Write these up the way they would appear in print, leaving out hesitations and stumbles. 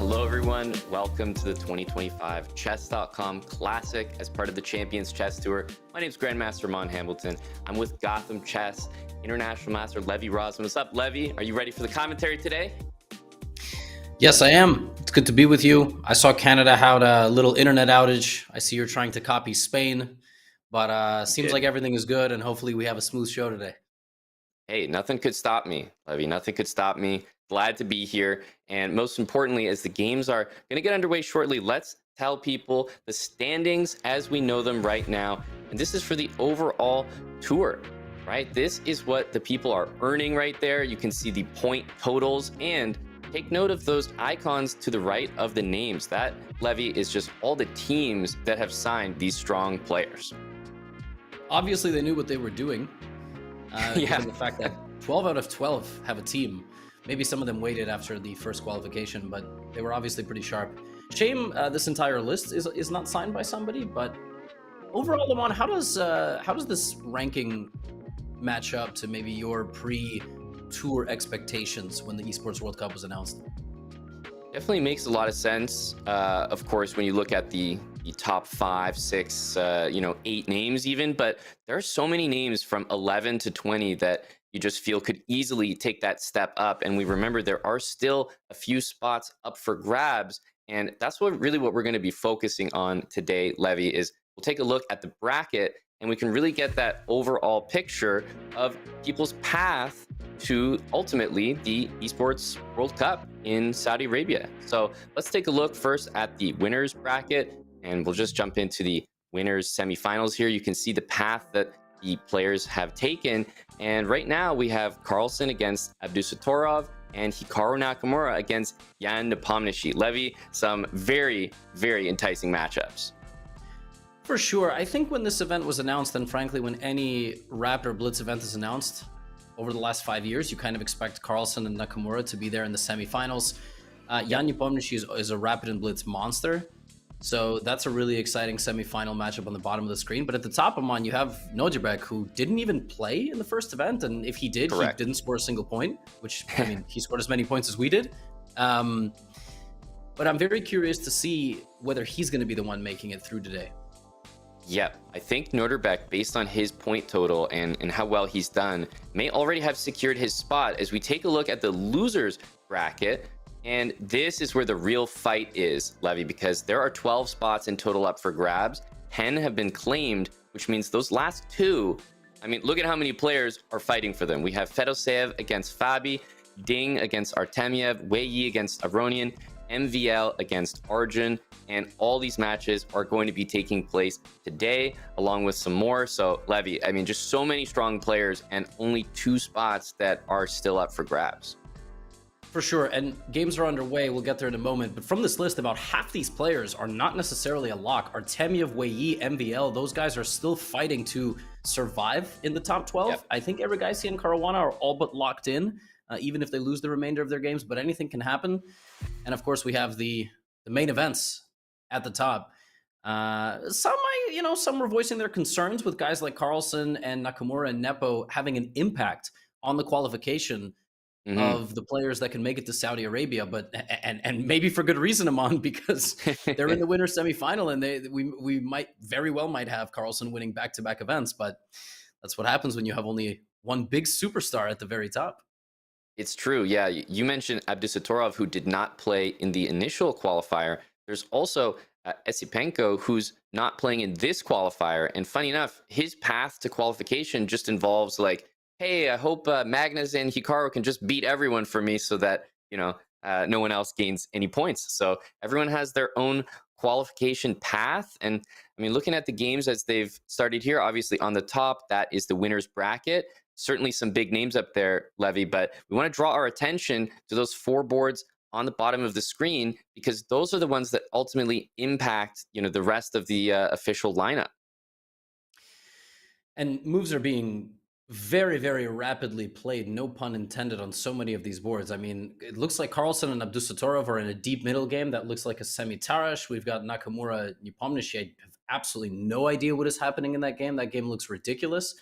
Hello, everyone. Welcome to the 2025 Chess.com Classic as part of the Champions Chess Tour. My name is Grandmaster Mon Hamilton. I'm with Gotham Chess International Master Levy Rosman. What's up, Levy? Are you ready for the commentary today? Yes, I am. It's good to be with you. I saw Canada had a little internet outage. I see you're trying to copy Spain, but seems like everything is good, and hopefully we have a smooth show today. Hey, nothing could stop me, Levy. Nothing could stop me. Glad to be here. And most importantly, as the games are going to get underway shortly, let's tell people the standings as we know them right now. And this is for the overall tour, right? This is what the people are earning right there. You can see the point totals and take note of those icons to the right of the names. That, Levy, is just all the teams that have signed these strong players. Obviously, they knew what they were doing. Given the fact that 12 out of 12 have a team. Maybe some of them waited after the first qualification, but they were obviously pretty sharp. Shame this entire list is not signed by somebody, but overall, Lamont, how does this ranking match up to maybe your pre-tour expectations when the Esports World Cup was announced? Definitely makes a lot of sense. Of course, when you look at the top 5, 6, 8 names even, but there are so many names from 11 to 20 that you just feel could easily take that step up. And we remember there are still a few spots up for grabs. And that's what we're going to be focusing on today, Levy, is we'll take a look at the bracket and we can really get that overall picture of people's path to ultimately the Esports World Cup in Saudi Arabia. So let's take a look first at the winners bracket, and we'll just jump into the winners semifinals here. You can see the path that the players have taken. And right now we have Carlsen against Abdusattorov and Hikaru Nakamura against Jan Nepomniachtchi. Levy, some very, very enticing matchups. For sure. I think when this event was announced, and frankly, when any Rapid or Blitz event is announced over the last 5 years, you kind of expect Carlsen and Nakamura to be there in the semifinals. Jan Nepomniachtchi is a Rapid and Blitz monster. So that's a really exciting semifinal matchup on the bottom of the screen. But at the top, Amon, you have Nodirbek, who didn't even play in the first event. And if he did, Correct. He didn't score a single point, which, I mean, he scored as many points as we did. But I'm very curious to see whether he's going to be the one making it through today. Yep, I think Nodirbek, based on his point total and how well he's done, may already have secured his spot as we take a look at the losers bracket. And this is where the real fight is, Levy, because there are 12 spots in total up for grabs. 10 have been claimed, which means those last 2, I mean, look at how many players are fighting for them. We have Fedoseev against Fabi, Ding against Artemiev, Wei Yi against Aronian, MVL against Arjun, and all these matches are going to be taking place today, along with some more. So, Levy, I mean, just so many strong players and only 2 spots that are still up for grabs. For sure, and games are underway. We'll get there in a moment. But from this list, about half these players are not necessarily a lock. Artemiev, Wei Yi, MVL, those guys are still fighting to survive in the top 12. Yep. I think Erigaisi and Caruana are all but locked in, even if they lose the remainder of their games, but anything can happen. And of course, we have the main events at the top. Some were voicing their concerns with guys like Carlsen and Nakamura and Nepo having an impact on the qualification of the players that can make it to Saudi Arabia, but and maybe for good reason, Amon, because they're in the winner's semifinal, and we might very well have Carlsen winning back-to-back events, but that's what happens when you have only one big superstar at the very top. It's true, yeah. You mentioned Abdusattorov, who did not play in the initial qualifier. There's also Esipenko, who's not playing in this qualifier, and funny enough, his path to qualification just involves like, hey, I hope Magnus and Hikaru can just beat everyone for me so that, no one else gains any points. So everyone has their own qualification path. And I mean, looking at the games as they've started here, obviously on the top, that is the winner's bracket. Certainly some big names up there, Levy, but we want to draw our attention to those 4 boards on the bottom of the screen, because those are the ones that ultimately impact, the rest of the official lineup. And moves are being very, very rapidly played, no pun intended, on so many of these boards. I mean, it looks like Carlsen and Abdusattorov are in a deep middle game that looks like a semi-Tarash. We've got Nakamura, Nepomniachtchi. I have absolutely no idea what is happening in that game. That game looks ridiculous.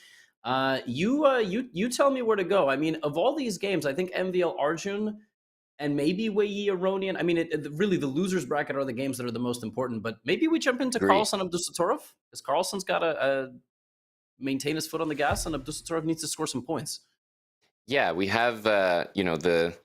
You tell me where to go. I mean, of all these games, I think MVL Arjun and maybe Vachier-Lagrave. I mean, really the losers bracket are the games that are the most important. But maybe we jump into Agree. Carlsen Abdusattorov, because Carlsen's got to maintain his foot on the gas, and Abdusattorov needs to score some points. Yeah, we have the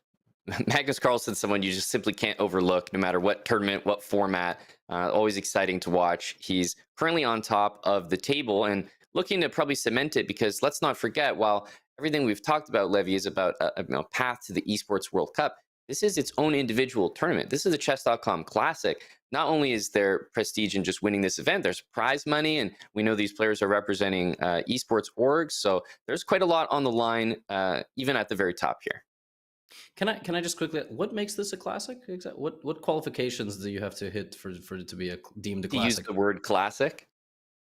Magnus Carlsen, someone you just simply can't overlook, no matter what tournament, what format. Always exciting to watch. He's currently on top of the table and looking to probably cement it, because let's not forget, while everything we've talked about, Levy, is about a path to the Esports World Cup, this is its own individual tournament. This is a chess.com classic. Not only is there prestige in just winning this event, there's prize money, and we know these players are representing esports orgs, so there's quite a lot on the line, even at the very top here. Can I just quickly? What makes this a classic? What qualifications do you have to hit for it to be deemed a classic? To use the word classic.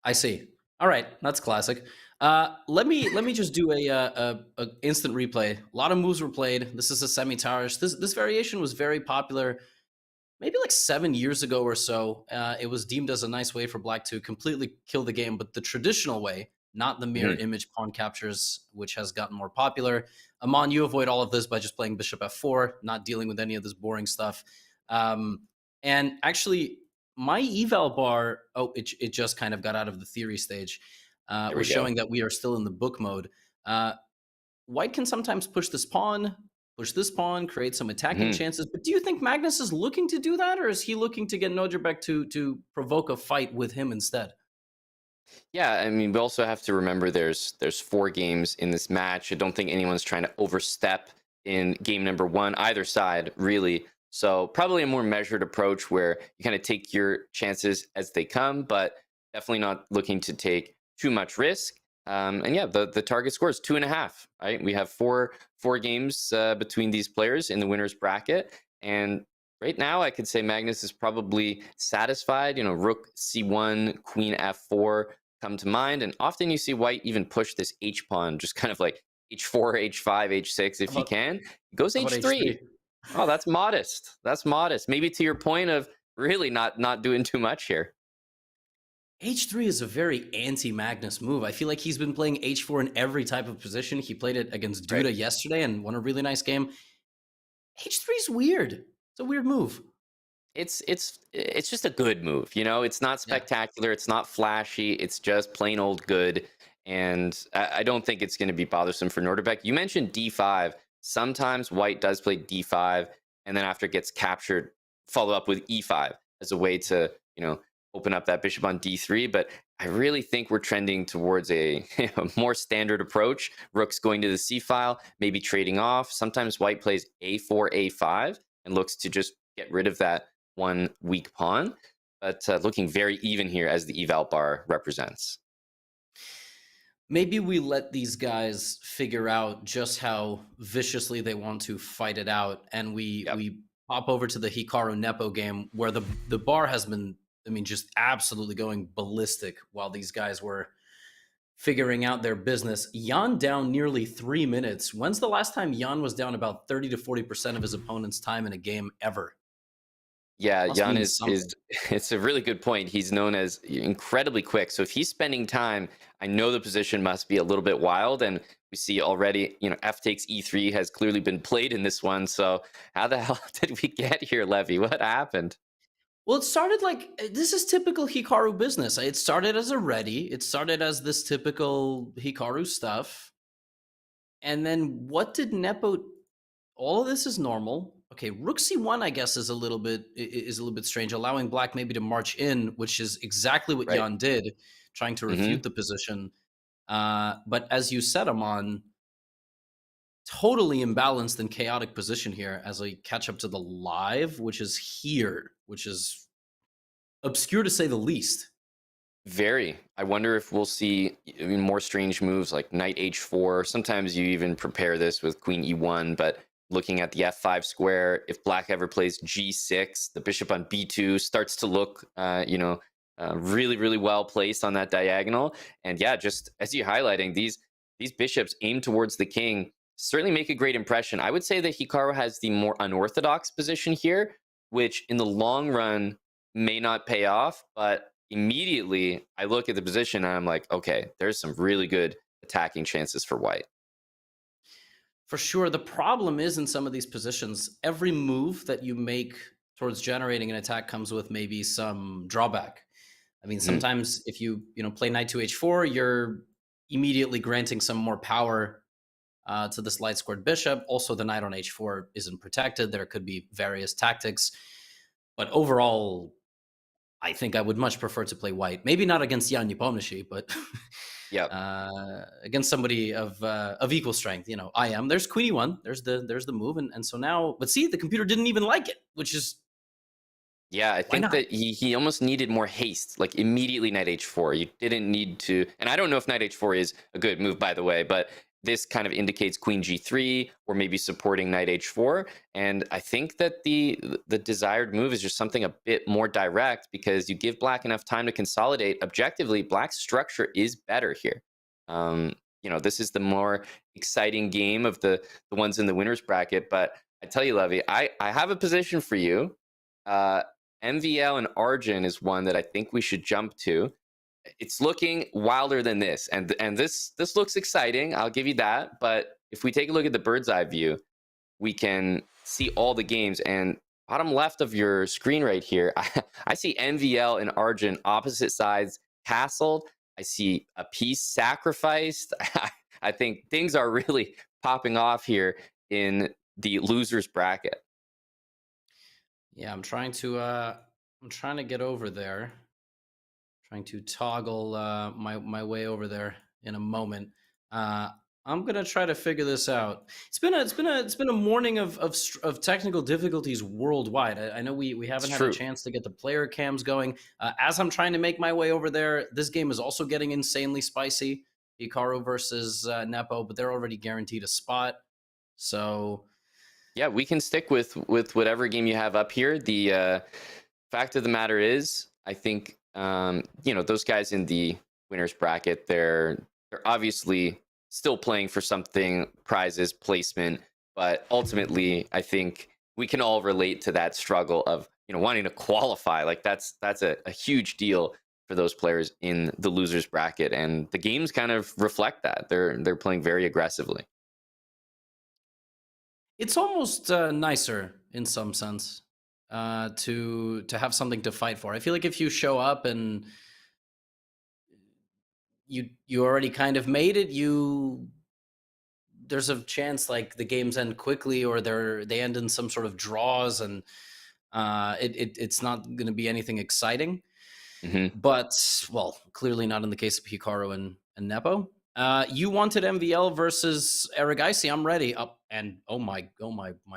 I see. All right, that's classic. Let me just do a instant replay. A lot of moves were played. This is a semi-towers. This variation was very popular, maybe like 7 years ago or so. It was deemed as a nice way for Black to completely kill the game, but the traditional way, not the mirror image pawn captures, which has gotten more popular. Amon, you avoid all of this by just playing bishop f4, not dealing with any of this boring stuff. And actually, my eval bar, it just kind of got out of the theory stage. We're showing that we are still in the book mode. White can sometimes push this pawn, create some attacking chances. But do you think Magnus is looking to do that, or is he looking to get Nodirbek to provoke a fight with him instead? Yeah, I mean, we also have to remember there's 4 games in this match. I don't think anyone's trying to overstep in game number 1, either side, really. So probably a more measured approach where you kind of take your chances as they come, but definitely not looking to take too much risk. And yeah, the target score is 2.5. Right, we have four games between these players in the winners bracket, and right now I could say Magnus is probably satisfied. Rook c1, queen f4 come to mind, and often you see White even push this h pawn, just kind of like h4, h5, h6 if he can. He goes h3. Oh, that's modest. That's modest. Maybe to your point of really not doing too much here. H3 is a very anti-Magnus move. I feel like he's been playing H4 in every type of position. He played it against Duda yesterday and won a really nice game. H3 is weird. It's a weird move. It's just a good move. It's not spectacular. It's not flashy. It's just plain old good. And I don't think it's going to be bothersome for Nodirbek. You mentioned d5. Sometimes White does play d5, and then after it gets captured, follow up with e5 as a way to, open up that bishop on d3. But I really think we're trending towards a more standard approach. Rook's going to the c file, maybe trading off. Sometimes White plays a4, a5, and looks to just get rid of that one weak pawn. But looking very even here, as the eval bar represents. Maybe we let these guys figure out just how viciously they want to fight it out, and we pop over to the Hikaru Nepo game, where the bar has been, just absolutely going ballistic while these guys were figuring out their business. Jan down nearly 3 minutes. When's the last time Jan was down about 30 to 40% of his opponent's time in a game ever? Yeah, Jan is it's a really good point. He's known as incredibly quick. So if he's spending time, I know the position must be a little bit wild. And we see already, f takes e3 has clearly been played in this one. So how the hell did we get here, Levy? What happened? Well, it started this is typical Hikaru business. It started as a ready. It started as this typical Hikaru stuff. And then what did Nepo... All of this is normal. Okay, Rook c1, I guess, is a little bit strange, allowing Black maybe to march in, which is exactly what Jan did, trying to refute the position. But as you said, Amon, totally imbalanced and chaotic position here as I catch up to the live, which is here, which is obscure to say the least. Very. I wonder if we'll see more strange moves like knight h4. Sometimes you even prepare this with queen e1, but looking at the f5 square, if Black ever plays g6, the bishop on b2 starts to look, really, really well placed on that diagonal. And yeah, just as you're highlighting, these bishops aim towards the king certainly make a great impression. I would say that Hikaru has the more unorthodox position here, which in the long run may not pay off, but immediately I look at the position and I'm like, okay, there's some really good attacking chances for White. For sure. The problem is in some of these positions, every move that you make towards generating an attack comes with maybe some drawback. I mean, Mhm. sometimes if you play knight to h4, you're immediately granting some more power to this light squared bishop. Also, the knight on h4 isn't protected. There could be various tactics, but overall, I think I would much prefer to play white. Maybe not against Jan Nepomniachtchi, but Yep. against somebody of equal strength. I am. There's queen e1. There's the move, and so now, but see, the computer didn't even like it, which is Yeah, I why think not? that he almost needed more haste, like immediately knight h4. You didn't need to, and I don't know if knight h4 is a good move, by the way, but this kind of indicates queen g3 or maybe supporting knight h4. And I think that the desired move is just something a bit more direct because you give black enough time to consolidate. Objectively, black's structure is better here. This is the more exciting game of the ones in the winners bracket. But I tell you, Levy, I have a position for you. MVL and Arjun is one that I think we should jump to. It's looking wilder than this, and this looks exciting. I'll give you that. But if we take a look at the bird's eye view, we can see all the games. And bottom left of your screen right here, I see MVL and Arjun opposite sides castled. I see a piece sacrificed. I think things are really popping off here in the losers bracket. Yeah, I'm trying to get over there. Trying to toggle my way over there in a moment. Uh, I'm gonna try to figure this out. It's been a morning of technical difficulties worldwide. I know we It's haven't had a true. chance to get the player cams going. As I'm trying to make my way over there, this game is also getting insanely spicy. Hikaru versus Nepo, but they're already guaranteed a spot. So Yeah, we can stick with whatever game you have up here. The fact of the matter is, I think those guys in the winners bracket, they're obviously still playing for something, prizes, placement, but ultimately, I think we can all relate to that struggle of wanting to qualify. Like that's a huge deal for those players in the losers bracket, and the games kind of reflect that. They're playing very aggressively. it's almost nicer in some sense to have something to fight for. I feel like if you show up and you already kind of made it, there's a chance like the games end quickly or they end in some sort of draws, and it's not going to be anything exciting. Hmm. But well, clearly not in the case of Hikaru and Nepo. You wanted MVL versus Aragaisi. I'm ready. Up and oh my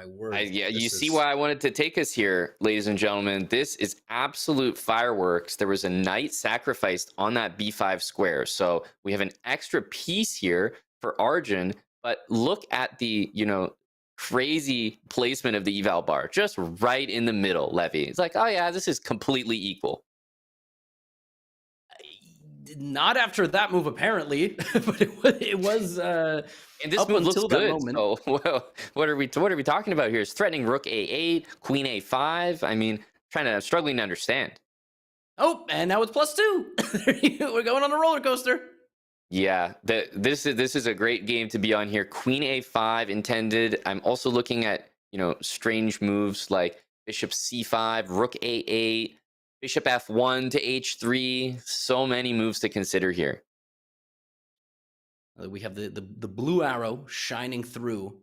word! Yeah, you This see is why I wanted to take us here, ladies and gentlemen. This is absolute fireworks. There was a knight sacrificed on that b5 square, so we have an extra piece here for Arjun. But look at the crazy placement of the eval bar, just right in the middle. Levy, it's like, oh yeah, this is completely equal. not after that move apparently, but it was And this up move looks until that good. moment. So, well, what are we talking about here? It's threatening rook a8, queen a5. I mean, struggling to understand. Oh, and now it's +2. We're going on a roller coaster. Yeah, this is a great game to be on here. Queen a5 intended. I'm also looking at strange moves like bishop c5, rook a8, bishop f1 to h3. So many moves to consider here. We have the blue arrow shining through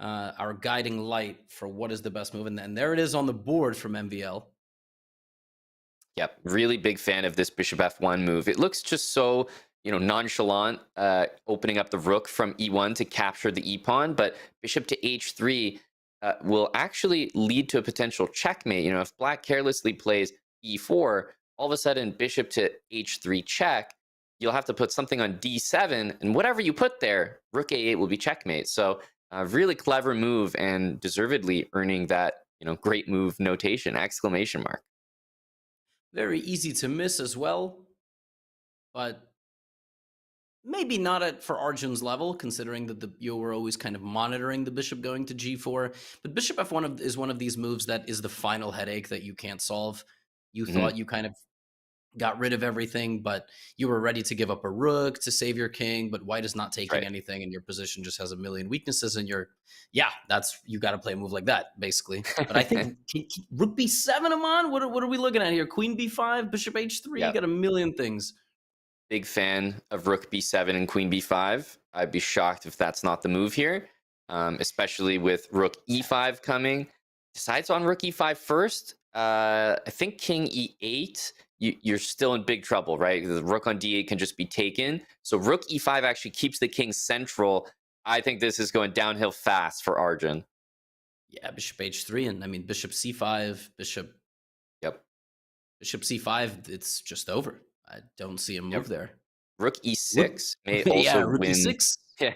our guiding light for what is the best move, and then there it is on the board from MVL. Yep, really big fan of this bishop f1 move. It looks just so nonchalant, opening up the rook from e1 to capture the e pawn, but bishop to h3 will actually lead to a potential checkmate. If black carelessly plays e4, all of a sudden bishop to h3 check, you'll have to put something on d7, and whatever you put there, rook a8 will be checkmate. So a really clever move, and deservedly earning that great move notation, exclamation mark. Very easy to miss as well, but maybe not for Arjun's level, considering that you were always kind of monitoring the bishop going to g4. But bishop f1 is one of these moves that is the final headache that you can't solve. You Mhm. thought you kind of got rid of everything, but you were ready to give up a rook to save your king, but white is not taking Right. anything, and your position just has a million weaknesses, and yeah, that's, you got to play a move like that, basically. But I think rook b7, Aman, what are we looking at here? Queen b5, bishop h3, you Yeah. got a million things. Big fan of rook b7 and queen b5. I'd be shocked if that's not the move here, especially with rook e5 coming. Decides on rook e5 first. I think king e8, you're still in big trouble, right? The rook on d8 can just be taken. So rook e5 actually keeps the king central. I think this is going downhill fast for Arjun. Yeah, bishop h3, and I mean bishop c5, Yep. bishop c5, it's just over. I don't see a move Yep. there. Rook e6 may Yeah, also rook win. e6. Yeah,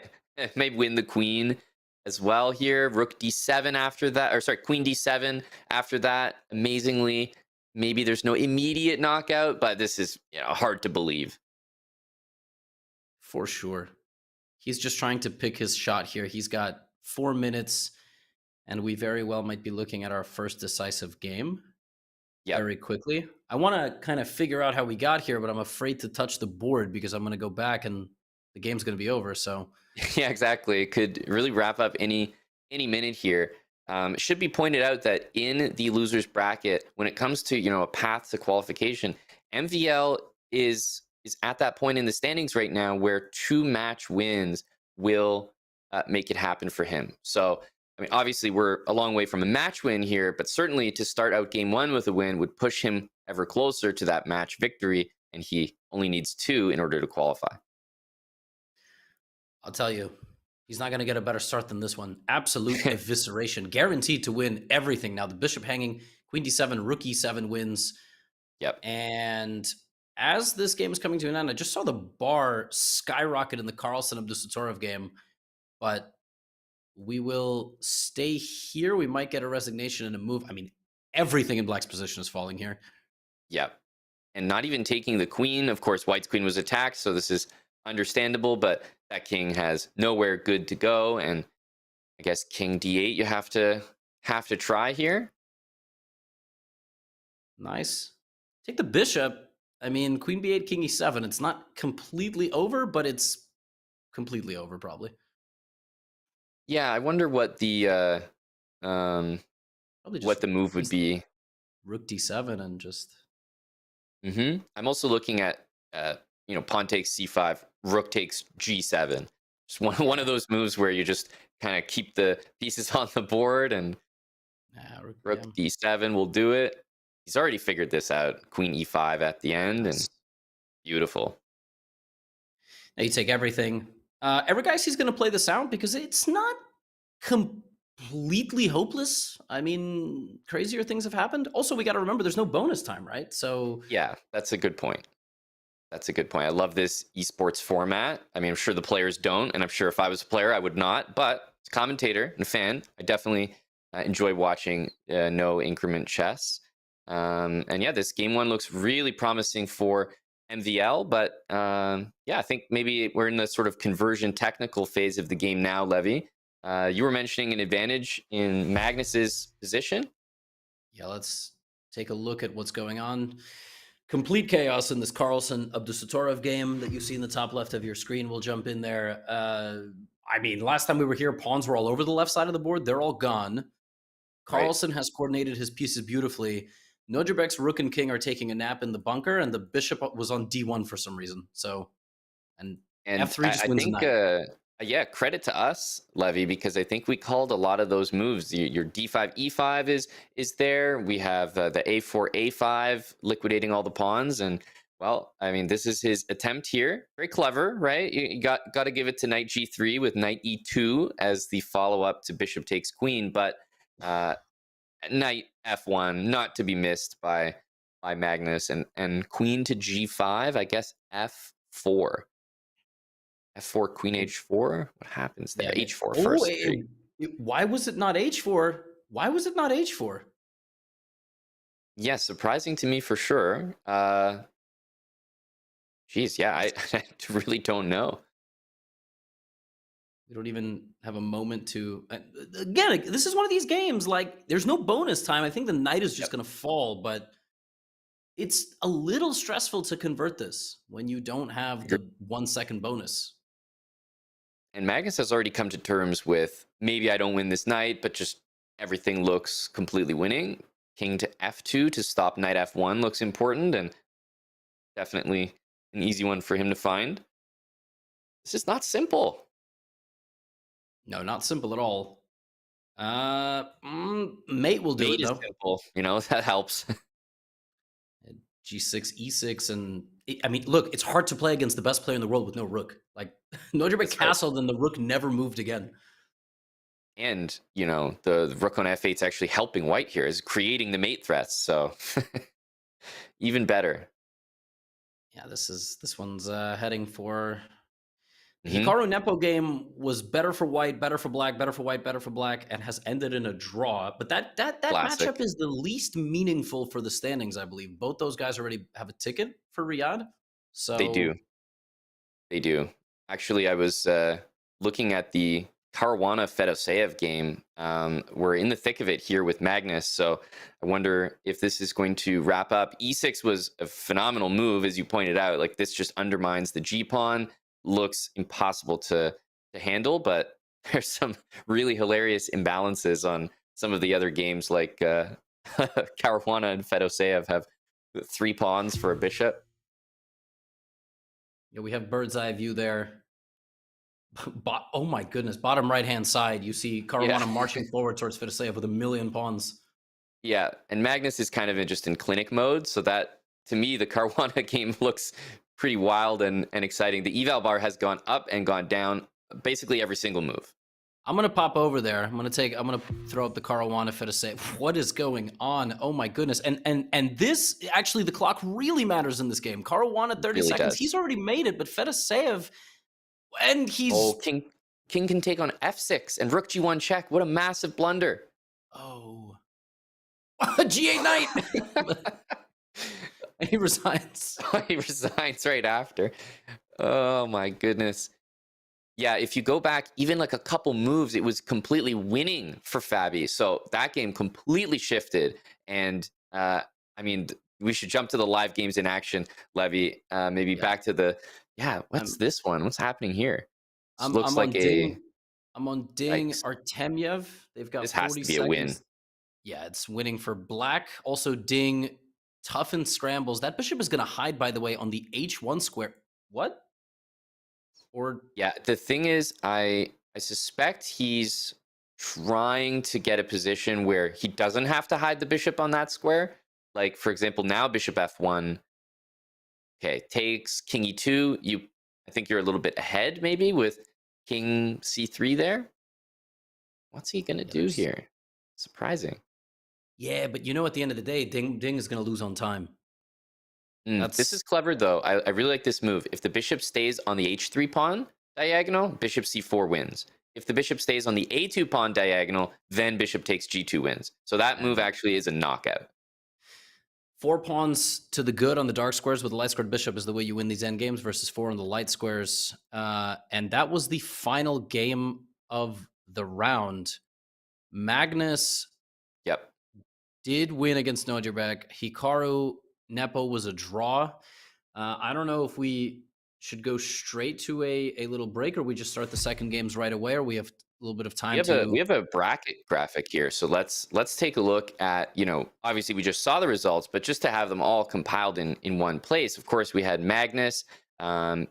may win the queen as well here. Rook d7 after that, or sorry, queen d7 after that. Amazingly, maybe there's no immediate knockout, but this is, hard to believe. For sure. He's just trying to pick his shot here. He's got 4 minutes, and we very well might be looking at our first decisive game Yeah, very quickly. I want to kind of figure out how we got here, but I'm afraid to touch the board because I'm going to go back and the game's going to be over. So yeah, exactly. It could really wrap up any minute here. It should be pointed out that in the losers bracket, when it comes to a path to qualification, MVL is at that point in the standings right now where 2 match wins will make it happen for him. So I mean, obviously we're a long way from a match win here, but certainly to start out game 1 with a win would push him ever closer to that match victory, and he only needs 2 in order to qualify. I'll tell you, he's not going to get a better start than this one. Absolute evisceration, guaranteed to win everything. Now the bishop hanging, queen d7, rook e7 wins. Yep. And as this game is coming to an end, I just saw the bar skyrocket in the Carlsen Abdusattorov game, but we will stay here. We might get a resignation and a move. I mean, everything in black's position is falling here. Yep. And not even taking the queen. Of course, white's queen was attacked, so this is understandable, but that king has nowhere good to go. And I guess king d8 you have to try here. Nice. Take the bishop. I mean, queen b8, king e7. It's not completely over, but it's completely over probably. Yeah, I wonder what the what the move would be. Rook d7 and just. I'm also looking at pawn takes c5, rook takes g7. Just one of those moves where you just kind of keep the pieces on the board, and rook d7 will do it. He's already figured this out. Queen e5 at the end, and beautiful. Now you take everything. Guys, he's going to play this out because it's not completely hopeless. I mean, crazier things have happened. Also, we got to remember there's no bonus time, right? So yeah, that's a good point. I love this esports format. I mean, I'm sure the players don't, and I'm sure if I was a player, I would not. But as a commentator and a fan, I definitely enjoy watching no increment chess. And yeah, this game 1 looks really promising for MVL, but yeah, I think maybe we're in the sort of conversion technical phase of the game now, Levy. You were mentioning an advantage in Magnus's position. Yeah, let's take a look at what's going on. Complete chaos in this Carlsen Abdusattorov game that you see in the top left of your screen. We'll jump in there. I mean, last time we were here, pawns were all over the left side of the board. They're all gone. Carlsen has coordinated his pieces beautifully. Nodirbek's rook and king are taking a nap in the bunker, and the bishop was on d1 for some reason. So, and f3 just wins the night. Yeah, credit to us, Levy, because I think we called a lot of those moves. Your d5, e5 is there. We have the a4, a5 liquidating all the pawns, and well, I mean, this is his attempt here. Very clever, right? You got to give it to knight g3 with knight e2 as the follow up to bishop takes queen, but knight f1 not to be missed by Magnus, and queen to g5. I guess f4. F4, queen h4. What happens there? Yeah, h4 first. Why was it not h4? Why was it not h4? Yeah, surprising to me for sure. Geez, yeah, I really don't know. We don't even have a moment to. Again, this is one of these games. Like, there's no bonus time. I think the knight is just going to fall, but It's a little stressful to convert this when you don't have the 1 second bonus. And Magnus has already come to terms with, maybe I don't win this knight, but just everything looks completely winning. King to f2 to stop knight f1 looks important, and definitely an easy one for him to find. This is not simple. No, not simple at all. Mate will do Mate it is though. simple, that helps. G6, E6, and I mean, look, it's hard to play against the best player in the world with no rook. Like Nodirbek castled, and the rook never moved again. And the rook on f8 is actually helping white here, is creating the mate threats. So even better. Yeah, this one's heading for the Hikaru Nepo game was better for white, better for black, better for white, better for black, and has ended in a draw. But that matchup is the least meaningful for the standings, I believe. Both those guys already have a ticket for Riyadh. So They do. Actually, I was looking at the Caruana-Fedoseev game. We're in the thick of it here with Magnus, so I wonder if this is going to wrap up. E6 was a phenomenal move, as you pointed out. Like, this just undermines the G-pawn. Looks impossible to handle, but there's some really hilarious imbalances on some of the other games, like Caruana and Fedoseev have 3 pawns for a bishop. Yeah, we have bird's eye view there. Oh my goodness, bottom right-hand side, you see Caruana marching forward towards Fedoseev with 1,000,000 pawns. Yeah, and Magnus is kind of just in clinic mode, so that, to me, the Caruana game looks pretty wild and exciting. The eval bar has gone up and gone down basically every single move. I'm gonna pop over there. I'm gonna throw up the Caruana Fedoseev. What is going on? Oh my goodness! And this actually, the clock really matters in this game. Caruana 30 really seconds. Does. He's already made it, but Fedoseev, and he's king can take on f6 and rook g1 check. What a massive blunder! Oh, g8 knight. He resigns. He resigns right after. Oh my goodness. Yeah, if you go back even like a couple moves, it was completely winning for Fabi. So that game completely shifted. And I mean, we should jump to the live games in action, Levy. Maybe back to the, what's this one? What's happening here? Looks like I'm on Ding Artemyev. They've got this 40 has to be seconds. a win. Yeah, it's winning for black. Also, Ding toughened scrambles. That bishop is going to hide, by the way, on the h1 square. What? Or yeah, the thing is, I suspect he's trying to get a position where he doesn't have to hide the bishop on that square. Like, for example, now bishop f1. Okay, takes king e2. I think you're a little bit ahead, maybe, with king c3 there. What's he gonna do here? Surprising. Yeah, but at the end of the day, Ding is gonna lose on time. This is clever, though. I really like this move. If the bishop stays on the h3 pawn diagonal, bishop c4 wins. If the bishop stays on the a2 pawn diagonal, then bishop takes g2 wins. So that move actually is a knockout. 4 pawns to the good on the dark squares with the light squared bishop is the way you win these endgames versus 4 on the light squares. And that was the final game of the round. Magnus did win against Nodirbek. Hikaru Nepo was a draw. I don't know if we should go straight to a little break, or we just start the second games right away, or we have a little bit of time we have a bracket graphic here, so let's take a look at, obviously we just saw the results, but just to have them all compiled in one place. Of course, we had Magnus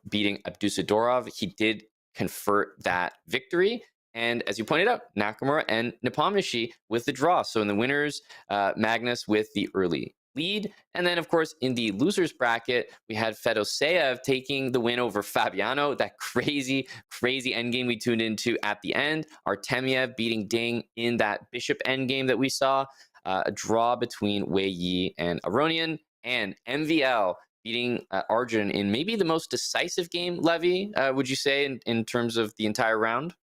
beating Abdusattorov. He did convert that victory. And as you pointed out, Nakamura and Nepo with the draw. So in the winners, Magnus with the early lead. And then, of course, in the losers bracket, we had Fedoseev taking the win over Fabiano. That crazy endgame we tuned into at the end. Artemyev beating Ding in that bishop endgame that we saw. A draw between Wei Yi and Aronian. And MVL beating Arjun in maybe the most decisive game, Levy, would you say, in terms of the entire round?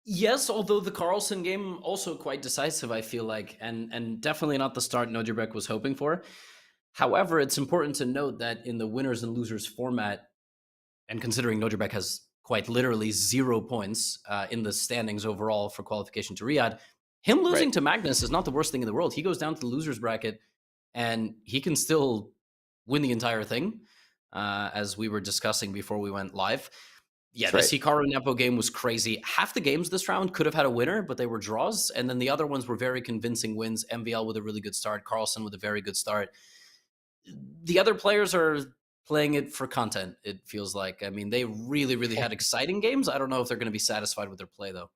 Yes, although the Carlsen game also quite decisive, I feel like, and definitely not the start Nodirbek was hoping for. However, it's important to note that in the winners and losers format, and considering Nodirbek has quite literally 0 points in the standings overall for qualification to Riyadh, him losing to Magnus is not the worst thing in the world. He goes down to the losers bracket and he can still win the entire thing, as we were discussing before we went live. Yeah, That's this right. Hikaru Nepo game was crazy. Half the games this round could have had a winner, but they were draws. And then the other ones were very convincing wins. MVL with a really good start, Carlsen with a very good start. The other players are playing it for content, it feels like. I mean, they really, really had exciting games. I don't know if they're going to be satisfied with their play, though.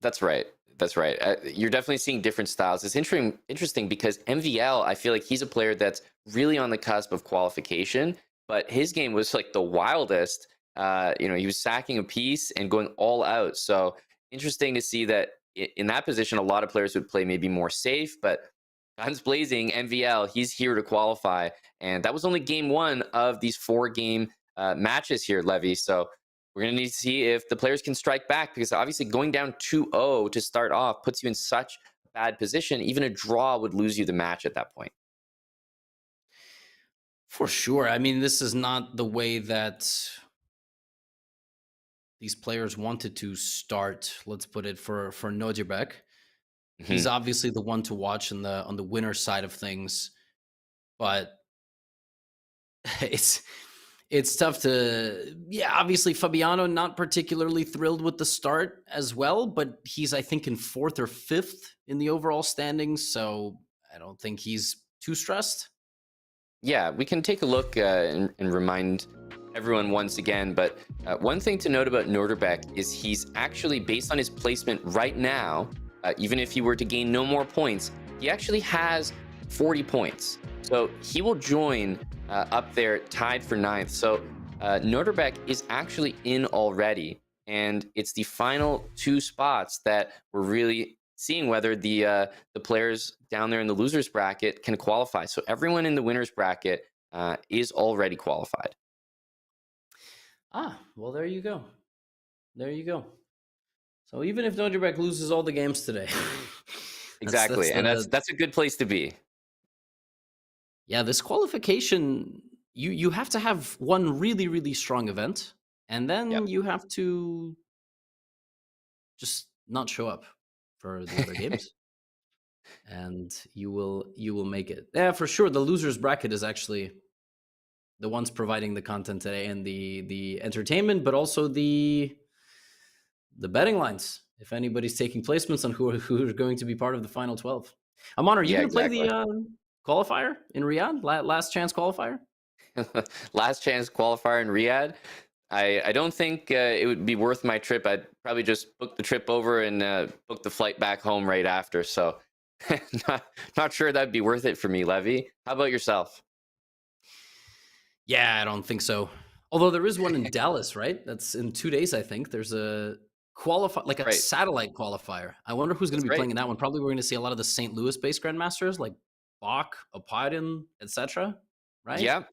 That's right. That's right. You're definitely seeing different styles. It's interesting because MVL, I feel like he's a player that's really on the cusp of qualification, but his game was like the wildest. He was sacking a piece and going all out. So interesting to see that in that position, a lot of players would play maybe more safe, but guns blazing, MVL, he's here to qualify. And that was only game one of these 4-game matches here, Levy. So we're going to need to see if the players can strike back, because obviously going down 2-0 to start off puts you in such a bad position. Even a draw would lose you the match at that point. For sure. I mean, this is not the way that these players wanted to start, let's put it, for Nodirbek. He's obviously the one to watch on the winner side of things, but it's tough to, yeah, obviously Fabiano not particularly thrilled with the start as well, but he's, I think, in 4th or 5th in the overall standings, so I don't think he's too stressed. Yeah, we can take a look and remind everyone once again, but one thing to note about Nodirbek is he's actually, based on his placement right now, even if he were to gain no more points, he actually has 40 points. So he will join up there tied for 9th. So Nodirbek is actually in already. And it's the final 2 spots that we're really seeing whether the players down there in the losers bracket can qualify. So everyone in the winners bracket is already qualified. Ah, well, there you go. There you go. So even if Nodirbek loses all the games today, Exactly, and that's a good place to be. Yeah, this qualification, you have to have one really, really strong event, and then you have to just not show up for the other games, and you will make it. Yeah, for sure. The losers bracket is actually the ones providing the content today and the entertainment, but also the betting lines. If anybody's taking placements on who's going to be part of the final 12. Amon, are you Yeah, going to play exactly. the qualifier in Riyadh? Last chance qualifier? Last chance qualifier in Riyadh. I don't think it would be worth my trip. I'd probably just book the trip over and book the flight back home right after. So not sure that'd be worth it for me, Levy. How about yourself? Yeah, I don't think so. Although there is one in Dallas, right? That's in 2 days, I think. There's a like a Right. satellite qualifier. I wonder who's going That's to be right. playing in that one. Probably we're going to see a lot of the St. Louis-based grandmasters like Bach, Opidin, etc. Right? Yeah,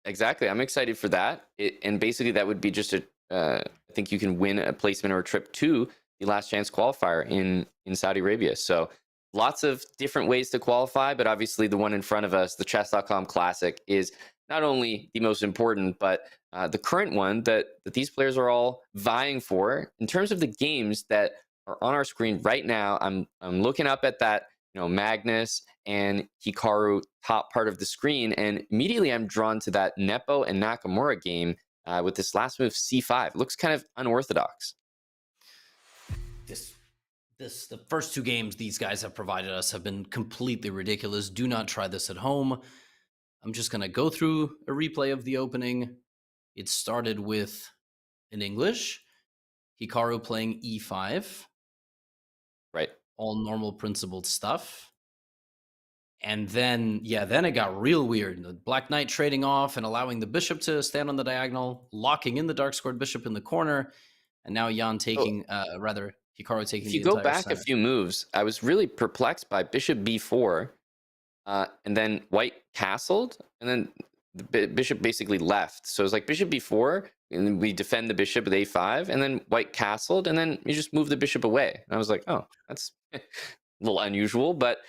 exactly. I'm excited for that. And basically, that would be just I think you can win a placement or a trip to the last chance qualifier in Saudi Arabia. So lots of different ways to qualify, but obviously the one in front of us, the Chess.com Classic, is not only the most important, but the current one that these players are all vying for. In terms of the games that are on our screen right now, I'm looking up at that, Magnus and Hikaru top part of the screen, and immediately I'm drawn to that Nepo and Nakamura game with this last move C5. It looks kind of unorthodox. The first 2 games these guys have provided us have been completely ridiculous. Do not try this at home. I'm just going to go through a replay of the opening. It started with, in English, Hikaru playing E5. Right. All normal principled stuff. And then, then it got real weird. The Black Knight trading off and allowing the bishop to stand on the diagonal, locking in the dark squared bishop in the corner. And now Jan taking, Hikaru taking If the you go entire back a center. few moves, I was really perplexed by bishop b4, and then white castled, and then the bishop basically left. So it's like bishop b4, and then we defend the bishop with a5, and then white castled, and then you just move the bishop away. And I was like, oh, that's a little unusual, but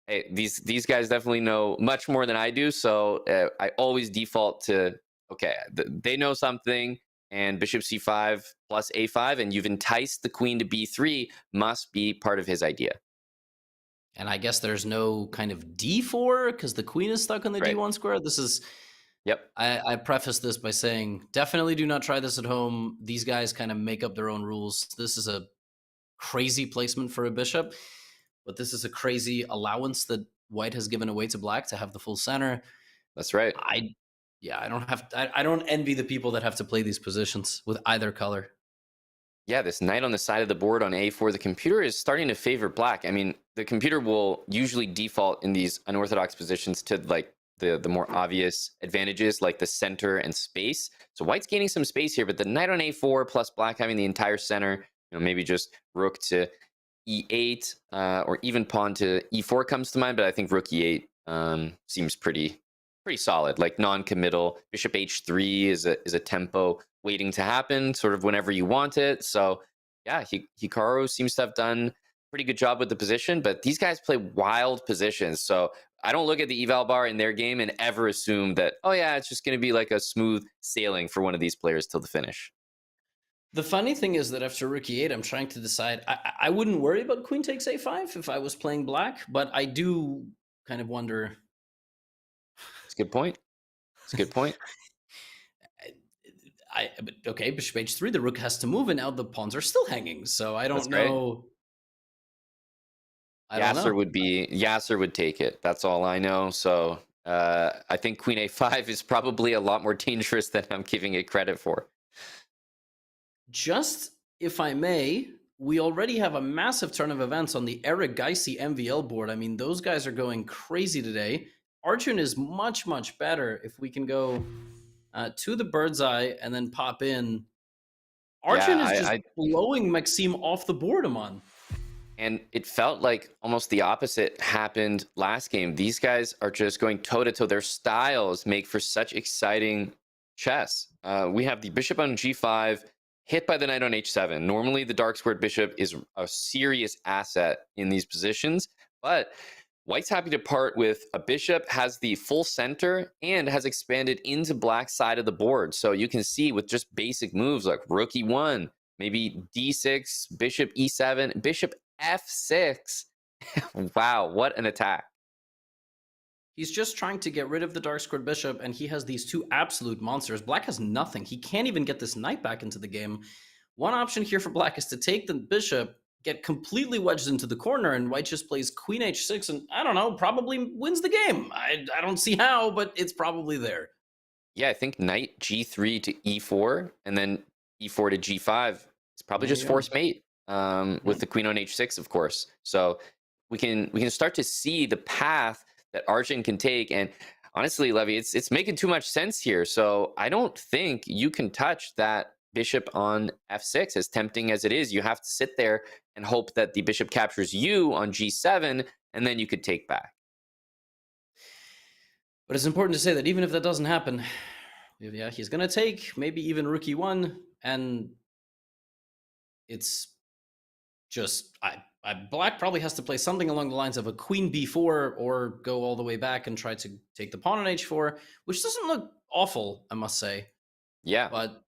hey, these guys definitely know much more than I do. So I always default to, okay, they know something, and bishop c5 plus a5, and you've enticed the queen to b3 must be part of his idea. And I guess there's no kind of d4 because the queen is stuck on the Right. d1 square. This is, Yep. I preface this by saying, definitely do not try this at home. These guys kind of make up their own rules. This is a crazy placement for a bishop, but this is a crazy allowance that white has given away to black to have the full center. That's right. I don't envy the people that have to play these positions with either color. Yeah, this knight on the side of the board on a4, the computer is starting to favor black. I mean, the computer will usually default in these unorthodox positions to like the more obvious advantages like the center and space. So white's gaining some space here, but the knight on a4 plus black having the entire center, maybe just rook to e8 or even pawn to e4 comes to mind, but I think rook e8 seems pretty solid, like non-committal. Bishop h3 is a tempo waiting to happen, sort of whenever you want it. So yeah, Hikaru seems to have done a pretty good job with the position, but these guys play wild positions. So I don't look at the eval bar in their game and ever assume that, oh yeah, it's just going to be like a smooth sailing for one of these players till the finish. The funny thing is that after rook e8, I'm trying to decide. I wouldn't worry about queen takes a5 if I was playing black, but I do kind of wonder. It's a good point. It's a good point. Okay, bishop h3, the rook has to move, and now the pawns are still hanging. So I don't know. Yasser would take it. That's all I know. So I think queen a5 is probably a lot more dangerous than I'm giving it credit for. Just if I may, we already have a massive turn of events on the Eric Geisy MVL board. I mean, those guys are going crazy today. Arjun is much, much better if we can go to the bird's eye and then pop in. Arjun is just blowing Maxime off the board, Aman. And it felt like almost the opposite happened last game. These guys are just going toe-to-toe. Their styles make for such exciting chess. We have the bishop on g5, hit by the knight on h7. Normally, the dark squared bishop is a serious asset in these positions, but white's happy to part with a bishop, has the full center, and has expanded into black's side of the board. So you can see with just basic moves like rook e1, maybe d6, bishop e7, bishop f6. Wow, what an attack. He's just trying to get rid of the dark squared bishop, and he has these two absolute monsters. Black has nothing. He can't even get this knight back into the game. One option here for black is to take the bishop, get completely wedged into the corner, and white just plays queen h6, and I don't know, probably wins the game. I don't see how, but it's probably there. Yeah, I think knight g3 to e4, and then e4 to g5 is probably just force mate with the queen on h6, of course. So we can start to see the path that Arjun can take. And honestly, Levy, it's making too much sense here. So I don't think you can touch that bishop on f6, as tempting as it is. You have to sit there and hope that the bishop captures you on g7, and then you could take back. But it's important to say that even if that doesn't happen, yeah, he's going to take maybe even rook e1, and it's just black probably has to play something along the lines of a queen b4 or go all the way back and try to take the pawn on h4, which doesn't look awful, I must say. Yeah. But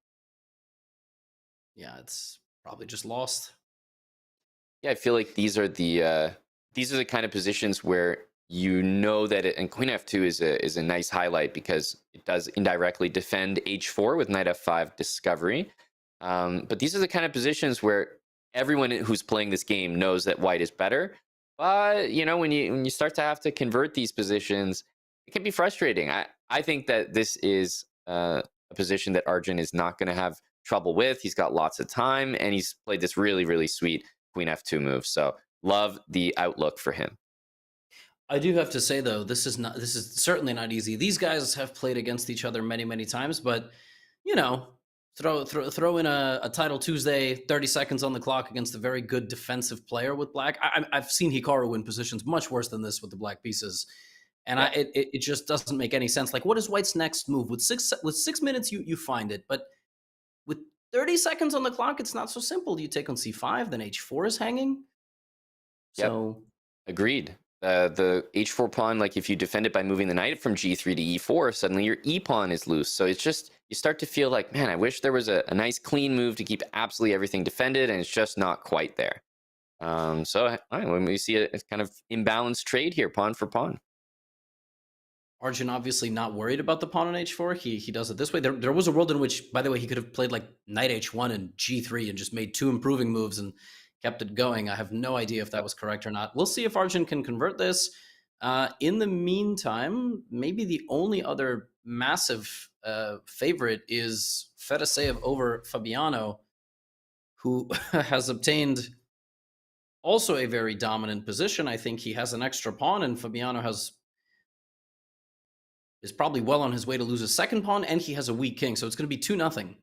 yeah, it's probably just lost. Yeah, I feel like these are the kind of positions where you know that and queen f2 is a nice highlight because it does indirectly defend h4 with knight f5 discovery. But these are the kind of positions where everyone who's playing this game knows that white is better. But when you start to have to convert these positions, it can be frustrating. I think that this is a position that Arjun is not going to have trouble with. He's got lots of time, and he's played this really, really sweet queen f2 move. So love the outlook for him. I do have to say though, this is certainly not easy. These guys have played against each other many, many times, but throw in a title Tuesday, 30 seconds on the clock against a very good defensive player with black. I've seen Hikaru win positions much worse than this with the black pieces, and it just doesn't make any sense. Like, what is white's next move? With 6 minutes, you find it, but with 30 seconds on the clock, it's not so simple. You take on c5, then h4 is hanging. So agreed. The h4 pawn, like if you defend it by moving the knight from g3 to e4, suddenly your e pawn is loose. So it's just, you start to feel like, man, I wish there was a nice clean move to keep absolutely everything defended, and it's just not quite there. So when we see a kind of imbalanced trade here, pawn for pawn. Arjun obviously not worried about the pawn on h4. He does it this way. There was a world in which, by the way, he could have played like knight h1 and g3 and just made 2 improving moves and kept it going. I have no idea if that was correct or not. We'll see if Arjun can convert this. In the meantime, maybe the only other massive favorite is Fedoseev over Fabiano, who has obtained also a very dominant position. I think he has an extra pawn, and Fabiano is probably well on his way to lose a second pawn, and he has a weak king, so it's going to be 2-0.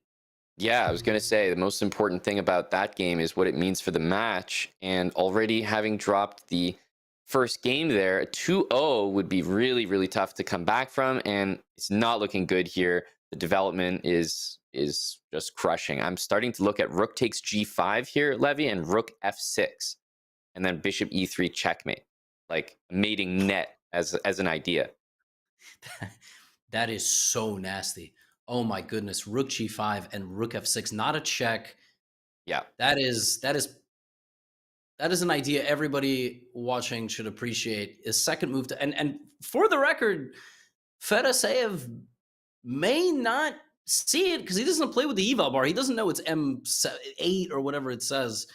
Yeah, I was going to say the most important thing about that game is what it means for the match. And already having dropped the first game there, a 2-0 would be really, really tough to come back from. And it's not looking good here. The development is just crushing. I'm starting to look at rook takes g5 here, Levy, and rook f6. And then bishop e3 checkmate. Like mating net as an idea. That is so nasty. Oh my goodness, rook g5 and rook f6, not a check. Yeah. That is an idea everybody watching should appreciate. His second move to, and for the record, Fedoseev may not see it because he doesn't play with the eval bar. He doesn't know it's M8 or whatever it says.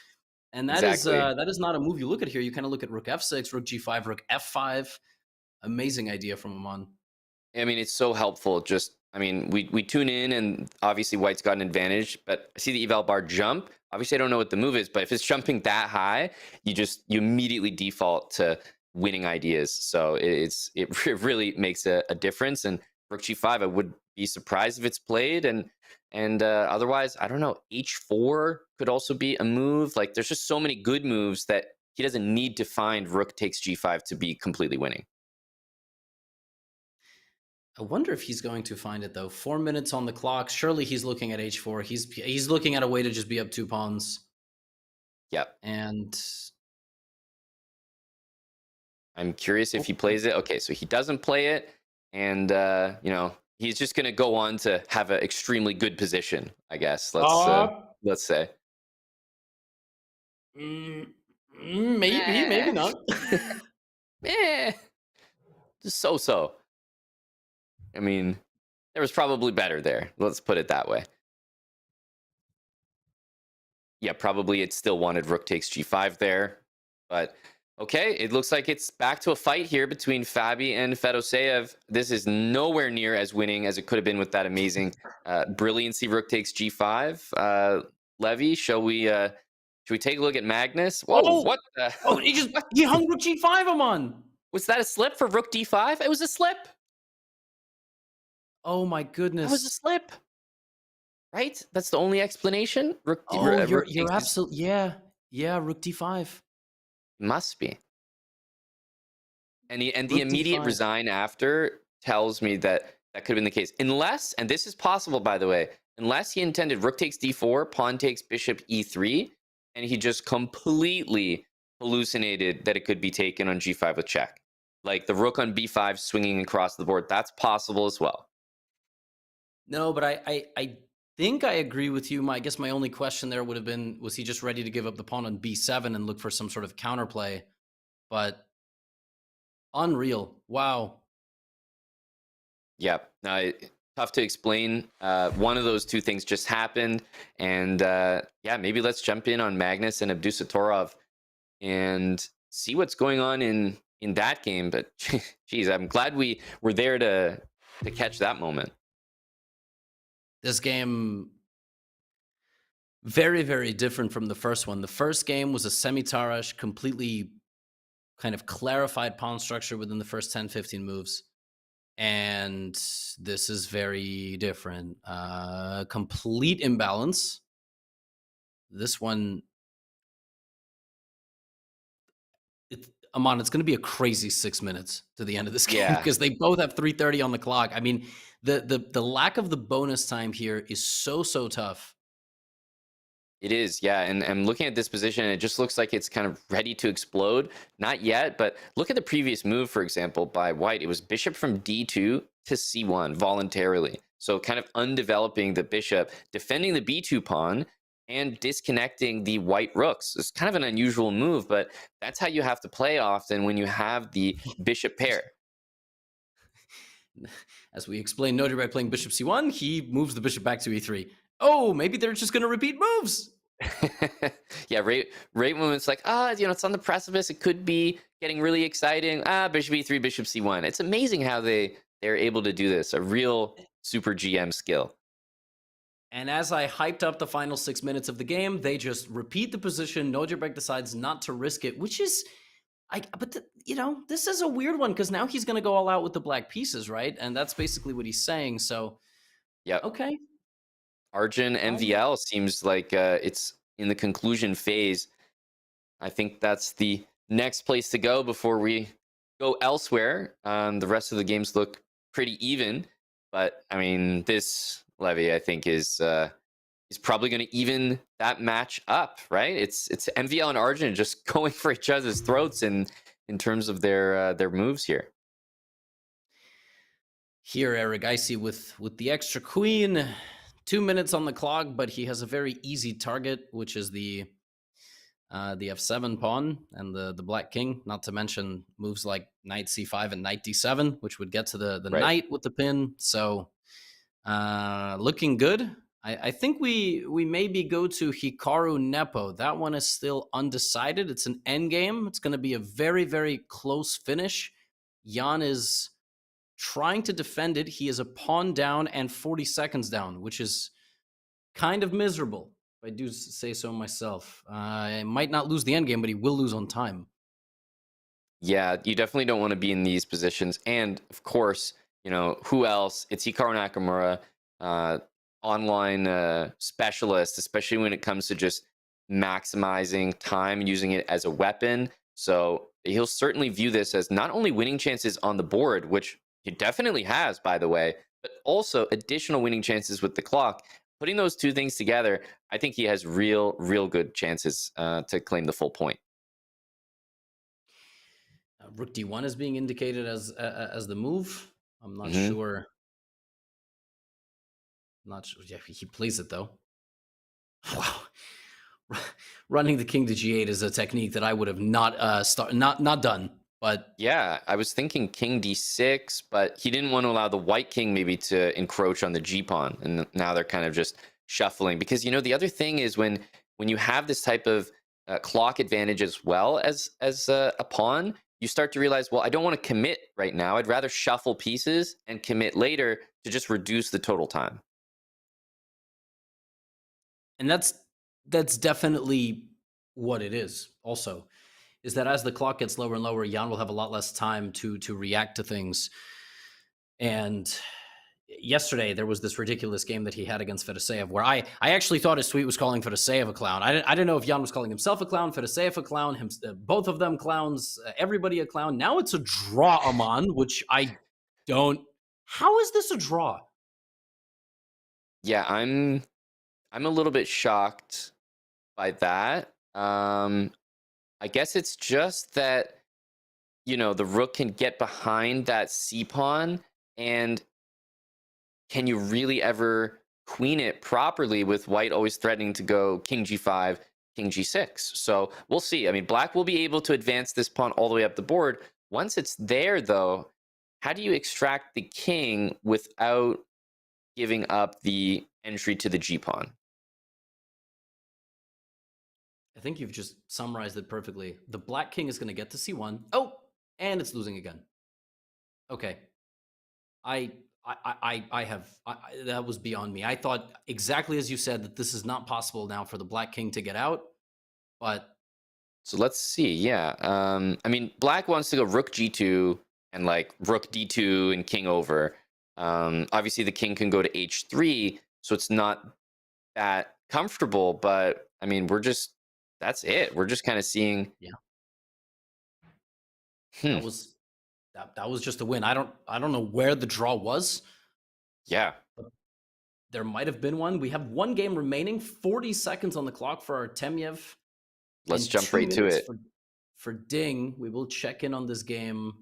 And that is not a move you look at here. You kind of look at rook f6, rook g5, rook f5. Amazing idea from Aman. I mean, it's so helpful. Just, I mean, we tune in and obviously white's got an advantage, but I see the eval bar jump. Obviously, I don't know what the move is, but if it's jumping that high, you immediately default to winning ideas. So it really makes a difference. And rook g5, I would be surprised if it's played. And otherwise, I don't know, h4 could also be a move. Like, there's just so many good moves that he doesn't need to find rook takes g5 to be completely winning. I wonder if he's going to find it, though. 4 minutes on the clock. Surely he's looking at h4. He's looking at a way to just be up 2 pawns. Yep. And I'm curious if he plays it. Okay, so he doesn't play it. And, he's just going to go on to have an extremely good position, I guess. Let's say. Maybe not. Just so. I mean, there was probably better there. Let's put it that way. Yeah, probably it still wanted rook takes g5 there. But okay, it looks like it's back to a fight here between Fabi and Fedoseev. This is nowhere near as winning as it could have been with that amazing brilliancy rook takes g5. Levy, should we take a look at Magnus? Whoa, what the? Oh, he hung rook g5 him on. Was that a slip for rook d5? It was a slip. Oh my goodness. That was a slip. Right? That's the only explanation? You're absolutely, yeah, rook d5. Must be. And the Rook immediate d5. resign after tells me that could have been the case. Unless, and this is possible, by the way, unless he intended rook takes d4, pawn takes bishop e3, and he just completely hallucinated that it could be taken on g5 with check. Like the rook on b5 swinging across the board. That's possible as well. No, but I think I agree with you. I guess my only question there would have been, was he just ready to give up the pawn on b7 and look for some sort of counterplay? But unreal. Wow. Yeah. Tough to explain. One of those two things just happened. And maybe let's jump in on Magnus and Abdusattorov and see what's going on in that game. But geez, I'm glad we were there to catch that moment. This game, very, very different from the first one. The first game was a semi-Tarrasch, completely kind of clarified pawn structure within the first 10, 15 moves. And this is very different. Complete imbalance. This one, Aman, it's going to be a crazy 6 minutes to the end of this game because they both have 3:30 on the clock. I mean, the lack of the bonus time here is so tough. It is, yeah. And I'm looking at this position, and it just looks like it's kind of ready to explode. Not yet, but look at the previous move, for example, by white. It was bishop from d2 to c1 voluntarily. So kind of undeveloping the bishop, defending the b2 pawn, and disconnecting the white rooks. It's kind of an unusual move, but that's how you have to play often when you have the bishop pair. As we explained, Nodirbek playing bishop c1, he moves the bishop back to e3. Oh, maybe they're just going to repeat moves. Yeah, right when it's like, it's on the precipice, it could be getting really exciting. Bishop e3, bishop c1. It's amazing how they're able to do this. A real super GM skill. And as I hyped up the final 6 minutes of the game, they just repeat the position. Nodirbek decides not to risk it, which is, this is a weird one because now he's going to go all out with the black pieces, right? And that's basically what he's saying. So, yeah, okay. Arjun MVL seems like it's in the conclusion phase. I think that's the next place to go before we go elsewhere. The rest of the games look pretty even, but I mean, this Levy, I think, is probably going to even that match up, right? It's MVL and Arjun just going for each other's throats in terms of their moves here. Here, Eric, I see with the extra queen, 2 minutes on the clock, but he has a very easy target, which is the f7 pawn and the black king, not to mention moves like knight c5 and knight d7, which would get to the right knight with the pin. So looking good. I think we maybe go to Hikaru Nepo. That one is still undecided. It's an endgame. It's going to be a very, very close finish. Jan is trying to defend it. He is a pawn down and 40 seconds down, which is kind of miserable, if I do say so myself. I might not lose the endgame, but he will lose on time. Yeah, you definitely don't want to be in these positions. And of course, who else? It's Hikaru Nakamura, online specialist, especially when it comes to just maximizing time and using it as a weapon. So he'll certainly view this as not only winning chances on the board, which he definitely has, by the way, but also additional winning chances with the clock. Putting those two things together, I think he has real good chances to claim the full point. Rook d1 is being indicated as the move. I'm not sure. Not sure. Yeah, he plays it though. Wow. Running the king to g8 is a technique that I would have not done. But yeah, I was thinking king d6, but he didn't want to allow the white king maybe to encroach on the g pawn, and now they're kind of just shuffling. Because the other thing is when you have this type of clock advantage as well as a pawn, you start to realize, well, I don't want to commit right now. I'd rather shuffle pieces and commit later to just reduce the total time. And that's definitely what it is. Also, is that as the clock gets lower and lower, Jan will have a lot less time to react to things. And yesterday there was this ridiculous game that he had against Fedoseev where I actually thought his tweet was calling Fedoseev a clown. I didn't know if Jan was calling himself a clown, Fedoseev a clown, both of them clowns, everybody a clown. Now it's a draw, Aman, which I don't. How is this a draw? Yeah, I'm a little bit shocked by that. I guess it's just that, the rook can get behind that c pawn, and can you really ever queen it properly with white always threatening to go king g5, king g6? So we'll see. I mean, black will be able to advance this pawn all the way up the board. Once it's there, though, how do you extract the king without giving up the entry to the g pawn? I think you've just summarized it perfectly. The black king is going to get to c1. Oh, and it's losing again. Okay. That was beyond me. I thought exactly as you said that this is not possible now for the black king to get out, but. So let's see. Yeah. I mean, black wants to go rook g2 and like rook d2 and king over. Obviously the king can go to h3, so it's not that comfortable, but I mean, that's it. We're just kind of seeing. Yeah. That was just a win. I don't know where the draw was. Yeah. But there might have been one. We have one game remaining, 40 seconds on the clock for Artemyev. Let's jump right to it. For Ding, we will check in on this game.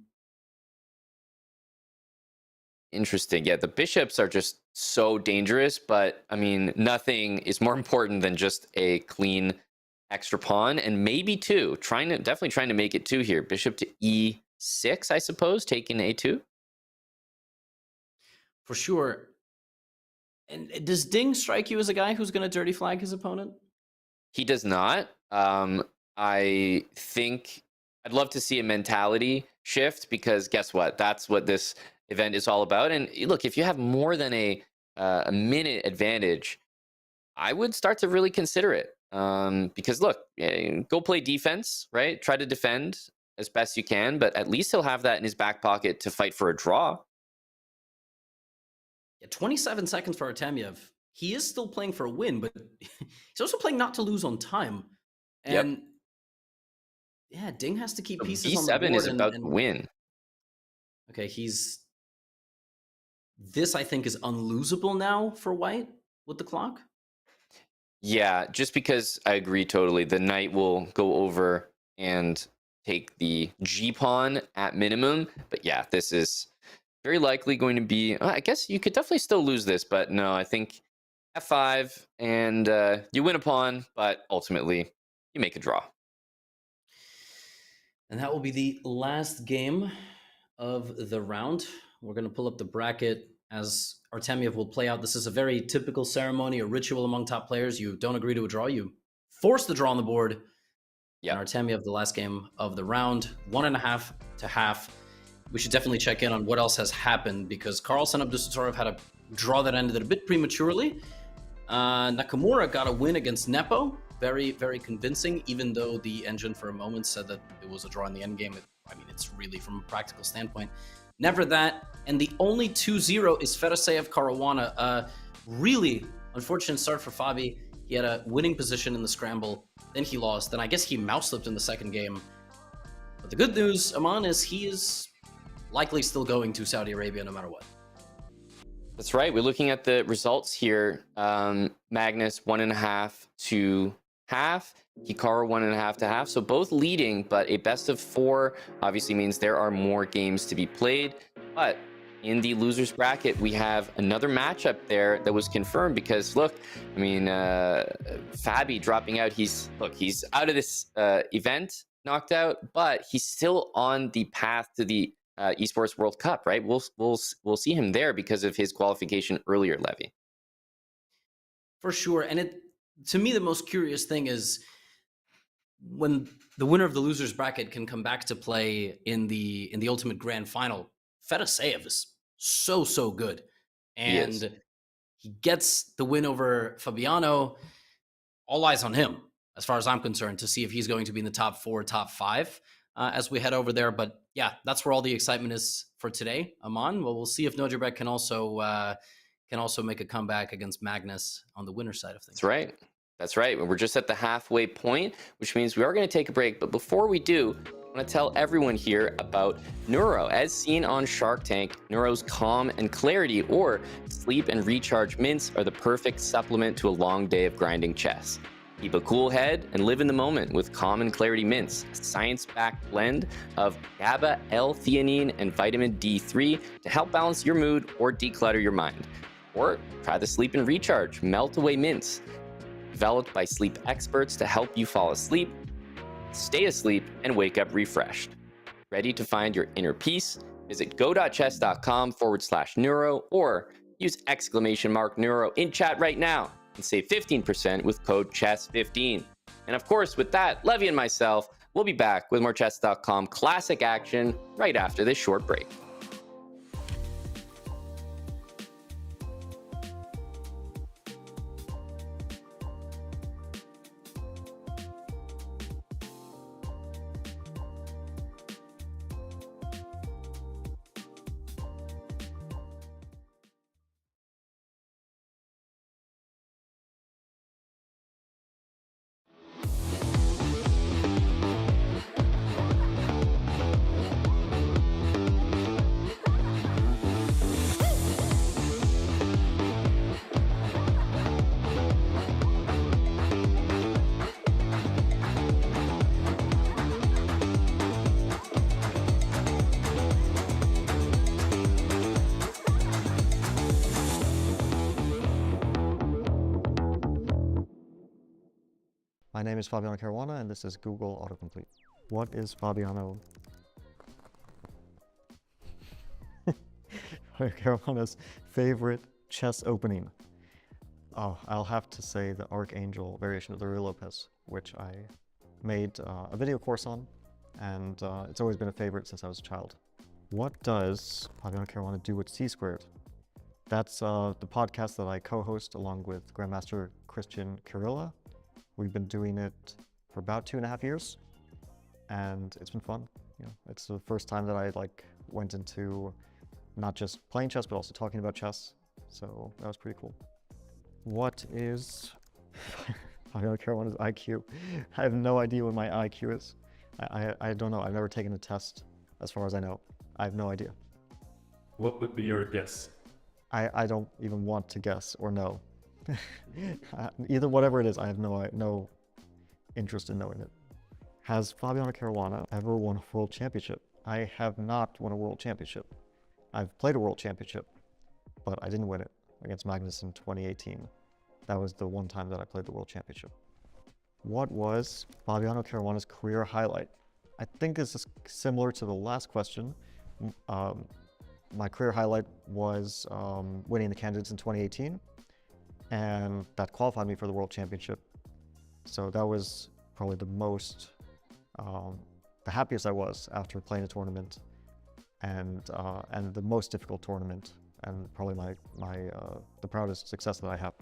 Interesting. Yeah, the bishops are just so dangerous, but I mean, nothing is more important than just a clean extra pawn, and maybe two. Definitely trying to make it two here. Bishop to e6, I suppose, taking a2. For sure. And does Ding strike you as a guy who's going to dirty flag his opponent? He does not. I think I'd love to see a mentality shift, because guess what? That's what this event is all about. And look, if you have more than a minute advantage, I would start to really consider it. Because look, go play defense, right? Try to defend as best you can, but at least he'll have that in his back pocket to fight for a draw. Yeah, 27 seconds for Artemiev. He is still playing for a win, but he's also playing not to lose on time. And yeah, Ding has to keep pieces on the board. B7 is about to win. Okay, this I think is unlosable now for White with the clock. Yeah, just because I agree totally. The knight will go over and take the G pawn at minimum. But yeah, this is very likely going to be, I guess you could definitely still lose this, but no, I think F5 and you win a pawn, but ultimately you make a draw. And that will be the last game of the round. We're going to pull up the bracket as Artemiev will play out. This is a very typical ceremony, a ritual among top players. You don't agree to a draw, you force the draw on the board. Yeah. And Artemiev, the last game of the round, 1.5 to half. We should definitely check in on what else has happened, because Carlsen and Abdusattorov had a draw that ended a bit prematurely. Nakamura got a win against Nepo. Very, very convincing, even though the engine for a moment said that it was a draw in the endgame. I mean, it's really from a practical standpoint. Never that. And the only 2-0 is Feraseyev Caruana. A really unfortunate start for Fabi. He had a winning position in the scramble. Then he lost. Then I guess he mouse slipped in the second game. But the good news, Aman, is he is likely still going to Saudi Arabia no matter what. That's right. We're looking at the results here. Magnus 1.5 to half. Hikaru 1.5 to half. So both leading, but a best of 4 obviously means there are more games to be played. But in the losers bracket, we have another matchup there that was confirmed, because look, I mean, Fabi dropping out. He's out of this event, knocked out, but he's still on the path to the Esports World Cup, right? We'll see him there because of his qualification earlier, Levy. For sure. And to me, the most curious thing is when the winner of the losers bracket can come back to play in the ultimate grand final. Feraseyev is so good, and he gets the win over Fabiano. All eyes on him, as far as I'm concerned, to see if he's going to be in the top 4, top 5 as we head over there. But yeah, that's where all the excitement is for today, Aman. Well, we'll see if Nodirbek can also make a comeback against Magnus on the winner's side of things. That's right. That's right. We're just at the halfway point, which means we are going to take a break. But before we do, I want to tell everyone here about Neuro. As seen on Shark Tank, Neuro's Calm and Clarity, or Sleep and Recharge mints, are the perfect supplement to a long day of grinding chess. Keep a cool head and live in the moment with Calm and Clarity mints, a science-backed blend of GABA, L-theanine, and vitamin D3 to help balance your mood or declutter your mind. Or try the Sleep and Recharge melt away mints, developed by sleep experts to help you fall asleep, stay asleep, and wake up refreshed. Ready to find your inner peace? Visit go.chess.com/neuro or use !neuro in chat right now and save 15% with code CHESS15. And of course, with that, Levy and myself will be back with more chess.com classic action right after this short break. My name is Fabiano Caruana, and this is Google Autocomplete. What is Fabiano Caruana's favorite chess opening? Oh, I'll have to say the Archangel variation of the Ruy Lopez, which I made a video course on, and it's always been a favorite since I was a child. What does Fabiano Caruana do with C-Squared? That's the podcast that I co-host along with Grandmaster Christian Kirilla. We've been doing it for about 2.5 years, and it's been fun. You know, it's the first time that I went into not just playing chess, but also talking about chess. So that was pretty cool. What is Fabiano Caruana's IQ? I have no idea what my IQ is. I don't know. I've never taken a test, as far as I know. I have no idea. What would be your guess? I don't even want to guess or know. Either whatever it is, I have no interest in knowing it. Has Fabiano Caruana ever won a world championship? I have not won a world championship. I've played a world championship, but I didn't win it against Magnus in 2018. That was the one time that I played the world championship. What was Fabiano Caruana's career highlight? I think this is similar to the last question. My career highlight was winning the candidates in 2018, and that qualified me for the World Championship. So that was probably the most, the happiest I was after playing a tournament, and the most difficult tournament, and probably the proudest success that I have.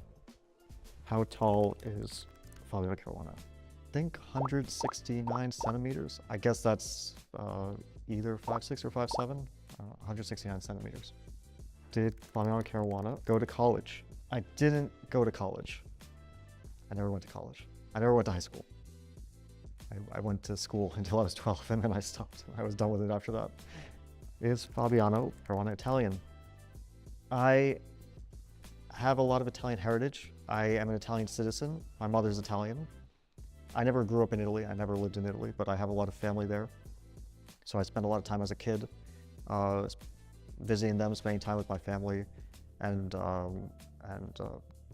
How tall is Fabiano Caruana? I think 169 centimeters. I guess that's either 5'6" or 5'7". 169 centimeters. Did Fabiano Caruana go to college? I didn't go to college. I never went to college. I never went to high school. I went to school until I was 12, and then I stopped. I was done with it after that. Is Fabiano Caruana Italian? I have a lot of Italian heritage. I am an Italian citizen. My mother's Italian. I never grew up in Italy. I never lived in Italy, but I have a lot of family there. So I spent a lot of time as a kid visiting them, spending time with my family, and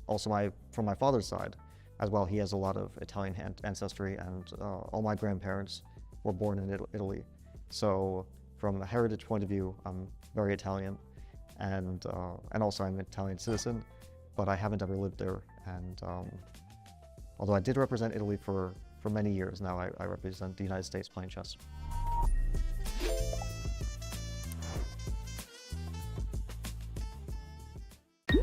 also from my father's side as well. He has a lot of Italian ancestry, and all my grandparents were born in Italy. So from a heritage point of view, I'm very Italian, and also I'm an Italian citizen, but I haven't ever lived there. And although I did represent Italy for many years now, I represent the United States playing chess.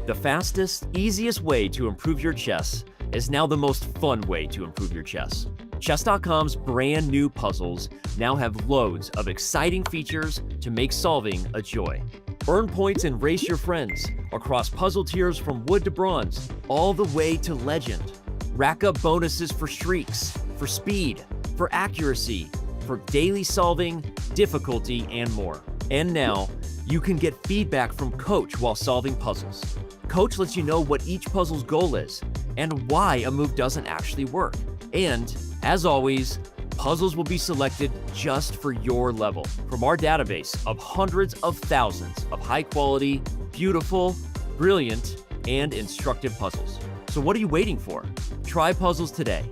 The fastest, easiest way to improve your chess is now the most fun way to improve your chess. Chess.com's brand new puzzles now have loads of exciting features to make solving a joy. Earn points and race your friends across puzzle tiers from wood to bronze, all the way to legend. Rack up bonuses for streaks, for speed, for accuracy, for daily solving, difficulty, and more. And now, you can get feedback from Coach while solving puzzles. Coach lets you know what each puzzle's goal is and why a move doesn't actually work. And, as always, puzzles will be selected just for your level from our database of hundreds of thousands of high-quality, beautiful, brilliant, and instructive puzzles. So what are you waiting for? Try puzzles today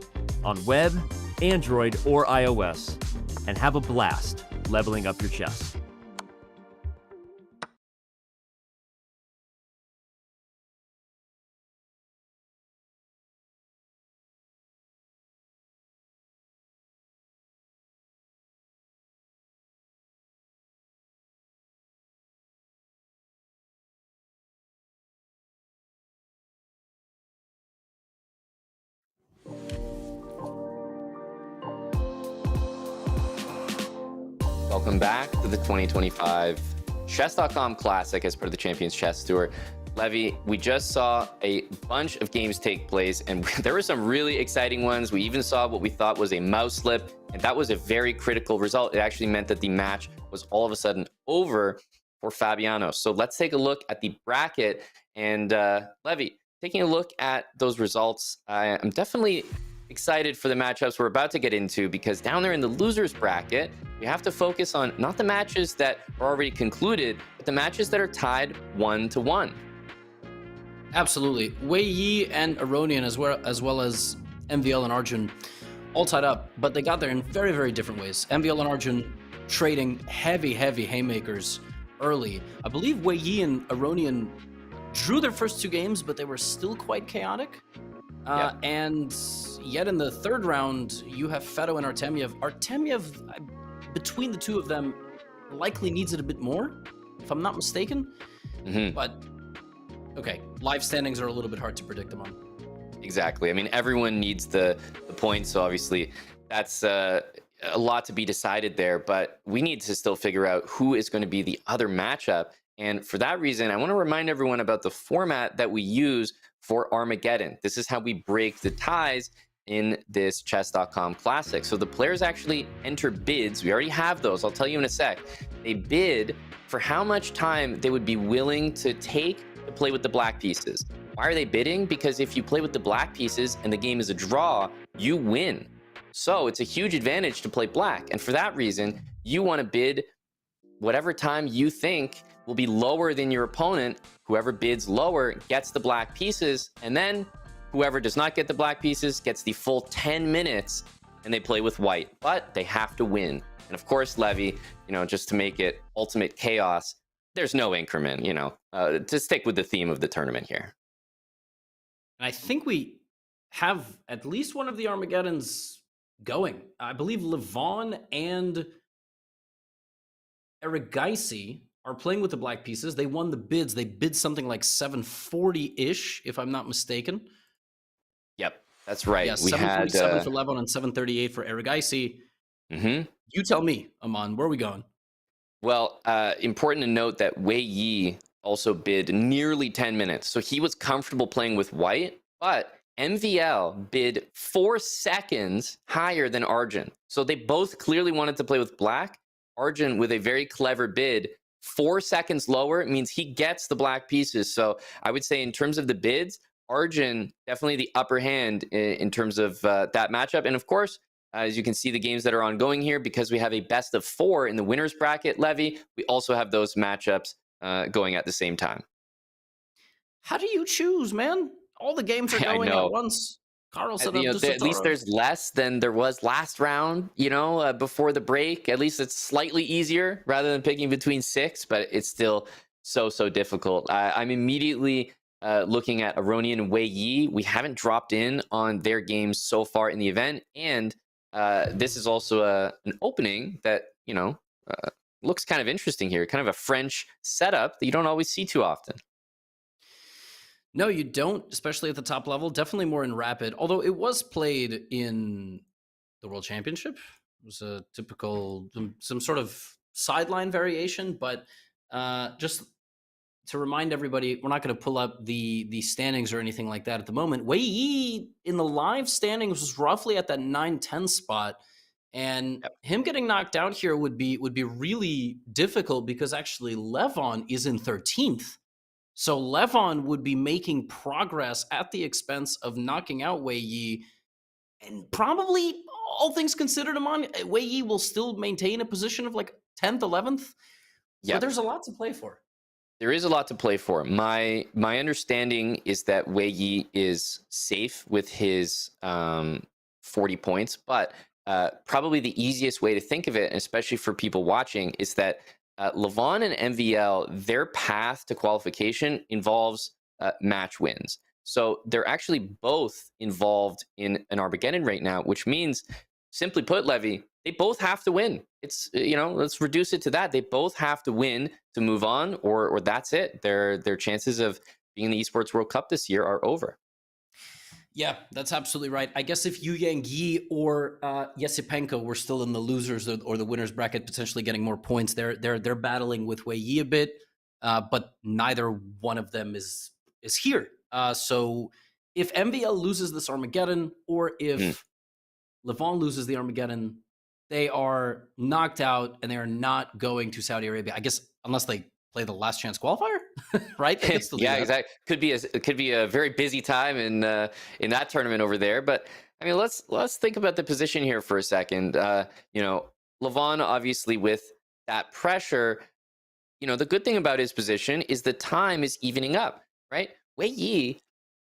on web, Android, or iOS, and have a blast leveling up your chess. Welcome back to the 2025 Chess.com Classic as part of the Champions Chess Tour. Levy, we just saw a bunch of games take place, and there were some really exciting ones. We even saw what we thought was a mouse slip, and that was a very critical result. It actually meant that the match was all of a sudden over for Fabiano. So let's take a look at the bracket. And Levy, taking a look at those results, I'm definitely excited for the matchups we're about to get into, because down there in the losers bracket, you have to focus on not the matches that are already concluded, but the matches that are tied 1-1. Absolutely. Wei Yi and Aronian, as well as MVL and Arjun, all tied up, but they got there in very, very different ways. MVL and Arjun trading heavy haymakers early. I believe Wei Yi and Aronian drew their first 2 games, but they were still quite chaotic. And yet in the third round, you have Fedo and Artemiev. Artemiev, between the two of them, likely needs it a bit more, if I'm not mistaken. But, okay, live standings are a little bit hard to predict them on. Exactly. I mean, everyone needs the points, so obviously that's a lot to be decided there, but we need to still figure out who is going to be the other matchup. And for that reason, I want to remind everyone about the format that we use for Armageddon. This is how we break the ties in this chess.com classic. So the players actually enter bids. We already have those. I'll tell you in a sec. They bid for how much time they would be willing to take to play with the black pieces. Why are they bidding? Because if you play with the black pieces and the game is a draw, you win. So it's a huge advantage to play black. And for that reason, you want to bid whatever time you think will be lower than your opponent. Whoever bids lower gets the black pieces, and then whoever does not get the black pieces gets the full 10 minutes, and they play with white, but they have to win. And of course, Levy, just to make it ultimate chaos, there's no increment, to stick with the theme of the tournament here. And I think we have at least one of the Armageddons going. I believe Levon and Erigaisi are playing with the black pieces. They won the bids. They bid something like 740-ish, if I'm not mistaken. Yep, that's right. Yeah, 747 for Levon and 738 for Erigaisi. You tell me, Aman, where are we going? Well, important to note that Wei Yi also bid nearly 10 minutes. So he was comfortable playing with white, but MVL bid 4 seconds higher than Arjun. So they both clearly wanted to play with black. Arjun, with a very clever bid, 4 seconds lower means he gets the black pieces. So I would say in terms of the bids, Arjun definitely the upper hand in terms of that matchup. And of course, as you can see the games that are ongoing here, because we have a best of 4 in the winners bracket, Levy, we also have those matchups going at the same time. How do you choose, man? All the games are going at once. Carlsen, at least there's less than there was last round, before the break. At least it's slightly easier rather than picking between 6, but it's still so difficult. I'm immediately looking at Aronian and Wei Yi. We haven't dropped in on their games so far in the event, and this is also an opening that, looks kind of interesting here. Kind of a French setup that you don't always see too often. No, you don't, especially at the top level. Definitely more in rapid, although it was played in the World Championship. It was a typical, some sort of sideline variation, but just to remind everybody, we're not going to pull up the standings or anything like that at the moment. Wei Yi in the live standings was roughly at that 9-10 spot. And him getting knocked out here would be really difficult because actually Levon is in 13th. So Levon would be making progress at the expense of knocking out Wei Yi. And probably, all things considered, Wei Yi will still maintain a position of like 10th, 11th. Yeah, there's a lot to play for. There is a lot to play for. My understanding is that Wei Yi is safe with his 40 points, but probably the easiest way to think of it, especially for people watching, is that Levon and MVL, their path to qualification involves match wins. So they're actually both involved in an Armageddon right now, which means, simply put, Levy, they both have to win. It's, let's reduce it to that. They both have to win to move on, or that's it. Their chances of being in the Esports World Cup this year are over. Yeah, that's absolutely right. I guess if Yu Yang Yi or Yesipenko were still in the losers or the winners bracket, potentially getting more points, they're battling with Wei Yi a bit, but neither one of them is here. So if MVL loses this Armageddon, or if Levon loses the Armageddon, they are knocked out and they are not going to Saudi Arabia. I guess unless they play the last chance qualifier, right? Yeah, exactly. Could be a very busy time in that tournament over there. But I mean, let's think about the position here for a second. Levon, obviously, with that pressure, the good thing about his position is the time is evening up, right? Wei Yi,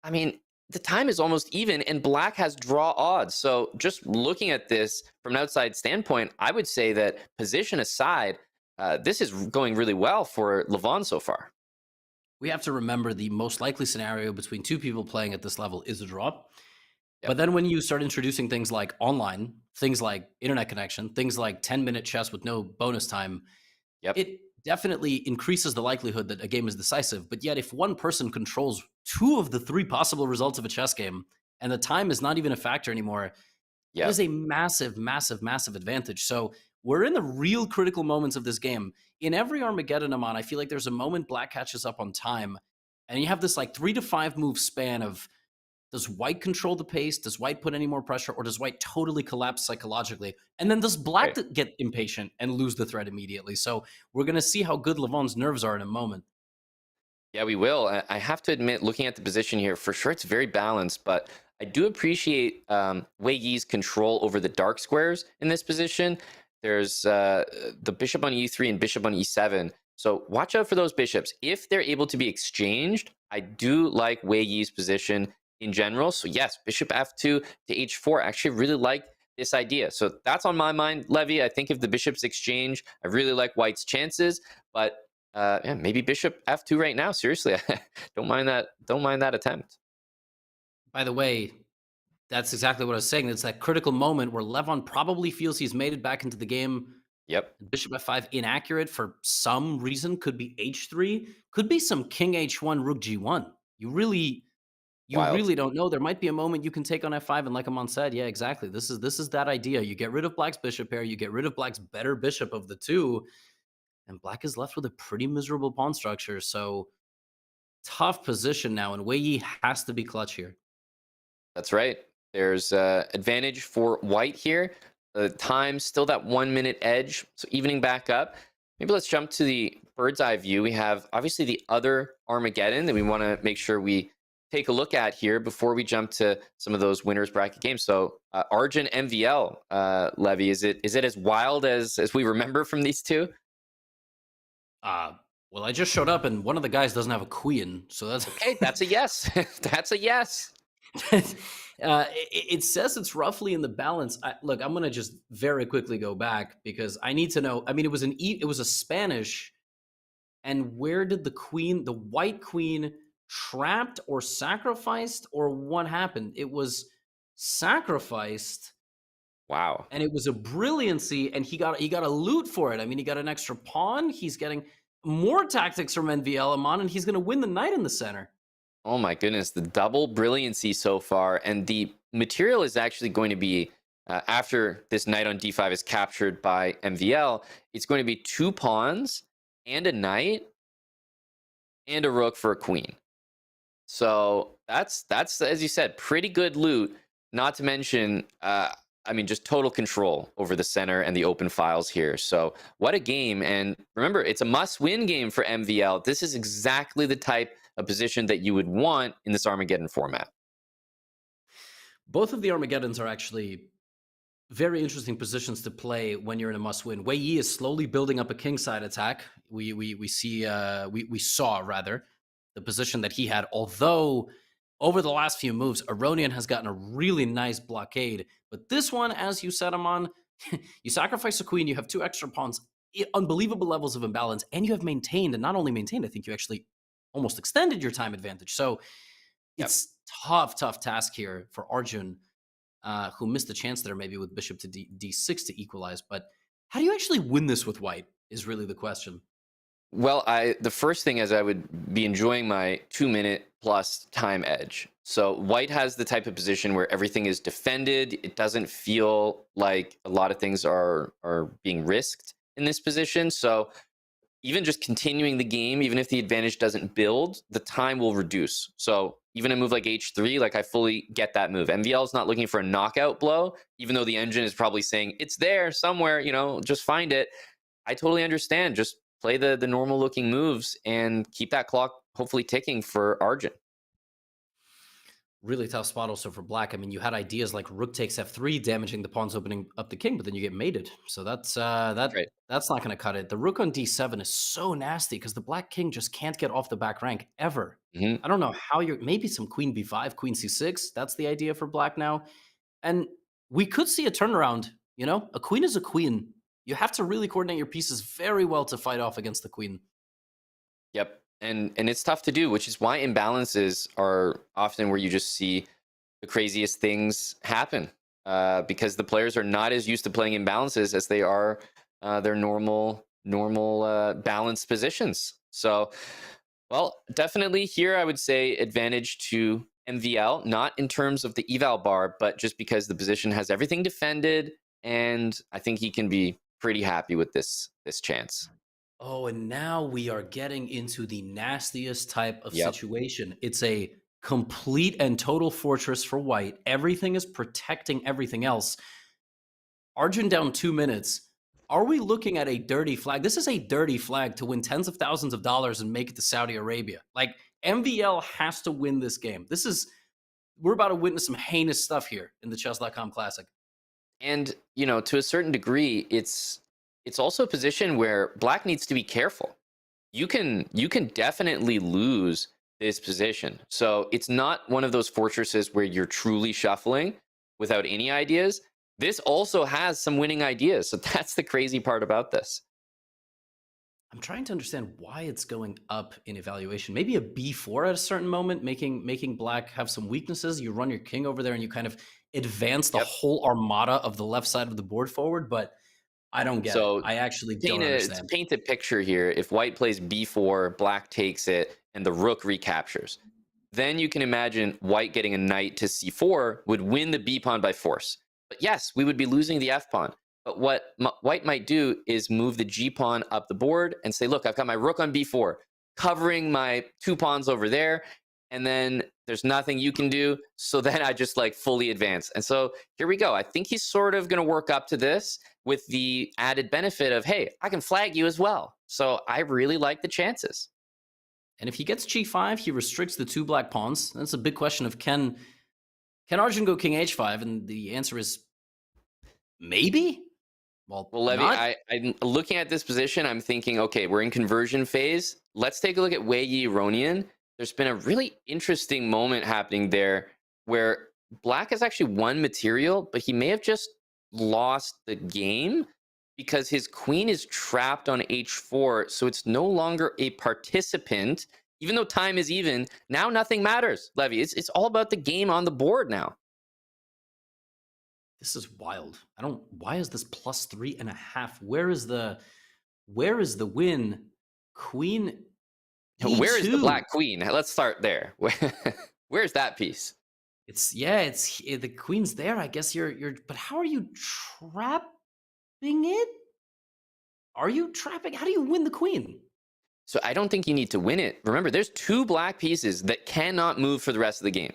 I mean, the time is almost even, and black has draw odds. So just looking at this from an outside standpoint, I would say that position aside, this is going really well for Levon so far. We have to remember the most likely scenario between two people playing at this level is a draw. Yep. But then when you start introducing things like online, things like internet connection, things like 10-minute chess with no bonus time, it definitely increases the likelihood that a game is decisive. But yet, if one person controls 2 of the 3 possible results of a chess game and the time is not even a factor anymore, it is a massive, massive, massive advantage. So we're in the real critical moments of this game. In every Armageddon I'm on, I feel like there's a moment black catches up on time, and you have this like 3 to 5 move span of, does white control the pace? Does white put any more pressure? Or does white totally collapse psychologically? And then does black get impatient and lose the thread immediately? So we're going to see how good Levon's nerves are in a moment. Yeah, we will. I have to admit, looking at the position here, for sure it's very balanced, but I do appreciate Wei Yi's control over the dark squares in this position. There's the bishop on e3 and bishop on e7. So watch out for those bishops. If they're able to be exchanged, I do like Wei Yi's position in general. So yes, bishop f2 to h4. I actually really like this idea. So that's on my mind, Levy. I think if the bishops exchange, I really like white's chances. But yeah, maybe bishop f2 right now. Seriously, don't mind that. Don't mind that attempt. By the way, that's exactly what I was saying. It's that critical moment where Levon probably feels he's made it back into the game. Yep. Bishop f5 inaccurate for some reason. Could be h3. Could be some king h1, rook g1. You really don't know. There might be a moment you can take on f5, and like Aman said, yeah, exactly. This is that idea. You get rid of black's bishop pair, you get rid of black's better bishop of the two, and black is left with a pretty miserable pawn structure. So tough position now, and Wei Yi has to be clutch here. That's right. There's advantage for white here. The time still that 1 minute edge, so evening back up. Maybe let's jump to the bird's eye view. We have obviously the other Armageddon that we want to make sure we take a look at here before we jump to some of those winners bracket games. So Arjun MVL, Levy, is it as wild as we remember from these two? Well, I just showed up and one of the guys doesn't have a queen, so that's okay. That's a yes. That's a yes. It says it's roughly in the balance. Look, I'm gonna just very quickly go back because I need to know. I mean, it was a Spanish, and where did the white queen, trapped or sacrificed, or what happened? It was sacrificed. Wow. And it was a brilliancy, and he got a loot for it. I mean, he got an extra pawn. He's getting more tactics from NVL Aman, and he's going to win the knight in the center. Oh my goodness, the double brilliancy so far. And the material is actually going to be, after this knight on d5 is captured by MVL, it's going to be 2 pawns and a knight and a rook for a queen. So that's as you said, pretty good loot. Not to mention, I mean, just total control over the center and the open files here. So what a game. And remember, it's a must-win game for MVL. This is exactly the type of position that you would want in this Armageddon format. Both of the Armageddons are actually very interesting positions to play when you're in a must-win. Wei Yi is slowly building up a kingside attack. We saw rather the position that he had, although over the last few moves, Aronian has gotten a really nice blockade. But this one, as you said, Aman, you sacrifice a queen, you have 2 extra pawns, unbelievable levels of imbalance, and you have maintained, and not only maintained, I think you actually almost extended your time advantage. So it's tough task here for Arjun, who missed a chance there maybe with bishop to d6 to equalize. But how do you actually win this with white is really the question. Well, the first thing is I would be enjoying my 2-minute plus time edge. So white has the type of position where everything is defended. It doesn't feel like a lot of things are being risked in this position. So even just continuing the game, even if the advantage doesn't build, the time will reduce. So even a move like h3, like I fully get that move. MVL is not looking for a knockout blow, even though the engine is probably saying it's there somewhere, just find it. I totally understand. Just play the normal looking moves and keep that clock hopefully ticking for Arjun. really tough spot also for black. I mean, you had ideas like rook takes f3, damaging the pawns, opening up the king, but then you get mated. So that's Right. that's not going to cut it. The rook on d7 is so nasty because the black king just can't get off the back rank ever. Hmm. I don't know how you're maybe some queen b5, queen c6. That's the idea for black now. And we could see a turnaround. You know, a queen is a queen. You have to really coordinate your pieces very well to fight off against the queen. Yep. And it's tough to do, which is why imbalances are often where you just see the craziest things happen, because the players are not as used to playing imbalances as they are their normal balanced positions. So, well, definitely here I would say advantage to MVL, not in terms of the eval bar, but just because the position has everything defended, and I think he can be pretty happy with this chance. Oh, and now we are getting into the nastiest type of Yep. situation. It's a complete and total fortress for white. Everything is protecting everything else. Arjun down 2 minutes. Are we looking at a dirty flag? This is a dirty flag to win tens of thousands of dollars and make it to Saudi Arabia. Like, MVL has to win this game. We're about to witness some heinous stuff here in the Chess.com Classic. And, you know, to a certain degree, it's also a position where black needs to be careful. You can definitely lose this position. So it's not one of those fortresses where you're truly shuffling without any ideas. This also has some winning ideas. So that's the crazy part about this. I'm trying to understand why it's going up in evaluation. Maybe a b4 at a certain moment, making black have some weaknesses. You run your king over there and you kind of advance the whole armada of the left side of the board forward, but I don't get it. I actually don't understand. Paint a picture here. If white plays b4, black takes it, and the rook recaptures, then you can imagine white getting a knight to c4 would win the b pawn by force. But yes, we would be losing the f pawn. But what white might do is move the g pawn up the board and say, look, I've got my rook on b4, covering my 2 pawns over there, and then there's nothing you can do. So then I just like fully advance. And so here we go. I think he's sort of going to work up to this with the added benefit of, hey, I can flag you as well. So I really like the chances. And if he gets g5, he restricts the 2 black pawns. That's a big question of can Arjun go king h5? And the answer is maybe. Well, Levy, I'm looking at this position. I'm thinking, okay, we're in conversion phase. Let's take a look at Vachier-Lagrave. There's been a really interesting moment happening there where black has actually won material, but he may have just lost the game because his queen is trapped on h4. So it's no longer a participant, even though time is even. Now nothing matters, Levy. It's all about the game on the board now. This is wild. Why is this plus 3.5? Where is the win? Queen E2. Where is the black queen? Let's start there. Where's that piece? It's the queen's there. I guess but how are you trapping it? Are you trapping? How do you win the queen? So I don't think you need to win it. Remember, there's 2 black pieces that cannot move for the rest of the game.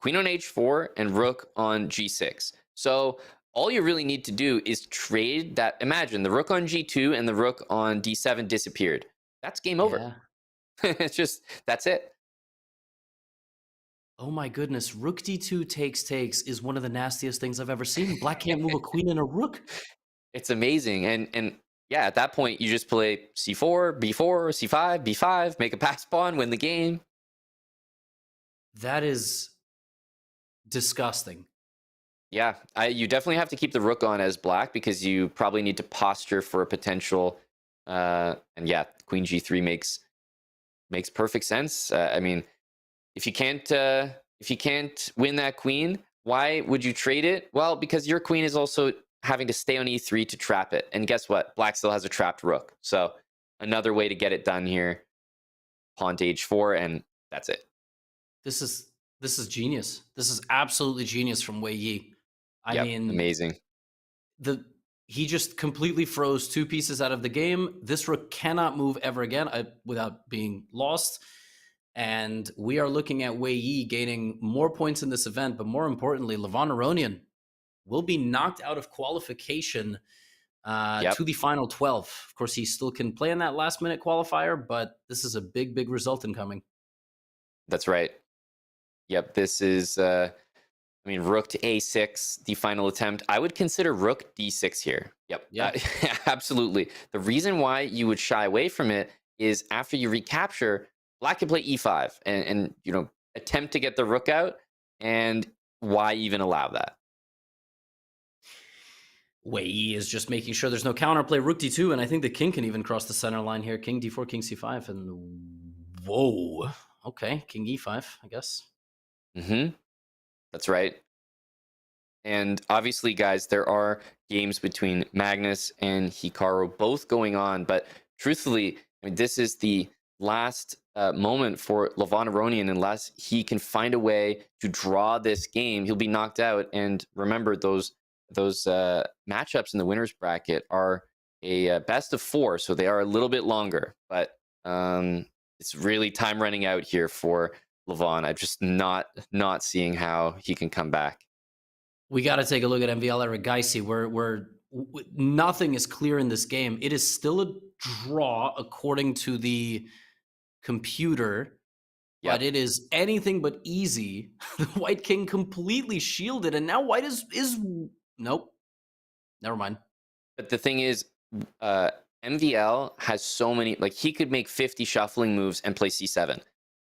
Queen on h4 and rook on g6. So all you really need to do is trade that. Imagine the rook on g2 and the rook on d7 disappeared. That's game over. Yeah. That's it. Oh my goodness. Rook d2 takes is one of the nastiest things I've ever seen. Black can't move a queen and a rook. It's amazing. And yeah, at that point, you just play c4, b4, c5, b5, make a pass pawn, win the game. That is disgusting. Yeah, you definitely have to keep the rook on as black because you probably need to posture for a potential. And yeah, queen g3 makes perfect sense. I mean, if you can't win that queen, why would you trade it? Well, because your queen is also having to stay on e3 to trap it. And guess what? Black still has a trapped rook. So another way to get it done here. Pawn to h4, and that's it. This is genius. This is absolutely genius from Wei Yi. I mean, amazing. He just completely froze 2 pieces out of the game. This rook cannot move ever again without being lost. And we are looking at Wei Yi gaining more points in this event, but more importantly, Levon Aronian will be knocked out of qualification to the final 12. Of course, he still can play in that last-minute qualifier, but this is a big, big result incoming. That's right. Yep, this is, I mean, rook to a6, the final attempt. I would consider rook d6 here. Yep, Yeah. absolutely. The reason why you would shy away from it is after you recapture, black can play e5 and you know, attempt to get the rook out, and why even allow that? Wei Yi is just making sure there's no counterplay. Rook d2, and I think the king can even cross the center line here. King d4, king c5, and whoa. Okay, king e5, I guess. That's right. And obviously, guys, there are games between Magnus and Hikaru both going on, but truthfully, I mean, this is the last moment for Levon Aronian. Unless he can find a way to draw this game, he'll be knocked out. And remember, those matchups in the winners bracket are a best of 4, so they are a little bit longer. But it's really time running out here for Levon. I'm just not seeing how he can come back. We got to take a look at MVL Armageddon, where nothing is clear in this game. It is still a draw according to the computer, but it is anything but easy. The White King completely shielded, and now White is nope. Never mind. But the thing is, MVL has so many, like, he could make 50 shuffling moves and play c7.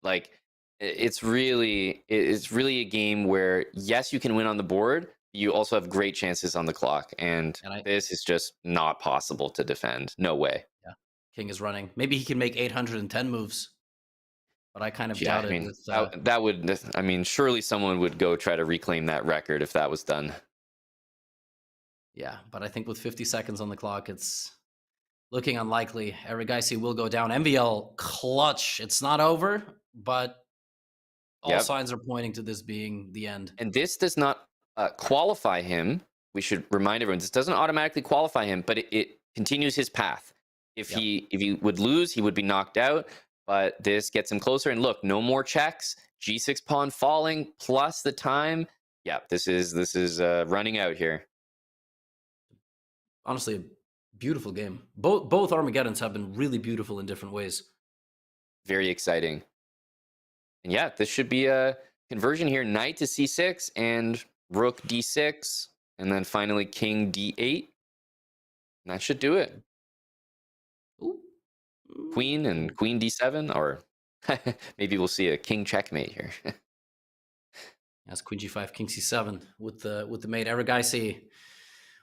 Like, it's really a game where, yes, you can win on the board. You also have great chances on the clock, and this is just not possible to defend. No way. Yeah, King is running. Maybe he can make 810 moves, but I kind of doubt it. I mean, with, that would. I mean, surely someone would go try to reclaim that record if that was done. Yeah, but I think with 50 seconds on the clock, it's looking unlikely. Armageddon will go down. MVL clutch. It's not over, but all signs are pointing to this being the end. And this does not qualify him. We should remind everyone, this doesn't automatically qualify him, but it continues his path. If he would lose, he would be knocked out, but this gets him closer. And look, no more checks. G6 pawn falling plus the time. Yeah, this is running out here. Honestly, a beautiful game. Both Armageddons have been really beautiful in different ways. Very exciting. And yeah, this should be a conversion here. Knight to c6 and rook d6, and then finally king d8. And that should do it. Ooh. Queen and queen d7, or maybe we'll see a king checkmate here. That's queen g5, king c7 with the mate. Armageddon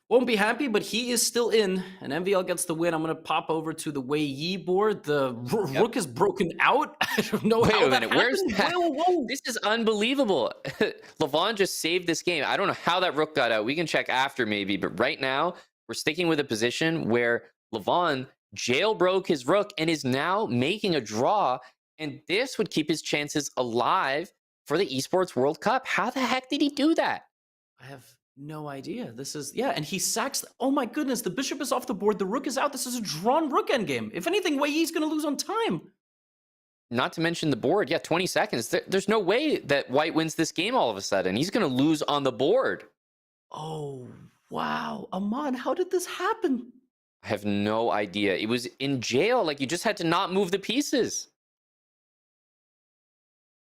won't be happy, but he is still in, and MVL gets the win. I'm going to pop over to the Wei Yi board. The rook is broken out. I don't know how that happened. Where's that? Whoa. This is unbelievable. Levon just saved this game. I don't know how that rook got out. We can check after maybe, but right now we're sticking with a position where Levon jailbroke his rook and is now making a draw, and this would keep his chances alive for the Esports World Cup. How the heck did he do that? I have no idea. This is, and he sacks. Oh my goodness, the bishop is off the board. The rook is out. This is a drawn rook endgame. If anything, Wei Yi's going to lose on time. Not to mention the board. Yeah, 20 seconds. There's no way that White wins this game all of a sudden. He's going to lose on the board. Oh, wow. Aman, how did this happen? I have no idea. It was in jail. Like, you just had to not move the pieces.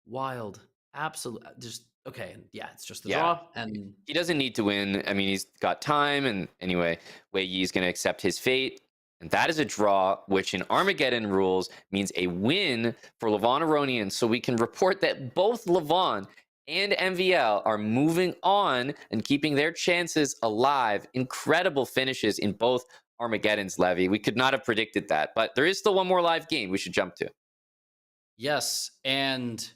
Wild. Absolutely. Just, okay. Yeah, it's just the draw. And he doesn't need to win. I mean, he's got time. And anyway, Wei Yi's going to accept his fate. And that is a draw, which in Armageddon rules means a win for Levon Aronian. So we can report that both Levon and MVL are moving on and keeping their chances alive. Incredible finishes in both Armageddons, Levy. We could not have predicted that, but there is still one more live game we should jump to. Yes, and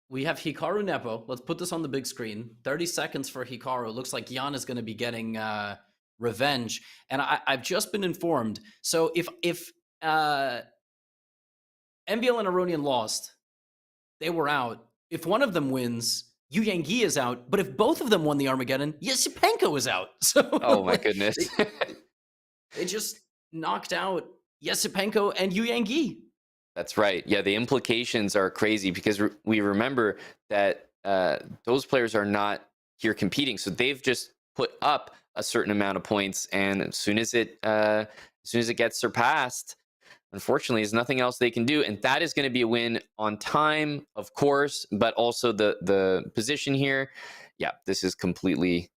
we have Hikaru Nepo. Let's put this on the big screen. 30 seconds for Hikaru. Looks like Jan is going to be getting revenge. And I've just been informed. So if MVL and Aronian lost, they were out. If one of them wins, Yu Yangyi is out. But if both of them won the Armageddon, Yesipenko is out. So oh my goodness. they just knocked out Yesipenko and Yu Yangyi. That's right. Yeah, the implications are crazy because we remember that those players are not here competing. So they've just put up a certain amount of points, and as soon as it gets surpassed, unfortunately, there's nothing else they can do. And that is going to be a win on time, of course, but also the position here. Yeah, this is completely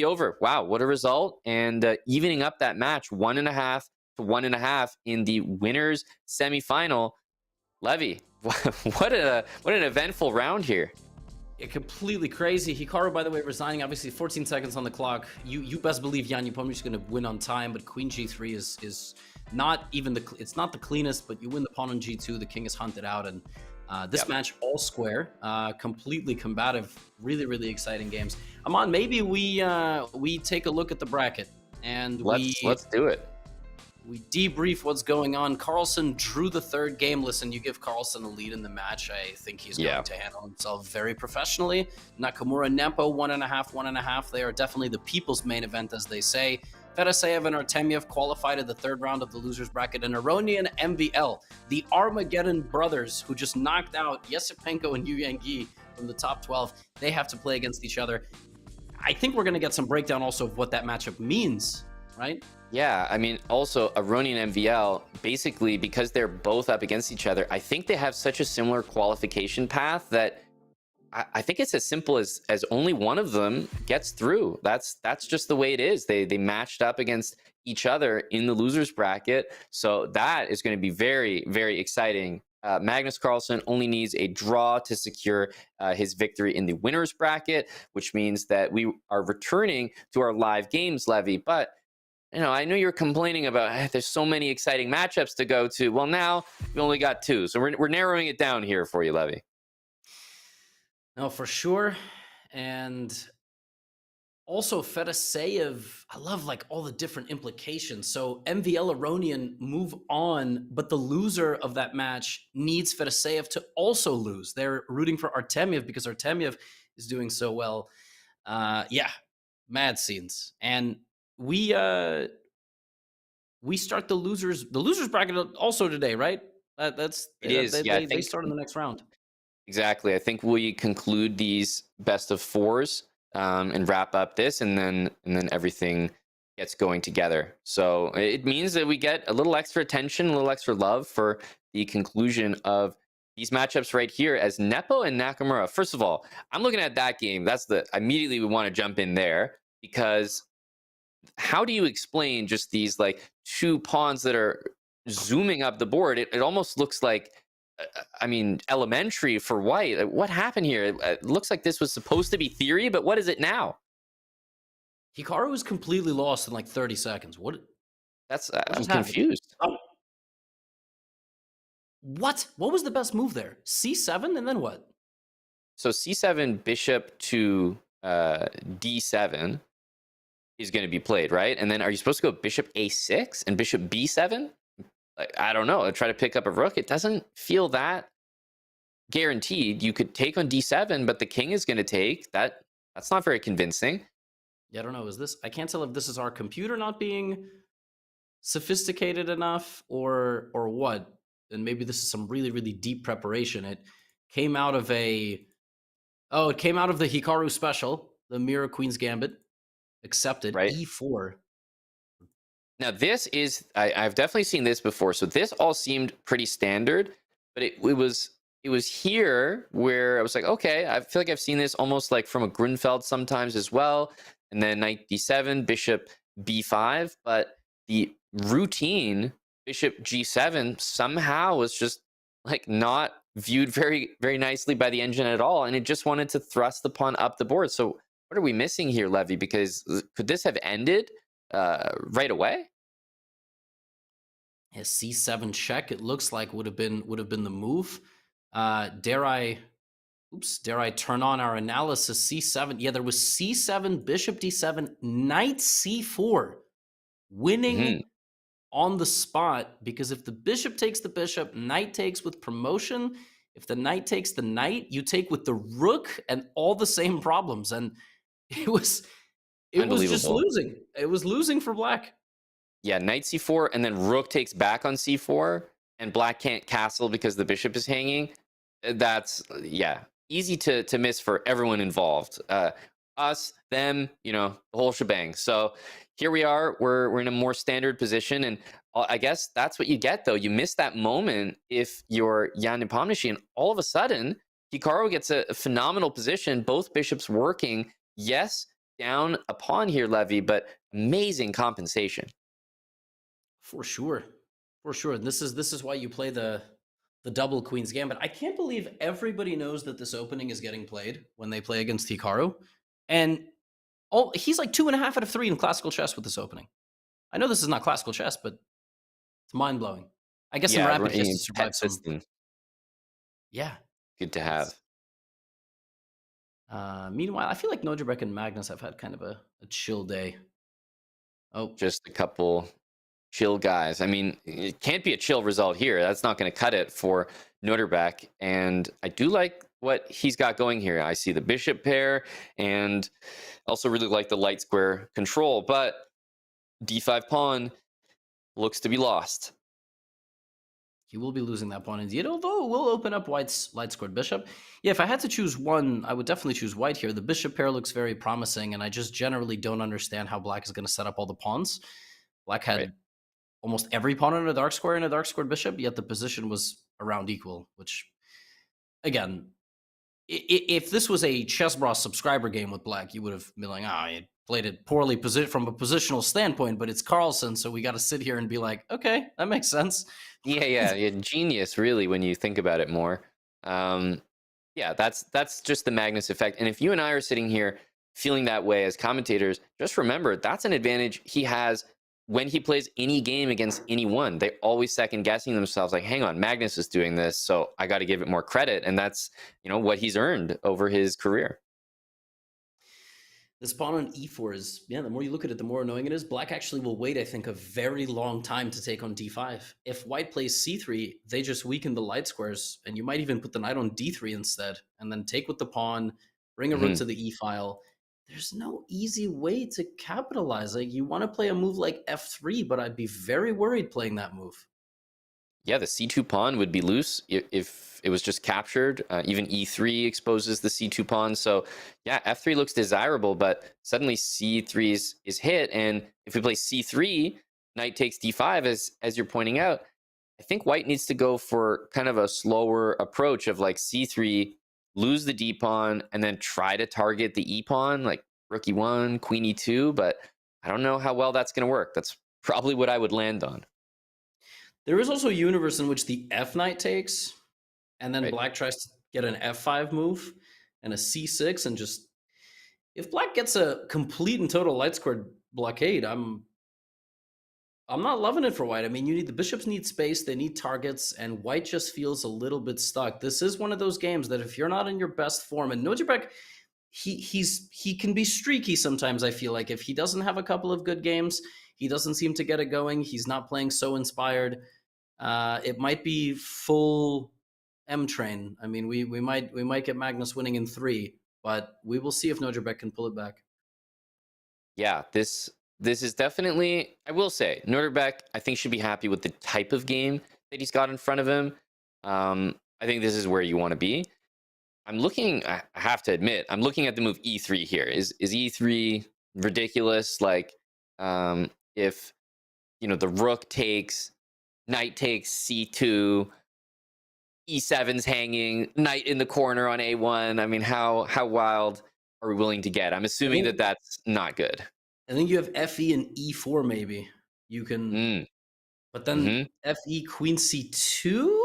over. Wow, what a result. And evening up that match, 1.5 to 1.5 in the winners semifinal. Levy, what an eventful round here. Yeah, completely crazy. Hikaru, by the way, resigning. Obviously, 14 seconds on the clock. You best believe Jan Nepomniachtchi is going to win on time, but Queen G3 is not even it's not the cleanest, but you win the pawn on G2, the king is hunted out, and this match all square, completely combative, really exciting games. Aman, maybe we take a look at the bracket and let's do it. We debrief what's going on. Carlsen drew the third game. Listen, you give Carlsen a lead in the match. I think he's going to handle himself very professionally. Nakamura, Nepo, 1.5. They are definitely the people's main event, as they say. Fedoseev and Artemiev qualified in the third round of the losers bracket. And Aronian MVL, the Armageddon brothers, who just knocked out Yesipenko and Yu Yang from the top 12. They have to play against each other. I think we're going to get some breakdown also of what that matchup means, right? Yeah, I mean, also Aronian and MVL, basically because they're both up against each other, I think they have such a similar qualification path that I think it's as simple as only one of them gets through. That's just the way it is. They matched up against each other in the losers bracket, so that is going to be very exciting. Magnus Carlsen only needs a draw to secure his victory in the winners bracket, which means that we are returning to our live games, Levy. But I know you're complaining about there's so many exciting matchups to go to. Well, now we only got 2, so we're narrowing it down here for you, Levy. No, for sure. And also Fedoseev, I love like all the different implications. So MVL Aronian move on, but the loser of that match needs Fedoseev to also lose. They're rooting for Artemiev because Artemiev is doing so well. Yeah, mad scenes. And we start the losers bracket also today, right? They start in the next round. Exactly. I think we conclude these best of 4s and wrap up this, and then everything gets going together. So it means that we get a little extra attention, a little extra love for the conclusion of these matchups right here as Nepo and Nakamura. First of all, I'm looking at that game. Immediately we want to jump in there, because how do you explain just these like 2 pawns that are zooming up the board? It almost looks like, elementary for white. What happened here? It looks like this was supposed to be theory, but what is it now? Hikaru was completely lost in like 30 seconds. I'm confused. What was the best move there? C7 and then what? So C7 bishop to D7 is going to be played, right? And then are you supposed to go bishop A6 and bishop B7? I don't know. Try to pick up a rook. It doesn't feel that guaranteed. You could take on D7, but the king is going to take. That's not very convincing. Yeah, I don't know. I can't tell if this is our computer not being sophisticated enough or what. And maybe this is some really deep preparation. It came out of the Hikaru special, the Mirror Queen's Gambit. Accepted, right? E4. Now this is, I've definitely seen this before, so this all seemed pretty standard, but it was here where I was like, okay, I feel like I've seen this almost like from a Grunfeld sometimes as well, and then knight d7, bishop b5, but the routine bishop g7 somehow was just like not viewed very nicely by the engine at all, and it just wanted to thrust the pawn up the board. So what are we missing here, Levy? Because could this have ended right away? Yeah, C7 check. It looks like would have been the move. Dare I turn on our analysis? C7. Yeah, there was C7, bishop D7, knight C4, winning on the spot. Because if the bishop takes the bishop, knight takes with promotion. If the knight takes the knight, you take with the rook, and all the same problems. And it was just losing. It was losing for black. Yeah, knight c4, and then rook takes back on c4, and black can't castle because the bishop is hanging. That's, easy to miss for everyone involved. Us, them, the whole shebang. So, here we are. We're in a more standard position, and I guess that's what you get though. You miss that moment if you're Jan Nepomniachtchi, and all of a sudden Hikaru gets a phenomenal position. Both bishops working. Yes, down a pawn here, Levy, but amazing compensation. For sure, for sure. And this is why you play the double Queen's Gambit. I can't believe everybody knows that this opening is getting played when they play against Hikaru, and he's like 2.5 out of 3 in classical chess with this opening. I know this is not classical chess, but it's mind blowing. I guess in rapid chess to survive some. Yeah, good to have. Meanwhile, I feel like Nodirbek and Magnus have had kind of a chill day. Oh, just a couple chill guys. I mean, it can't be a chill result here. That's not going to cut it for Nodirbek. And I do like what he's got going here. I see the bishop pair and also really like the light square control. But d5 pawn looks to be lost. He will be losing that pawn indeed, although we'll open up White's light squared bishop. Yeah, if I had to choose one, I would definitely choose White here. The bishop pair looks very promising, and I just generally don't understand how Black is going to set up all the pawns. Black had almost every pawn in a dark square and a dark squared bishop, yet the position was around equal, which, again, if this was a Chess Bros subscriber game with Black, you would have been like, you played it poorly from a positional standpoint, but it's Carlsen, so we got to sit here and be like, okay, that makes sense. Yeah, genius, really, when you think about it more. Yeah, that's just the Magnus effect. And if you and I are sitting here feeling that way as commentators, just remember that's an advantage he has when he plays any game against anyone. They always second guessing themselves, like, hang on, Magnus is doing this, so I got to give it more credit. And that's, what he's earned over his career. This pawn on e4 is, the more you look at it, the more annoying it is. Black actually will wait, I think, a very long time to take on d5. If White plays c3, they just weaken the light squares, and you might even put the knight on d3 instead, and then take with the pawn, bring a rook to the e-file. There's no easy way to capitalize. Like, you want to play a move like f3, but I'd be very worried playing that move. Yeah, the c2 pawn would be loose if it was just captured. Even e3 exposes the c2 pawn. So yeah, f3 looks desirable, but suddenly c3 is hit. And if we play c3, knight takes d5, as you're pointing out, I think White needs to go for kind of a slower approach of like c3, lose the d pawn, and then try to target the e pawn, like rook e1, queen e2. But I don't know how well that's going to work. That's probably what I would land on. There is also a universe in which the f knight takes, and then Black tries to get an f5 move and a c6, and just, if Black gets a complete and total light squared blockade, I'm not loving it for White. I mean, the bishops need space, they need targets, and White just feels a little bit stuck. This is one of those games that if you're not in your best form, and Nodirbek, he can be streaky sometimes. I feel like if he doesn't have a couple of good games, he doesn't seem to get it going. He's not playing so inspired. It might be full M train. I mean, we might get Magnus winning in 3, but we will see if Nodirbek can pull it back. Yeah, this is definitely, I will say, Nodirbek, I think, should be happy with the type of game that he's got in front of him. I think this is where you want to be. I have to admit, I'm looking at the move e3 here. Is e3 ridiculous? Like, if the rook takes, knight takes c2, e7's hanging, knight in the corner on a1. I mean, how wild are we willing to get? I'm assuming that that's not good. I think you have fe and e4 maybe. You can, but then fe queen c2,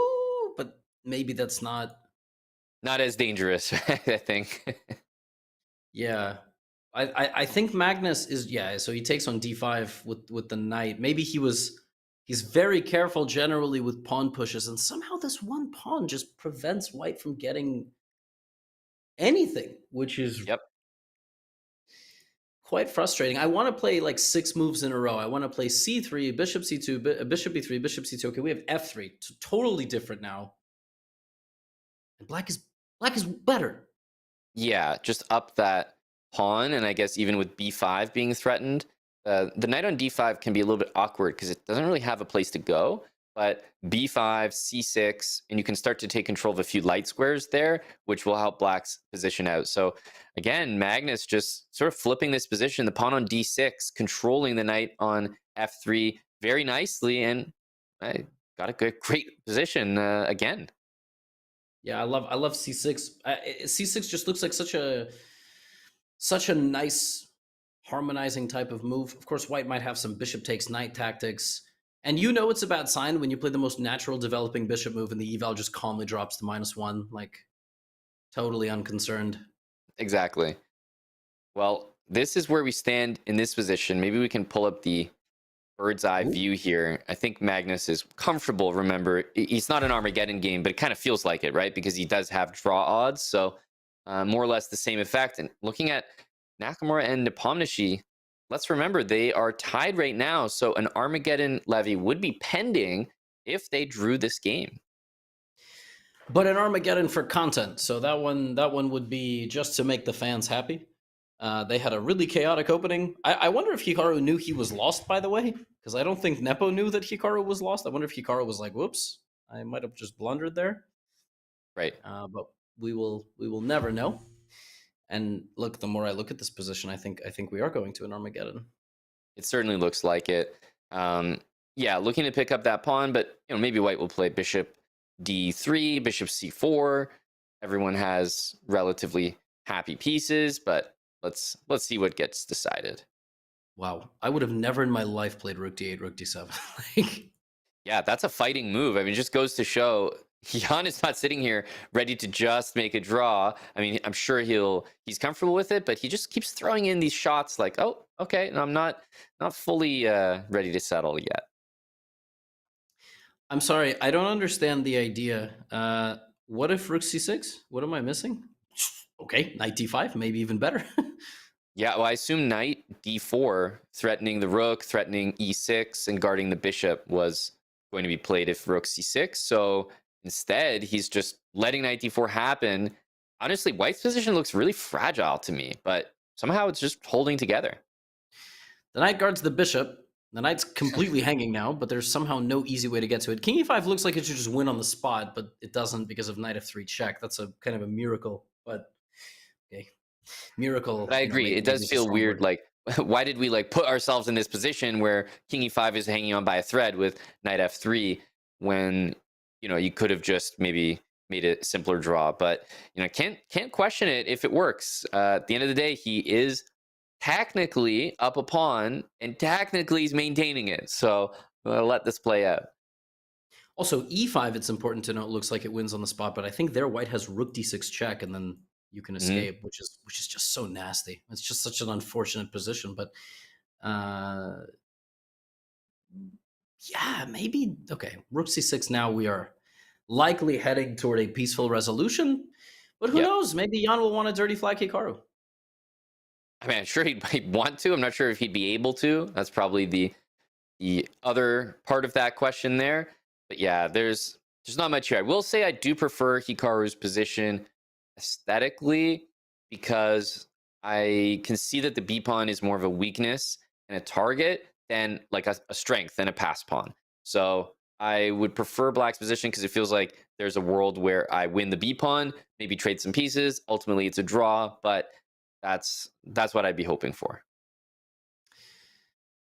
but maybe that's not as dangerous, I think. Yeah. I think Magnus is, so he takes on d5 with the knight. Maybe he's very careful generally with pawn pushes, and somehow this one pawn just prevents White from getting anything, which is quite frustrating. I want to play like 6 moves in a row. I want to play c3, bishop c2, bishop e3, bishop c2. Okay, we have f3. It's totally different now. And Black is better. Yeah, just up that pawn, and I guess even with b5 being threatened, the knight on d5 can be a little bit awkward because it doesn't really have a place to go. but b5, c6, and you can start to take control of a few light squares there, which will help black's position out. So again, Magnus just sort of flipping this position, the pawn on d6, controlling the knight on f3 very nicely, and I got a great position again. Yeah, I love c6. C6 just looks like such a nice harmonizing type of move. Of course, white might have some bishop takes knight tactics. And you know it's a bad sign when you play the most natural developing bishop move and the eval just calmly drops to -1, like totally unconcerned. Exactly. Well, this is where we stand in this position. Maybe we can pull up the bird's eye view here. I think Magnus is comfortable. Remember, it's not an Armageddon game, but it kind of feels like it, right? Because he does have draw odds. So more or less the same effect. And looking at Nakamura and Nepomniachtchi, let's remember they are tied right now. So an Armageddon levy would be pending if they drew this game. But an Armageddon for content. So that one would be just to make the fans happy. They had a really chaotic opening. I wonder if Hikaru knew he was lost, by the way, because I don't think Nepo knew that Hikaru was lost. I wonder if Hikaru was like, whoops, I might have just blundered there. Right. But we will never know. And look, the more I look at this position, I think we are going to an Armageddon. It certainly looks like it. Yeah, looking to pick up that pawn, but maybe white will play bishop d3, bishop c4. Everyone has relatively happy pieces, but let's see what gets decided. Wow, I would have never in my life played rook d8, rook d7. Yeah, that's a fighting move. I mean, it just goes to show Jan is not sitting here ready to just make a draw. I mean, I'm sure he's comfortable with it, but he just keeps throwing in these shots like, oh, okay, and I'm not fully ready to settle yet. I'm sorry, I don't understand the idea. What if rook c6? What am I missing? Okay, knight d5, maybe even better. Yeah, well, I assume knight d4, threatening the rook, threatening e6, and guarding the bishop was going to be played if rook c6. So instead, he's just letting knight d4 happen. Honestly, white's position looks really fragile to me, but somehow it's just holding together. The knight guards the bishop. The knight's completely hanging now, but there's somehow no easy way to get to it. King e5 looks like it should just win on the spot, but it doesn't because of knight f3 check. That's a kind of a miracle, but okay. Miracle. But I agree. It does feel weird. Like, why did we put ourselves in this position where king e5 is hanging on by a thread with knight f3 when you could have just maybe made a simpler draw? But can't question it if it works. At the end of the day, he is technically up a pawn, and technically he's maintaining it. So let this play out. Also, e5, it's important to note, looks like it wins on the spot, but I think there white has rook d6 check, and then you can escape, which is just so nasty. It's just such an unfortunate position. But yeah, maybe okay. Rook c6. Now we are likely heading toward a peaceful resolution. But who knows? Maybe Jan will want a dirty flag Hikaru. I mean, I'm sure he'd want to. I'm not sure if he'd be able to. That's probably the other part of that question there. But yeah, there's not much here. I will say I do prefer Hikaru's position aesthetically because I can see that the B pawn is more of a weakness and a target than like a strength and a pass pawn. So I would prefer black's position because it feels like there's a world where I win the B pawn, maybe trade some pieces. Ultimately, it's a draw, but that's what I'd be hoping for.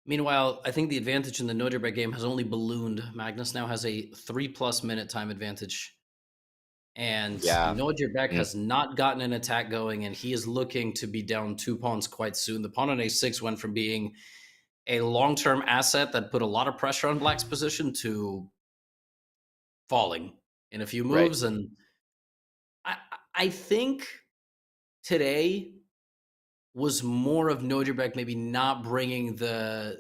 Meanwhile, I think the advantage in the Nodirbek game has only ballooned. Magnus now has a 3+ minute time advantage. And Nodirbek has not gotten an attack going, and he is looking to be down 2 pawns quite soon. The pawn on a6 went from being a long-term asset that put a lot of pressure on black's position to falling in a few moves. Right. And I think today was more of Nodirbek maybe not bringing the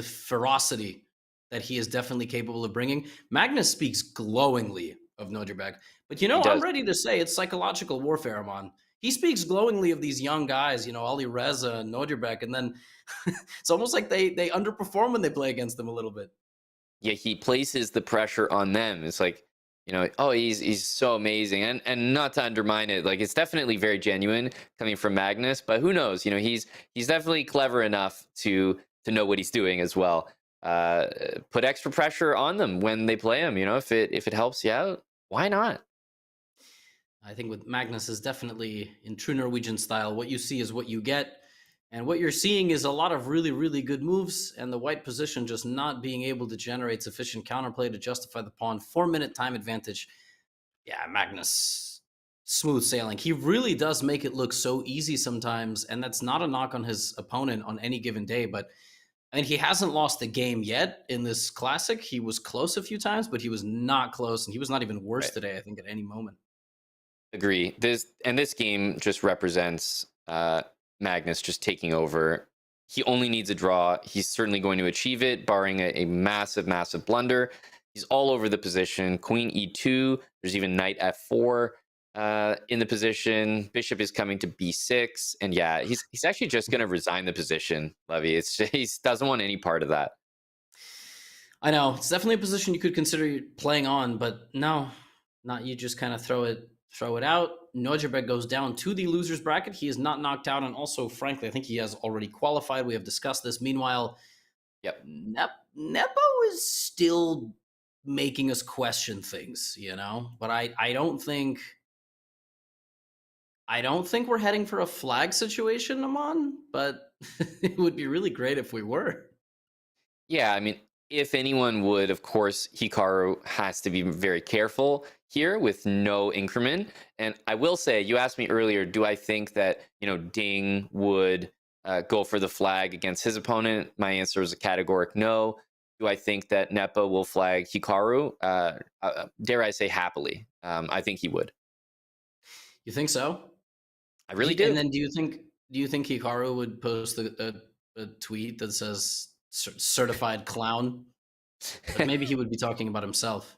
ferocity that he is definitely capable of bringing. Magnus speaks glowingly of Nodirbek, but I'm ready to say it's psychological warfare, Amon. He speaks glowingly of these young guys, Ali Reza and Nodirbek, and then it's almost like they underperform when they play against them a little bit. Yeah, he places the pressure on them. It's like, oh, he's so amazing, and not to undermine it, like it's definitely very genuine coming from Magnus, but who knows? He's definitely clever enough to know what he's doing as well. put extra pressure on them when they play him. You know, if it helps you out, why not? I think with Magnus is definitely in true Norwegian style. What you see is what you get. And what you're seeing is a lot of really, really good moves, and the white position just not being able to generate sufficient counterplay to justify the pawn. 4-minute time advantage. Yeah, Magnus, smooth sailing. He really does make it look so easy sometimes, and that's not a knock on his opponent on any given day, but I mean, he hasn't lost a game yet in this classic. He was close a few times, but he was not close, and he was not even worse today, I think, at any moment. Agree. This game just represents Magnus just taking over. He only needs a draw. He's certainly going to achieve it, barring a massive, massive blunder. He's all over the position. Queen e2. There's even knight f4 in the position. Bishop is coming to b6, and yeah, he's actually just going to resign the position. Levy, it's just, he doesn't want any part of that. I know it's definitely a position you could consider playing on, but no, not you. Just kind of throw it out. Nodirbek goes down to the loser's bracket. He is not knocked out, and also, frankly, I think he has already qualified. We have discussed this. Meanwhile, yep, Nepo is still making us question things, you know. But I don't think we're heading for a flag situation, Amon. But it would be really great if we were. Yeah, I mean, if anyone would, of course, Hikaru has to be very careful here with no increment. And I will say, you asked me earlier, do I think that, you know, Ding would go for the flag against his opponent? My answer is a categoric no. Do I think that Nepo will flag Hikaru? Dare I say happily? I think he would. You think so? I really do. And then do you think Hikaru would post a tweet that says certified clown? But maybe he would be talking about himself.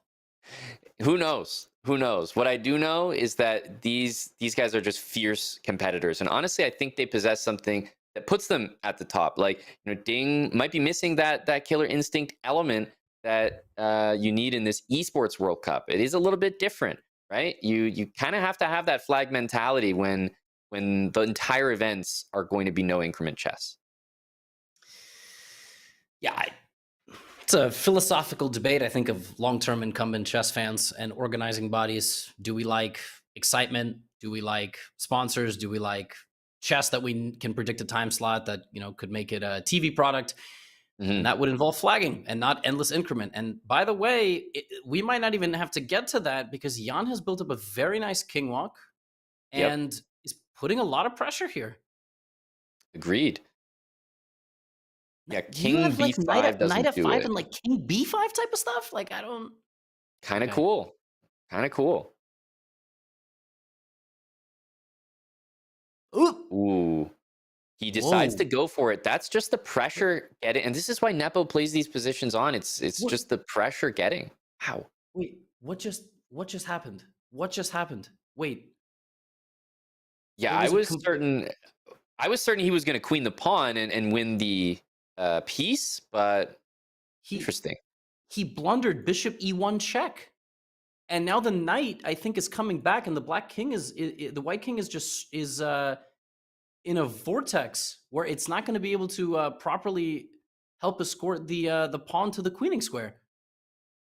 Who knows? What I do know is that these guys are just fierce competitors, and honestly, I think they possess something that puts them at the top. Like, you know, Ding might be missing that killer instinct element that you need in this Esports World Cup. It is a little bit different, right? You kind of have to have that flag mentality when the entire events are going to be no increment chess. Yeah, it's a philosophical debate, I think, of long-term incumbent chess fans and organizing bodies. Do we like excitement? Do we like sponsors? Do we like chess that we can predict a time slot that, you know, could make it a TV product? And that would involve flagging and not endless increment. And by the way, we might not even have to get to that because Jan has built up a very nice king walk and is putting a lot of pressure here. Agreed. Yeah, king have, like, b5 doesn't knight do f5 it. and like king b5 type of stuff. Like, I don't. Kind of cool. Ooh. He decides to go for it. That's just the pressure getting, and this is why Nepo plays these positions on. It's just the pressure getting. Wow. Wait, what just happened? What just happened? Wait. Yeah, I was certain he was going to queen the pawn and win the piece, but interesting. He blundered bishop e1 check. And now the knight, I think, is coming back, and the black king the white king is in a vortex where it's not going to be able to properly help escort the pawn to the queening square.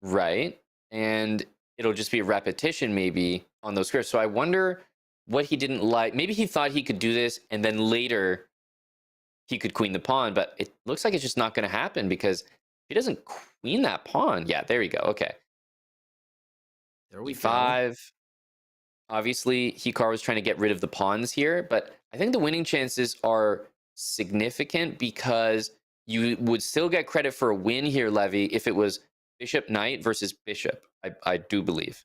Right, and it'll just be a repetition maybe on those squares. So I wonder what he didn't like. Maybe he thought he could do this, and then later he could queen the pawn, but it looks like it's just not going to happen because if he doesn't queen that pawn, yeah, there you go. Okay. There we E5. go. Obviously, Hikaru was trying to get rid of the pawns here, but I think the winning chances are significant because you would still get credit for a win here, Levy, if it was bishop knight versus bishop. I do believe.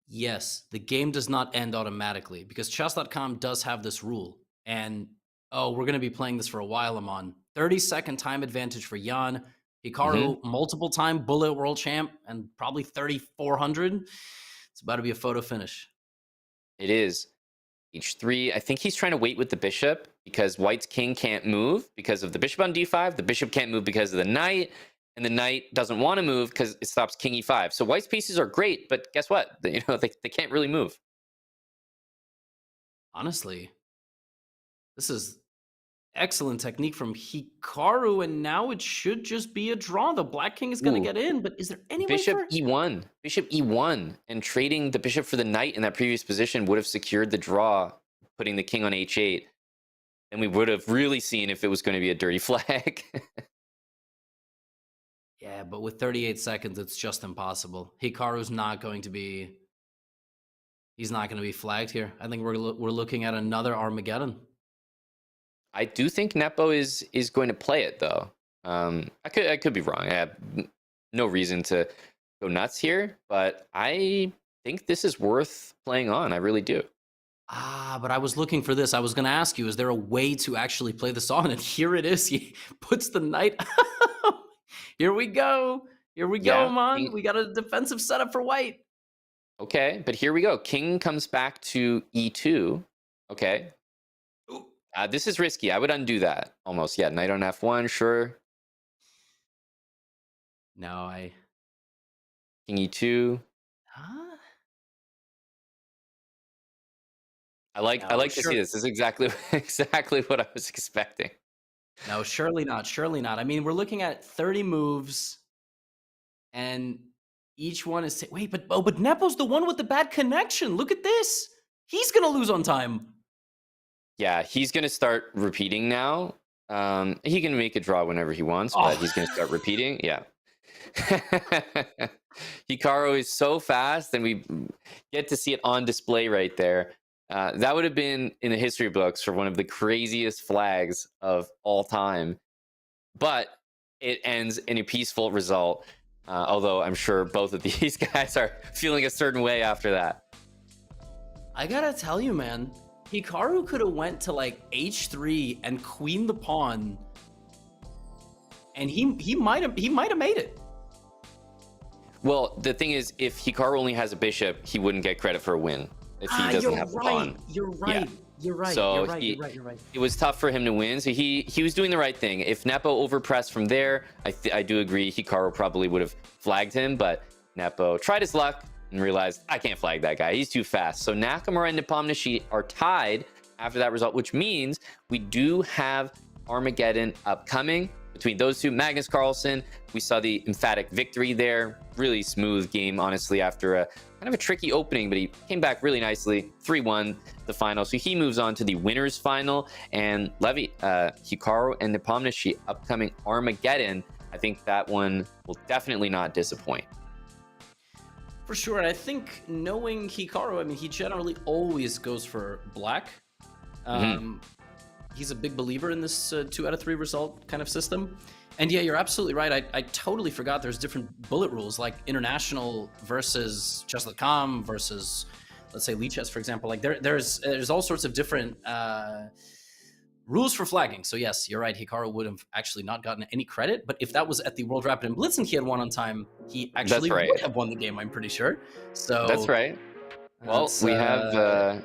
Yes, the game does not end automatically because chess.com does have this rule. And, we're going to be playing this for a while, Amon. 30-second time advantage for Jan. Hikaru, multiple-time bullet world champ, and probably 3,400. It's about to be a photo finish. It is. H3. I think he's trying to wait with the bishop because white's king can't move because of the bishop on d5. The bishop can't move because of the knight. And the knight doesn't want to move because it stops king e5. So white's pieces are great, but guess what? They can't really move. Honestly, this is Excellent technique from Hikaru, and now it should just be a draw. The Black King is going to Ooh. get in, but is there any way Bishop for... E1. Bishop E1. And trading the bishop for the knight in that previous position would have secured the draw, putting the king on H8. And we would have really seen if it was going to be a dirty flag. Yeah, but with 38 seconds, it's just impossible. Hikaru's not going to be... He's not going to be flagged here. I think we're looking at another Armageddon. I do think Nepo is going to play it, though. I could be wrong. I have no reason to go nuts here, but I think this is worth playing on. I really do. But I was looking for this. I was going to ask you, is there a way to actually play this on? And here it is. He puts the knight. Here we go. Here we go, man. We got a defensive setup for white. Okay, but here we go. King comes back to E2. Okay. This is risky. I would undo that almost. Yeah, knight on F1, sure. No, King E2. Huh? I like to see this. This is exactly what I was expecting. No, surely not. Surely not. I mean, we're looking at 30 moves, and each one is... Wait, but Nepo's the one with the bad connection. Look at this. He's going to lose on time. Yeah, he's going to start repeating now. He can make a draw whenever he wants, but he's going to start repeating. Yeah. Hikaru is so fast, and we get to see it on display right there. That would have been in the history books for one of the craziest flags of all time. But it ends in a peaceful result, although I'm sure both of these guys are feeling a certain way after that. I gotta tell you, man, Hikaru could have went to like H3 and queen the pawn, and he might have made it. Well, the thing is, if Hikaru only has a bishop, he wouldn't get credit for a win if he doesn't have the pawn. You're right. Yeah. You're right. So you're right. It was tough for him to win. So he was doing the right thing. If Nepo overpressed from there, I do agree Hikaru probably would have flagged him, but Nepo tried his luck and realized, I can't flag that guy. He's too fast. So Nakamura and Nepo are tied after that result, which means we do have Armageddon upcoming between those two. Magnus Carlsen, we saw the emphatic victory there. Really smooth game, honestly, after a kind of a tricky opening, but he came back really nicely. 3-1 the final. So he moves on to the winners final, and Hikaru and Nepo upcoming Armageddon. I think that one will definitely not disappoint. For sure. And I think knowing Hikaru, I mean, he generally always goes for black. He's a big believer in this 2 out of 3 result kind of system. And yeah, you're absolutely right. I totally forgot there's different bullet rules, like international versus chess.com versus, let's say, Lichess, for example. Like there's all sorts of different rules for flagging. So yes, you're right. Hikaru would have actually not gotten any credit. But if that was at the World Rapid and Blitz and he had won on time, he actually would have won the game, I'm pretty sure. So that's right. Well, we have...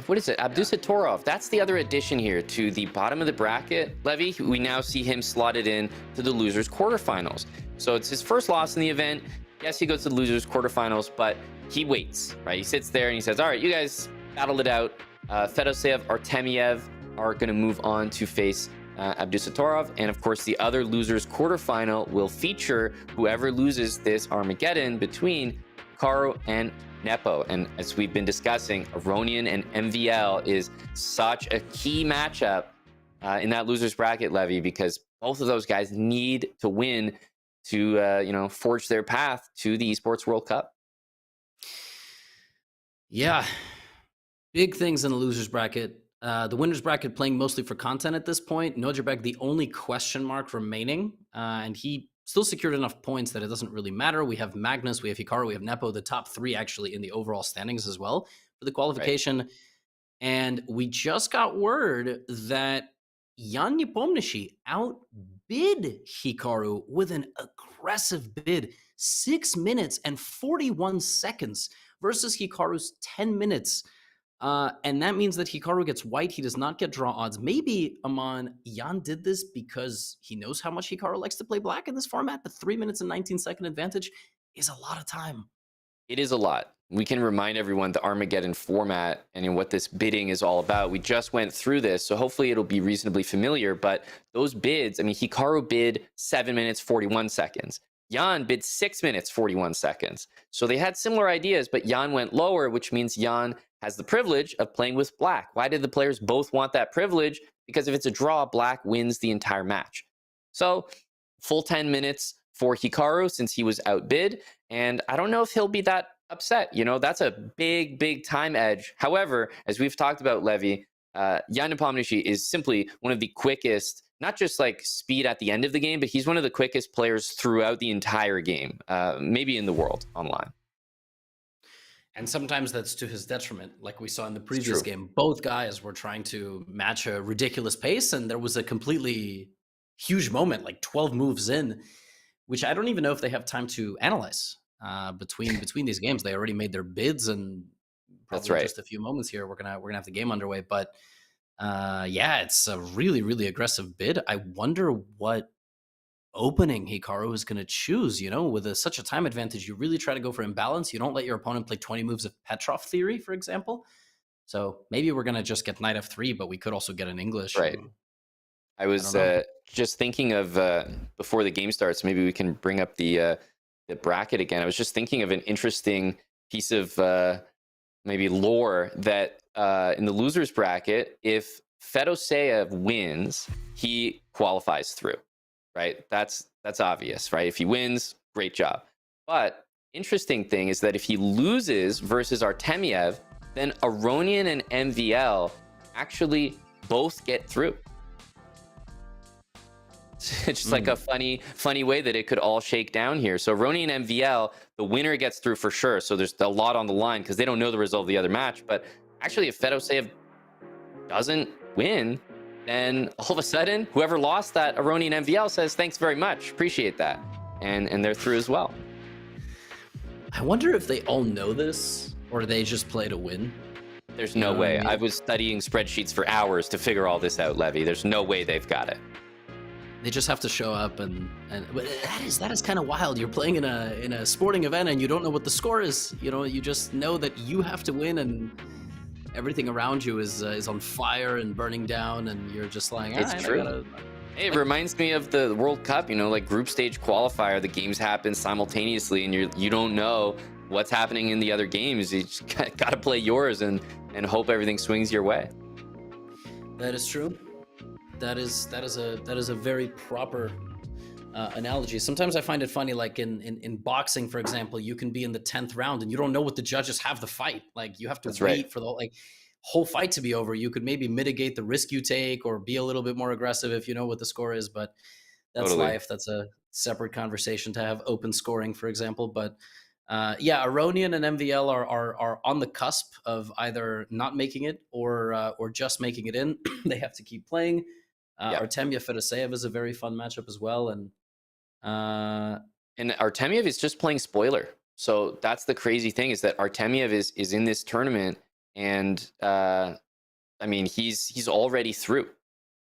what is it? Abdusattorov. That's the other addition here to the bottom of the bracket. Levy, we now see him slotted in to the losers quarterfinals. So it's his first loss in the event. Yes, he goes to the losers quarterfinals, but he waits, right? He sits there and he says, all right, you guys battled it out. Fedoseev, Artemiev are going to move on to face Abdusattorov. And of course, the other losers quarterfinal will feature whoever loses this Armageddon between Hikaru and Nepo. And as we've been discussing, Aronian and MVL is such a key matchup in that losers bracket, Levy, because both of those guys need to win to forge their path to the Esports World Cup. Yeah, big things in the losers bracket. The winners bracket playing mostly for content at this point. Nodirbek, the only question mark remaining, and he still secured enough points that it doesn't really matter. We have Magnus, we have Hikaru, we have Nepo, the top 3 actually in the overall standings as well for the qualification. Right. And we just got word that Jan Nepomniachtchi outbid Hikaru with an aggressive bid, 6 minutes and 41 seconds versus Hikaru's 10 minutes. And that means that Hikaru gets white. He does not get draw odds. Maybe, Aman, Jan did this because he knows how much Hikaru likes to play black in this format. The 3 minutes and 19 second advantage is a lot of time. It is a lot. we can remind everyone the Armageddon format and what this bidding is all about. We just went through this, so hopefully it'll be reasonably familiar. But those bids, I mean, Hikaru bid 7 minutes 41 seconds. Jan bid 6 minutes 41 seconds. So they had similar ideas, but Jan went lower, which means Jan has the privilege of playing with Black. Why did the players both want that privilege? Because if it's a draw, Black wins the entire match. So full 10 minutes for Hikaru since he was outbid. And I don't know if he'll be that upset. You know, that's a big time edge. However, as we've talked about, Levy, Jan Nepomniachtchi is simply one of the quickest, not just like speed at the end of the game, but he's one of the quickest players throughout the entire game, maybe in the world online. And sometimes that's to his detriment. Like we saw in the previous game, both guys were trying to match a ridiculous pace, and there was a completely huge moment, like 12 moves in, which I don't even know if they have time to analyze between these games. They already made their bids, and probably just a few moments here, we're gonna have the game underway. But yeah, it's a really aggressive bid. I wonder what opening Hikaru is going to choose. You know, with such a time advantage, you really try to go for imbalance. You don't let your opponent play 20 moves of Petrov theory, for example. So maybe we're going to just get knight f3, but we could also get an English. Right. I was just thinking of before the game starts, maybe we can bring up the bracket again. I was just thinking of an interesting piece of maybe lore that in the losers bracket, if Fedoseev wins, he qualifies through, right? That's obvious, right? If he wins, great job. But interesting thing is that if he loses versus Artemiev, then Aronian and MVL actually both get through. It's just like a funny way that it could all shake down here. So Aronian and MVL, the winner gets through for sure. So there's a lot on the line because they don't know the result of the other match. But actually, if Fedoseev doesn't win, then all of a sudden, whoever lost that Aronian MVL says, thanks very much, appreciate that. And they're through as well. I wonder if they all know this, or they just play to win. There's no way. I was studying spreadsheets for hours to figure all this out, Levy. There's no way they've got it. They just have to show up, and but that is kind of wild. You're playing in a sporting event, and you don't know what the score is. You know, you just know that you have to win, and everything around you is on fire and burning down, and you're just like, it's true. Hey, it reminds me of the World Cup. You know, like group stage qualifier, the games happen simultaneously, and you don't know what's happening in the other games. You just got to play yours and hope everything swings your way. That is true. That is a very proper analogy. Sometimes I find it funny, like in boxing, for example, you can be in the 10th round and you don't know what the judges have the fight. Like you have to wait for the whole fight to be over. You could maybe mitigate the risk you take or be a little bit more aggressive if you know what the score is, but that's life. That's a separate conversation to have open scoring, for example. But yeah, Aronian and MVL are on the cusp of either not making it or just making it in. They have to keep playing. Artemiev Fedoseev is a very fun matchup as well, and Artemiev is just playing spoiler. So that's the crazy thing, is that Artemiev is in this tournament, and I mean he's already through,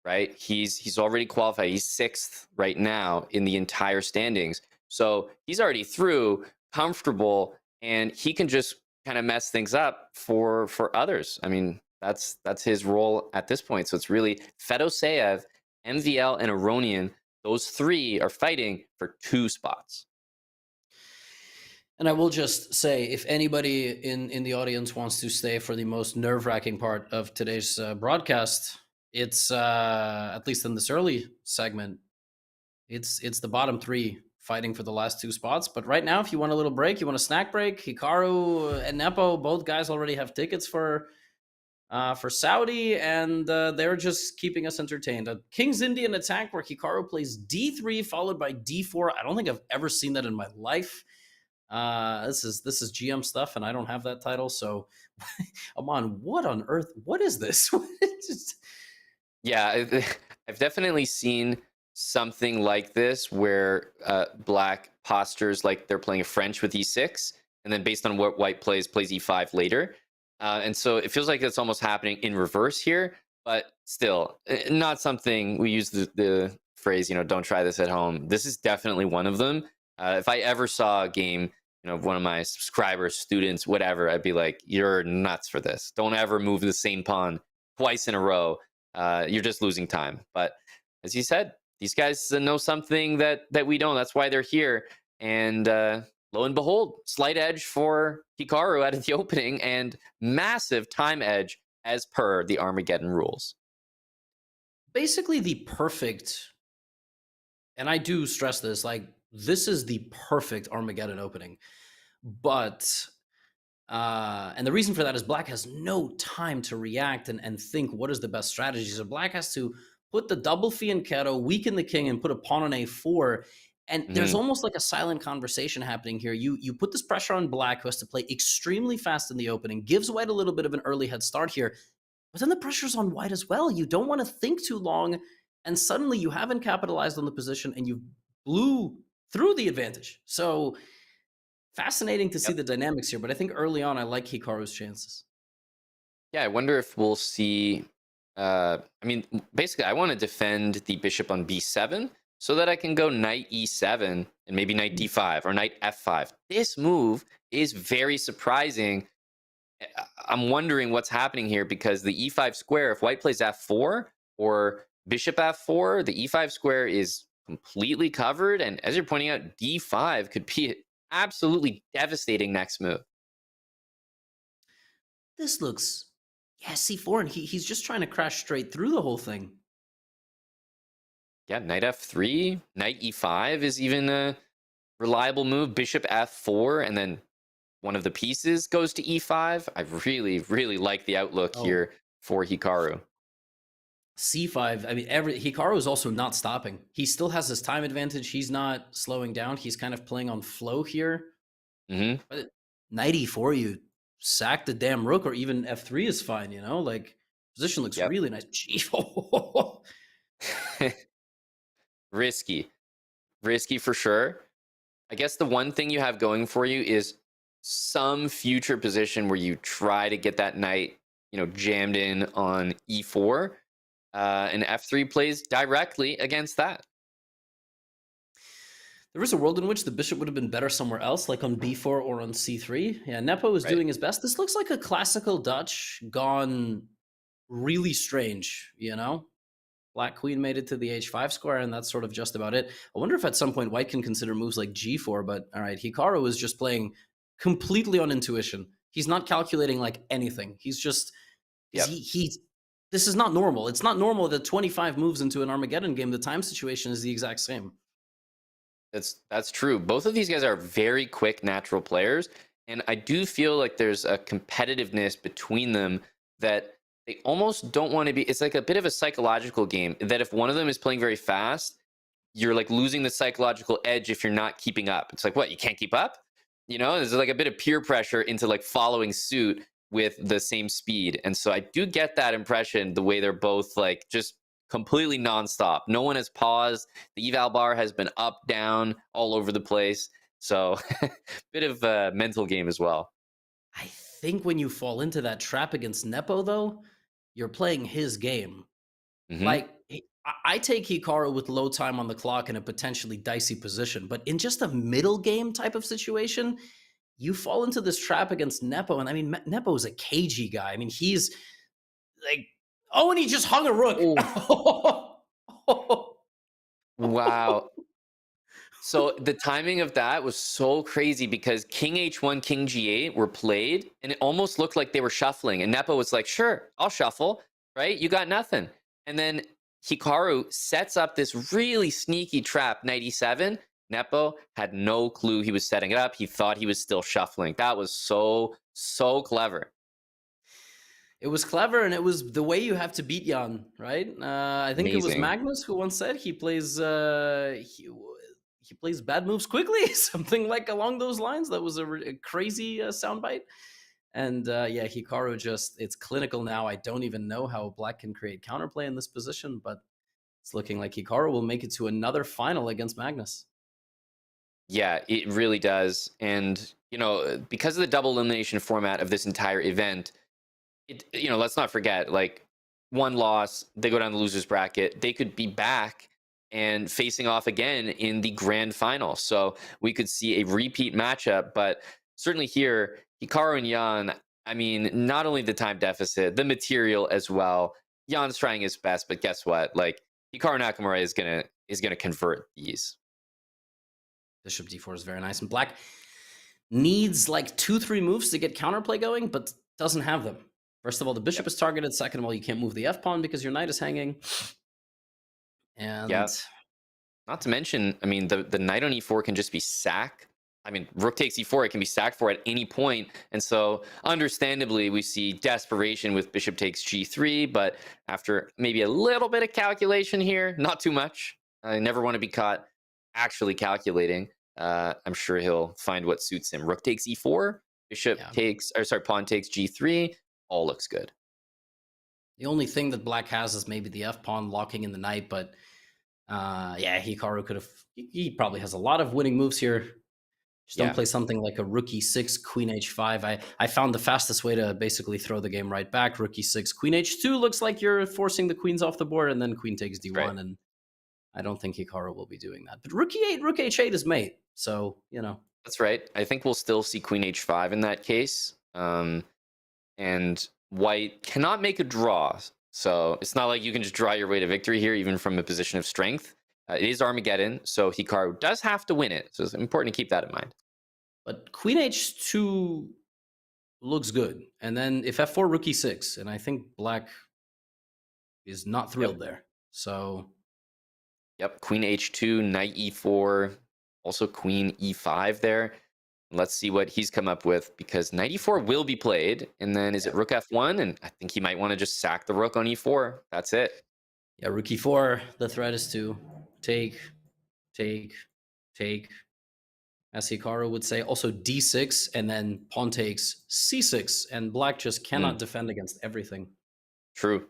right? He's already qualified. He's 6th right now in the entire standings, so he's already through, comfortable, and he can just kind of mess things up for others. I mean, that's his role at this point. So it's really Fedoseev, MVL, and Aronian. Those three are fighting for 2 spots. And I will just say, if anybody in the audience wants to stay for the most nerve-wracking part of today's broadcast, it's at least in this early segment, it's the bottom 3 fighting for the last 2 spots. But right now, if you want a little break, you want a snack break, Hikaru and Nepo, both guys already have tickets for Saudi, and they're just keeping us entertained. A King's Indian attack where Hikaru plays d3 followed by d4. I don't think I've ever seen that in my life. This is GM stuff, and I don't have that title. So, Aman, what on earth? What is this? Yeah, I've definitely seen something like this where black postures like they're playing a French with e6, and then based on what white plays e5 later. And so it feels like it's almost happening in reverse here, but still not something we use the phrase, don't try this at home. This is definitely one of them. If I ever saw a game one of my subscribers, students, whatever, I'd be like, you're nuts for this. Don't ever move the same pawn twice in a row. You're just losing time. But as you said, these guys know something that we don't. That's why they're here. And lo and behold, slight edge for Hikaru out of the opening and massive time edge as per the Armageddon rules. Basically the perfect, and I do stress this, like, this is the perfect Armageddon opening. But and the reason for that is Black has no time to react and think what is the best strategy. So Black has to put the double fianchetto, weaken the king, and put a pawn on a4. And there's almost like a silent conversation happening here. You put this pressure on Black, who has to play extremely fast in the opening, gives White a little bit of an early head start here. But then the pressure's on White as well. You don't want to think too long, and suddenly you haven't capitalized on the position, and you blew through the advantage. So fascinating to see the dynamics here, but I think early on I like Hikaru's chances. Yeah, I wonder if we'll see. I mean, basically, I want to defend the bishop on b7 so that I can go knight e7 and maybe knight d5 or knight f5. This move is very surprising. I'm wondering what's happening here because the e5 square, if White plays f4 or bishop f4, the e5 square is completely covered. And as you're pointing out, d5 could be absolutely devastating next move. This looks, c4, and he's just trying to crash straight through the whole thing. Yeah, knight f3, knight e5 is even a reliable move. Bishop f4, and then one of the pieces goes to e5. I really, really like the outlook here for Hikaru. c5, I mean, Hikaru is also not stopping. He still has his time advantage. He's not slowing down. He's kind of playing on flow here. But knight e4, you sack the damn rook, or even f3 is fine, like, position looks really nice. Risky for sure. I guess the one thing you have going for you is some future position where you try to get that knight, jammed in on e4. And f3 plays directly against that. There is a world in which the bishop would have been better somewhere else, like on b4 or on c3. Yeah, Nepo is doing his best. This looks like a classical Dutch gone really strange, Black queen made it to the h5 square, and that's sort of just about it. I wonder if at some point White can consider moves like g4, but all right, Hikaru is just playing completely on intuition. He's not calculating like anything. He's just, this is not normal. It's not normal that 25 moves into an Armageddon game, the time situation is the exact same. That's true. Both of these guys are very quick, natural players, and I do feel like there's a competitiveness between them that they almost don't want to be. It's like a bit of a psychological game that if one of them is playing very fast, you're like losing the psychological edge if you're not keeping up. It's like, what, you can't keep up? There's like a bit of peer pressure into like following suit with the same speed. And so I do get that impression, the way they're both like just completely nonstop. No one has paused. The eval bar has been up, down, all over the place. So bit of a mental game as well. I think when you fall into that trap against Nepo, though, you're playing his game. Like, I take Hikaru with low time on the clock in a potentially dicey position, but in just a middle game type of situation, you fall into this trap against Nepo. And I mean, Nepo is a cagey guy. I mean, he's like, and he just hung a rook. Wow. So the timing of that was so crazy because King H1, King G8 were played, and it almost looked like they were shuffling. And Nepo was like, sure, I'll shuffle, right? You got nothing. And then Hikaru sets up this really sneaky trap, knight e7. Nepo had no clue he was setting it up. He thought he was still shuffling. That was so clever. It was clever, and it was the way you have to beat Jan, right? I think It was Magnus who once said he plays he plays bad moves quickly, something like along those lines. That was a crazy soundbite. And Hikaru it's clinical now. I don't even know how Black can create counterplay in this position, but it's looking like Hikaru will make it to another final against Magnus. Yeah, it really does. And, because of the double elimination format of this entire event, let's not forget, like, one loss, they go down the loser's bracket. They could be back and facing off again in the grand final. So we could see a repeat matchup, but certainly here, Hikaru and Jan, I mean, not only the time deficit, the material as well. Jan's trying his best, but guess what? Like, Hikaru Nakamura is gonna convert these. Bishop d4 is very nice, and black needs like 2-3 moves to get counterplay going, but doesn't have them. First of all, the bishop is targeted. Second of all, you can't move the f-pawn because your knight is hanging. And not to mention, I mean, the knight on e4 can just be sacked. I mean, rook takes e4, it can be sacked for at any point. And so, understandably, we see desperation with bishop takes g3, but after maybe a little bit of calculation here, not too much. I never want to be caught actually calculating. I'm sure he'll find what suits him. Rook takes e4, bishop takes, or sorry, pawn takes g3, all looks good. The only thing that black has is maybe the f-pawn locking in the knight, but yeah, Hikaru could have, he probably has a lot of winning moves here. Just don't play something like a rook e6, queen h5. I found the fastest way to basically throw the game right back. Rook e6, queen h2 looks like you're forcing the queens off the board, and then queen takes d1, and I don't think Hikaru will be doing that. But rook e8, rook h8 is mate, so, you know. That's right. I think we'll still see queen h5 in that case. And white cannot make a draw, so it's not like you can just draw your way to victory here, even from a position of strength. It is Armageddon, so Hikaru does have to win it. So it's important to keep that in mind. But queen h2 looks good. And then if f4, rook e6, and I think black is not thrilled there. So... Yep, queen h2, knight e4, also queen e5 there. Let's see what he's come up with, because knight e4 will be played. And then is it rook f1? And I think he might want to just sack the rook on e4. That's it. Yeah, rook e4, the threat is to take, as Hikaru would say. Also d6, and then pawn takes c6, and black just cannot defend against everything. True.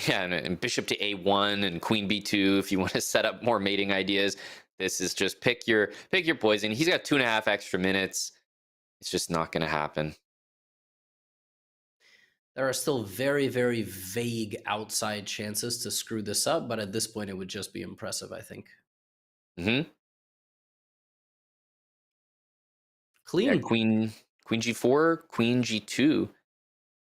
Yeah, and bishop to a1 and queen b2 if you want to set up more mating ideas. This is just pick your poison. He's got 2.5 extra minutes. It's just not going to happen. There are still very, very vague outside chances to screw this up, but at this point, it would just be impressive, I think. Clean. Yeah, queen g4, queen g2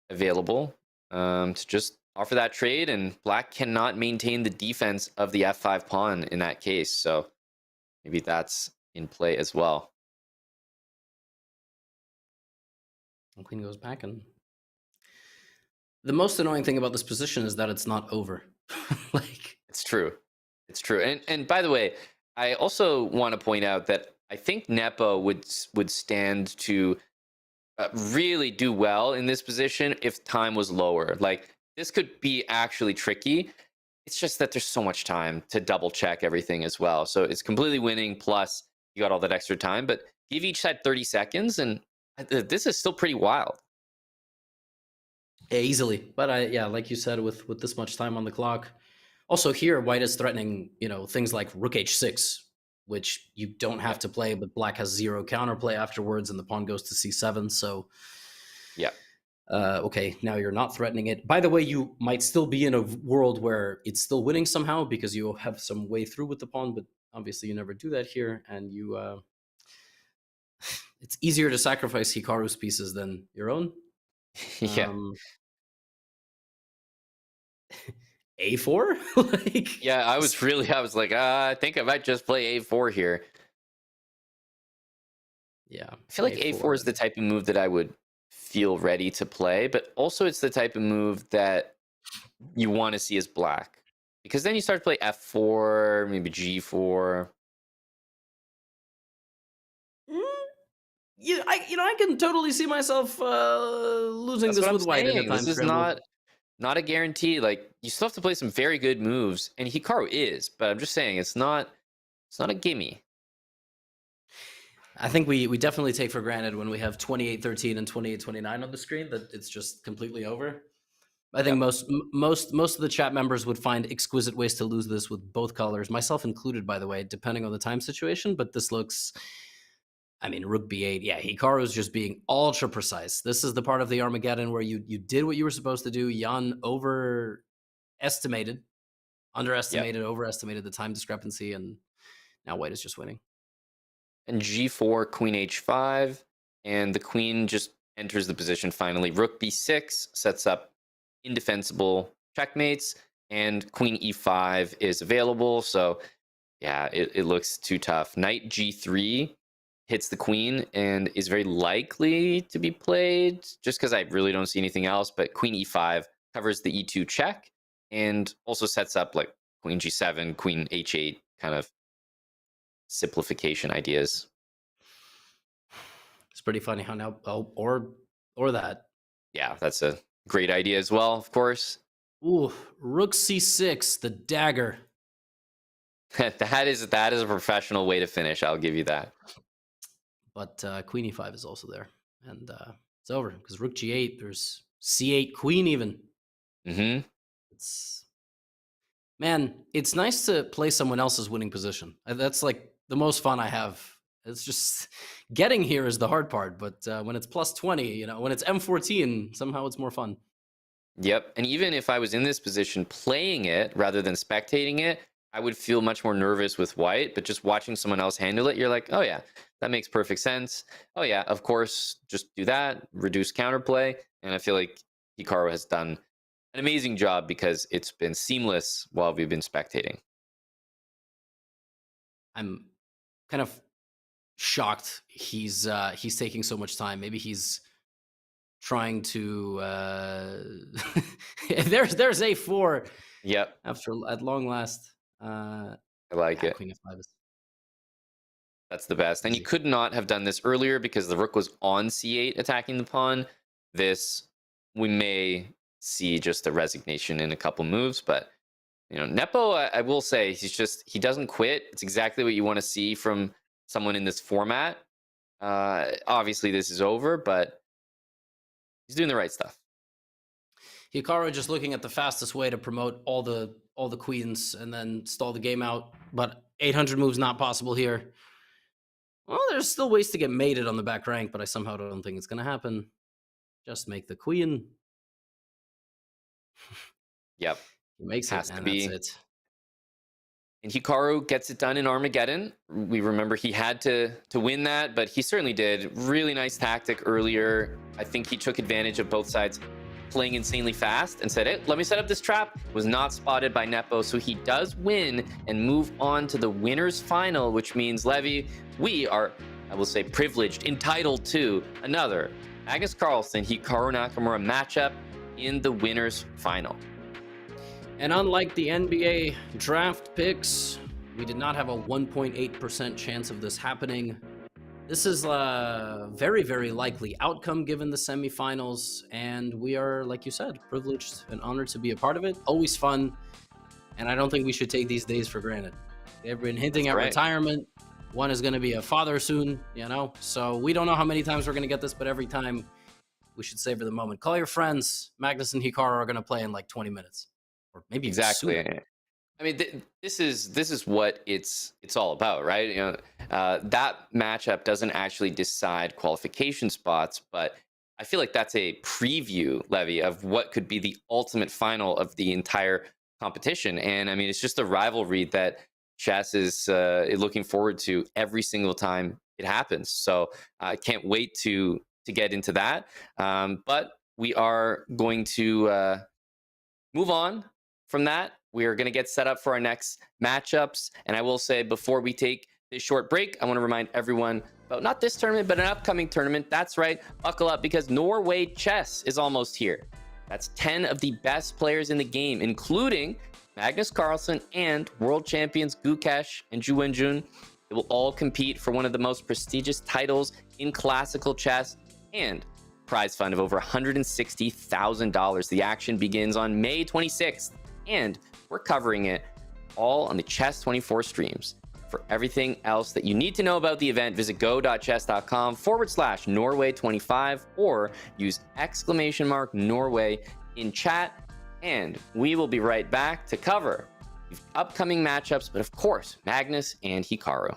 available to just offer that trade, and black cannot maintain the defense of the f5 pawn in that case. So maybe that's in play as well. And queen goes back, and the most annoying thing about this position is that it's not over. Like, it's true. It's true. And by the way, I also want to point out that I think Nepo would stand to really do well in this position if time was lower. Like, this could be actually tricky. It's just that there's so much time to double check everything as well. So it's completely winning, plus you got all that extra time, but give each side 30 seconds, and this is still pretty wild. Yeah, easily. But yeah, like you said, with this much time on the clock. Also here, white is threatening, you know, things like rook h6, which you don't have to play, but black has 0 counterplay afterwards, and the pawn goes to c7. So yeah. Okay, now you're not threatening it. By the way, you might still be in a world where it's still winning somehow because you have some way through with the pawn, but obviously you never do that here, and you it's easier to sacrifice Hikaru's pieces than your own. Yeah. A4? Like, yeah, I was like, I think I might just play a4 here. Yeah. I feel like a4 is the type of move that I would feel ready to play, but also it's the type of move that you want to see as black, because then you start to play f4, maybe g4. Yeah, I can totally see myself losing this with white. This is not a guarantee. Like, you still have to play some very good moves, and Hikaru is, but I'm just saying it's not a gimme. I think we definitely take for granted when we have 28-13 and 28-29 on the screen that it's just completely over. I think most of the chat members would find exquisite ways to lose this with both colors, myself included, by the way, depending on the time situation. But this looks, I mean, rook b8. Yeah, Hikaru is just being ultra precise. This is the part of the Armageddon where you did what you were supposed to do. Jan overestimated underestimated, overestimated the time discrepancy, and now white is just winning. And g4, queen h5, and the queen just enters the position finally. Rook b6 sets up indefensible checkmates, and queen e5 is available. So yeah, it looks too tough. Knight g3 hits the queen and is very likely to be played just because I really don't see anything else. But queen e5 covers the e2 check and also sets up like queen g7, queen h8 kind of simplification ideas. It's pretty funny how now, or that. Yeah, that's a great idea as well, of course. Ooh, rook c6, the dagger. that is a professional way to finish. I'll give you that. But queen e5 is also there, and it's over because rook g8. There's c8 queen even. Mm-hmm. It's nice to play someone else's winning position. That's like the most fun I have. It's just getting here is the hard part, but when it's plus 20, when it's m14, somehow it's more fun. Yep. And even if I was in this position playing it rather than spectating it, I would feel much more nervous with white. But just watching someone else handle it, you're like, oh yeah, that makes perfect sense. Oh yeah, of course, just do that, reduce counterplay. And I feel like Hikaru has done an amazing job because it's been seamless while we've been spectating. I'm kind of shocked he's taking so much time. Maybe he's trying to there's a4. Yep. At long last. I like it. Queen f5 is... That's the best. And you could not have done this earlier because the rook was on c8 attacking the pawn. This, we may see just a resignation in a couple moves, but Nepo, I will say, he doesn't quit. It's exactly what you want to see from someone in this format. Obviously this is over, but he's doing the right stuff. Hikaru just looking at the fastest way to promote all the queens and then stall the game out, but 800 moves not possible here. Well, there's still ways to get mated on the back rank, but I somehow don't think it's going to happen. Just make the queen. Yep. He makes Has it, to and be. that's it. And Hikaru gets it done in Armageddon. We remember he had to win that, but he certainly did. Really nice tactic earlier. I think he took advantage of both sides playing insanely fast and said, hey, let me set up this trap. Was not spotted by Nepo, so he does win and move on to the winner's final, which means, Levy, we are, I will say, privileged, entitled to another Magnus Carlsen, Hikaru Nakamura matchup in the winner's final. And unlike the NBA draft picks, we did not have a 1.8% chance of this happening. This is a very, very likely outcome given the semifinals, and we are, like you said, privileged and honored to be a part of it. Always fun, and I don't think we should take these days for granted. They've been hinting at retirement. One is going to be a father soon, so we don't know how many times we're going to get this, but every time we should savor the moment. Call your friends. Magnus and Hikaru are going to play in like 20 minutes. Or maybe exactly sooner. I mean, this is what it's all about, right? That matchup doesn't actually decide qualification spots, but I feel like that's a preview, Levy, of what could be the ultimate final of the entire competition. And I mean, it's just a rivalry that chess is looking forward to every single time it happens. So I can't wait to get into that. But we are going to move on from that. We are going to get set up for our next matchups. And I will say, before we take this short break, I want to remind everyone about not this tournament, but an upcoming tournament. That's right. Buckle up, because Norway Chess is almost here. That's 10 of the best players in the game, including Magnus Carlsen and world champions Gukesh and Zhu Wenjun. They will all compete for one of the most prestigious titles in classical chess and prize fund of over $160,000. The action begins on May 26th, and we're covering it all on the Chess24 streams. For everything else that you need to know about the event, visit go.chess.com/Norway25 or use !Norway in chat. And we will be right back to cover the upcoming matchups, but of course, Magnus and Hikaru.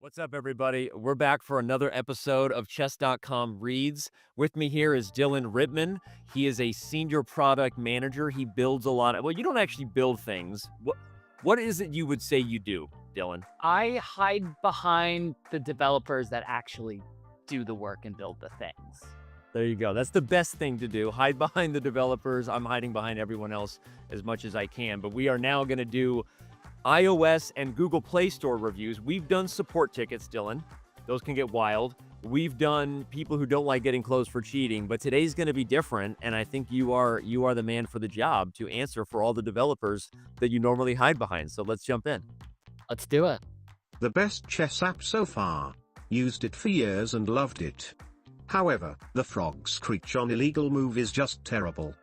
What's up, everybody? We're back for another episode of Chess.com Reads. With me here is Dylan Rittman. He is a senior product manager. He builds a lot of, well, you don't actually build things. What is it you would say you do, Dylan? I hide behind the developers that actually do the work and build the things. There you go. That's the best thing to do. Hide behind the developers. I'm hiding behind everyone else as much as I can. But we are now going to do iOS and Google Play Store reviews. We've done support tickets, Dylan. Those can get wild. We've done people who don't like getting closed for cheating, but today's going to be different, and I think you are the man for the job to answer for all the developers that you normally hide behind. So let's jump in. Let's do it. The best chess app so far. Used it for years and loved it. However, the frog screech on illegal move is just terrible.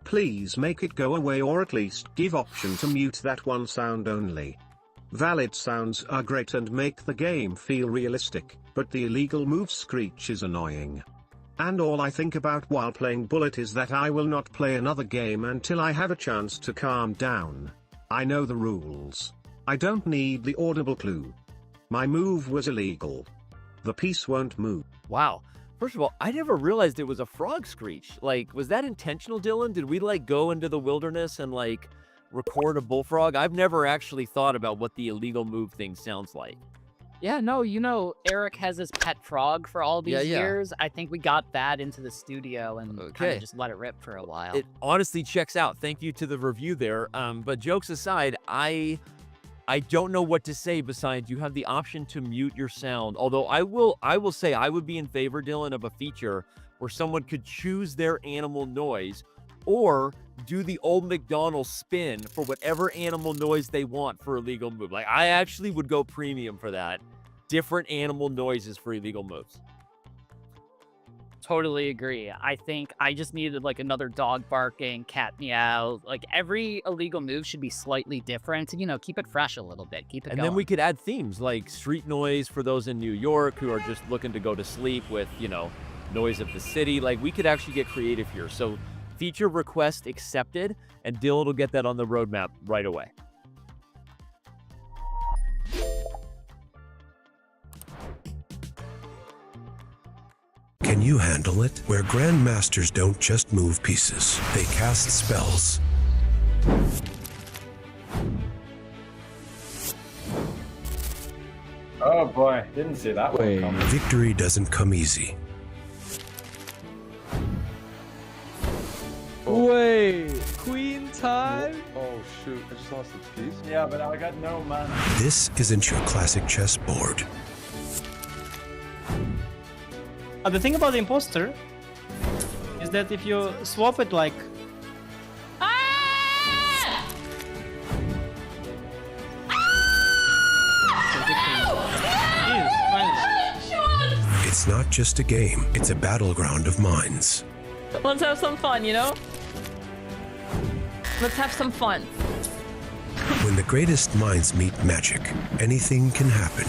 Please make it go away, or at least give option to mute that one sound only. Valid sounds are great and make the game feel realistic, but the illegal move screech is annoying. And all I think about while playing Bullet is that I will not play another game until I have a chance to calm down. I know the rules. I don't need the audible clue. My move was illegal. The piece won't move. Wow. First of all, I never realized it was a frog screech. Like, was that intentional, Dylan? Did we, like, go into the wilderness and, like, record a bullfrog? I've never actually thought about what the illegal move thing sounds like. Yeah, no, Eric has his pet frog for all these years. I think we got that into the studio and kind of just let it rip for a while. It honestly checks out. Thank you to the review there. But jokes aside, I don't know what to say besides you have the option to mute your sound. Although I will say I would be in favor, Dylan, of a feature where someone could choose their animal noise or do the old McDonald's spin for whatever animal noise they want for illegal move. Like, I actually would go premium for that. Different animal noises for illegal moves. Totally agree. I think I just needed like another dog barking, cat meow. Like every illegal move should be slightly different to, keep it fresh a little bit. Keep it going. And then we could add themes like street noise for those in New York who are just looking to go to sleep with, noise of the city. Like, we could actually get creative here. So feature request accepted, and Dylan will get that on the roadmap right away. Can you handle it? Where grandmasters don't just move pieces, they cast spells. Oh boy, didn't see that one coming. Victory doesn't come easy. Wait, queen time? Oh shoot, I just lost the piece. Yeah, but I got no mana. This isn't your classic chessboard. The thing about the imposter is that if you swap it like... It's not just a game, it's a battleground of minds. Let's have some fun, Let's have some fun. When the greatest minds meet magic, anything can happen.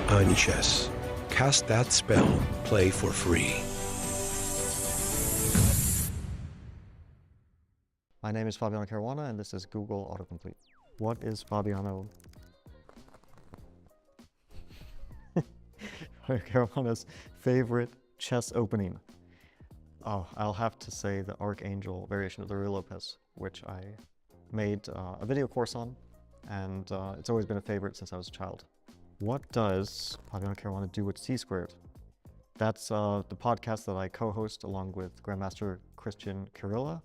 On chess. Cast that spell, play for free. My name is Fabiano Caruana, and this is Google Autocomplete. What is Fabiano Caruana's favorite chess opening? Oh, I'll have to say the Archangel variation of the Ruy Lopez, which I made a video course on, and it's always been a favorite since I was a child. What does Fabiano Caruana do with C-Squared? That's the podcast that I co-host along with Grandmaster Christian Kirilla.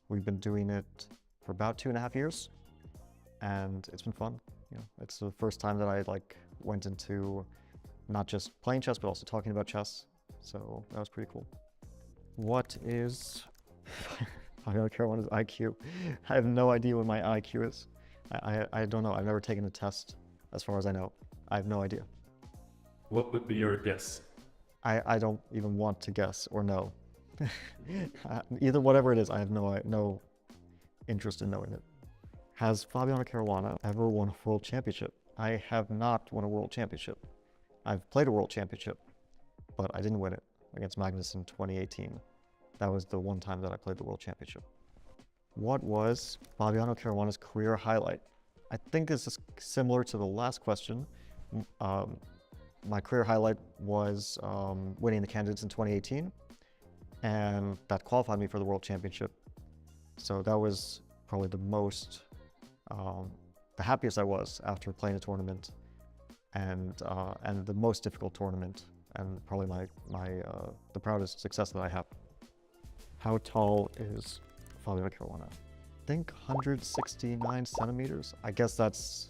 We've been doing it for about 2.5 years, and it's been fun. It's the first time that I went into not just playing chess, but also talking about chess. So that was pretty cool. What is Fabiano Caruana's IQ? I have no idea what my IQ is. I don't know. I've never taken a test, as far as I know. I have no idea. What would be your guess? I don't even want to guess or know. Either whatever it is, I have no interest in knowing it. Has Fabiano Caruana ever won a world championship? I have not won a world championship. I've played a world championship, but I didn't win it against Magnus in 2018. That was the one time that I played the world championship. What was Fabiano Caruana's career highlight? I think this is similar to the last question. My career highlight was winning the candidates in 2018, and that qualified me for the World Championship. So that was probably the most, the happiest I was after playing a tournament, and the most difficult tournament, and probably the proudest success that I have. How tall is Fabio Caruana? I think 169 centimeters. I guess that's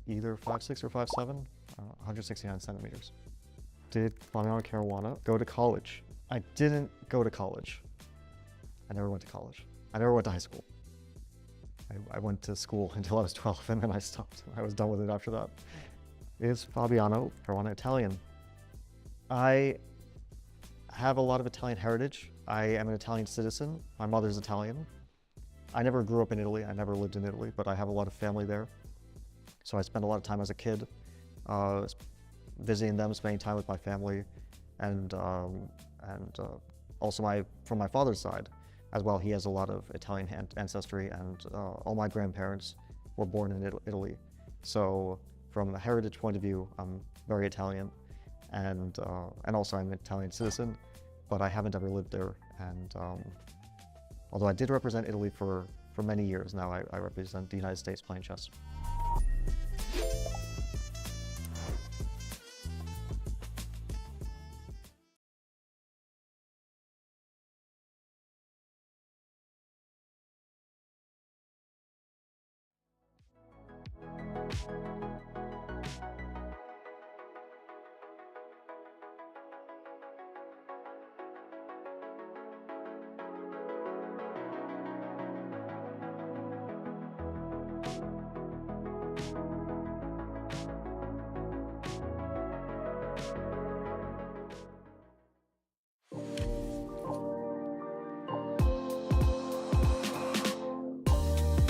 either 5'6" or 5'7", 169 centimeters. Did Fabio Caruana go to college? I didn't go to college. I never went to college. I never went to high school. I went to school until I was 12 and then I stopped. I was done with it after that. Is Fabiano Caruana Italian? I have a lot of Italian heritage. I am an Italian citizen. My mother's Italian. I never grew up in Italy. I never lived in Italy, but I have a lot of family there. So I spent a lot of time as a kid visiting them, spending time with my family, and also from my father's side as well. He has a lot of Italian ancestry, and all my grandparents were born in Italy. So from a heritage point of view, I'm very Italian, and also I'm an Italian citizen, but I haven't ever lived there. And although I did represent Italy for many years now, I represent the United States playing chess.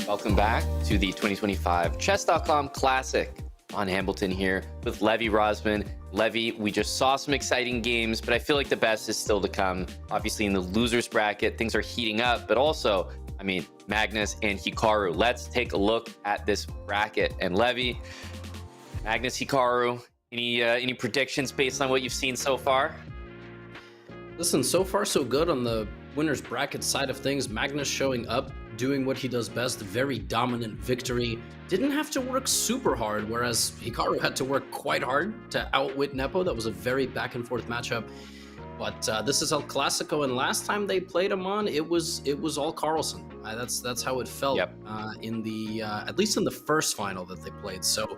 Welcome back to the 2025 Chess.com Classic. On Hamilton here with Levy Rosman. Levy, we just saw some exciting games, but I feel like the best is still to come. Obviously, in the losers bracket, things are heating up, but also, I mean, Magnus and Hikaru. Let's take a look at this bracket. And Levy, Magnus, Hikaru, any predictions based on what you've seen so far? Listen, so far so good on the winners bracket side of things. Magnus showing up, doing what he does best, very dominant victory. Didn't have to work super hard, whereas Hikaru had to work quite hard to outwit Nepo. That was a very back and forth matchup. But this is El Clasico, and last time they played him on, it was all Carlsen. That's how it felt. Yep. In the at least in the first final that they played. So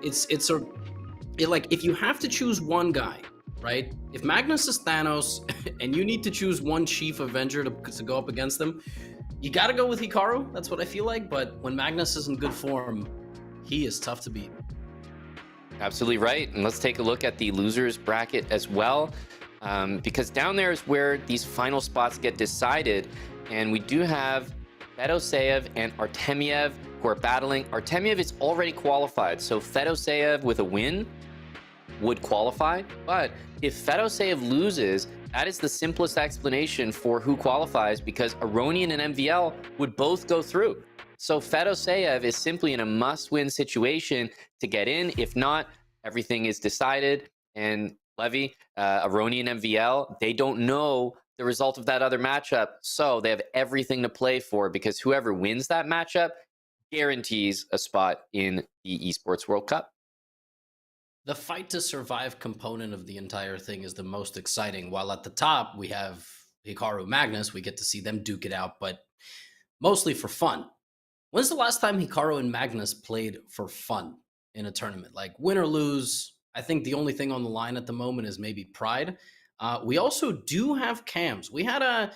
it's like if you have to choose one guy, right? If Magnus is Thanos and you need to choose one Chief Avenger to go up against them, you got to go with Hikaru. That's what I feel like. But when Magnus is in good form, he is tough to beat. Absolutely right. And let's take a look at the losers bracket as well, because down there is where these final spots get decided. And we do have Fedoseev and Artemiev who are battling. Artemiev is already qualified, so Fedoseev with a win would qualify. But if Fedoseev loses, that is the simplest explanation for who qualifies, because Aronian and MVL would both go through. So Fedoseev is simply in a must-win situation to get in. If not, everything is decided. And Levy, Aronian and MVL, they don't know the result of that other matchup. So they have everything to play for, because whoever wins that matchup guarantees a spot in the Esports World Cup. The fight to survive component of the entire thing is the most exciting. While at the top, we have Hikaru, Magnus. We get to see them duke it out, but mostly for fun. When's the last time Hikaru and Magnus played for fun in a tournament? Like win or lose, I think the only thing on the line at the moment is maybe pride. We also do have cams. We had a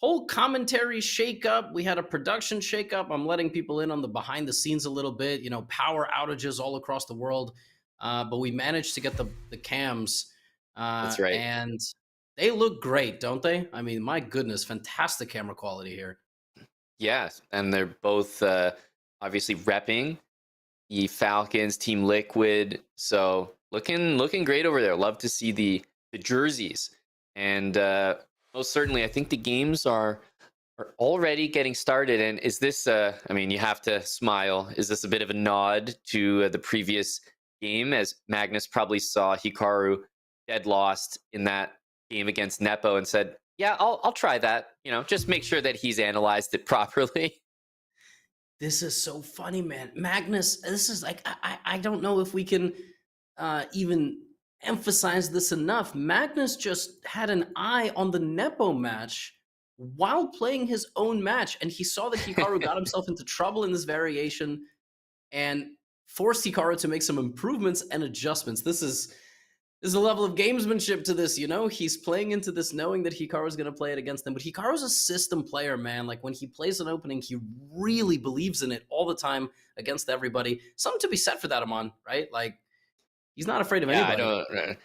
whole commentary shakeup. We had a production shakeup. I'm letting people in on the behind the scenes a little bit, power outages all across the world. But we managed to get the cams. That's right. And they look great, don't they? I mean, my goodness, fantastic camera quality here. Yes, and they're both obviously repping the Falcons, Team Liquid. So looking great over there. Love to see the jerseys. And most certainly, I think the games are already getting started. And is this, you have to smile. Is this a bit of a nod to the previous game, as Magnus probably saw Hikaru dead lost in that game against Nepo and said, yeah, I'll try that. You know, just make sure that he's analyzed it properly. This is so funny, man. Magnus, this is like, I don't know if we can even emphasize this enough. Magnus just had an eye on the Nepo match while playing his own match, and he saw that Hikaru got himself into trouble in this variation and forced Hikaru to make some improvements and adjustments. There's a level of gamesmanship to this, you know? He's playing into this knowing that Hikaru's going to play it against him. But Hikaru's a system player, man. Like, when he plays an opening, he really believes in it all the time against everybody. Something to be said for that, Amon, right? Like, he's not afraid of anybody.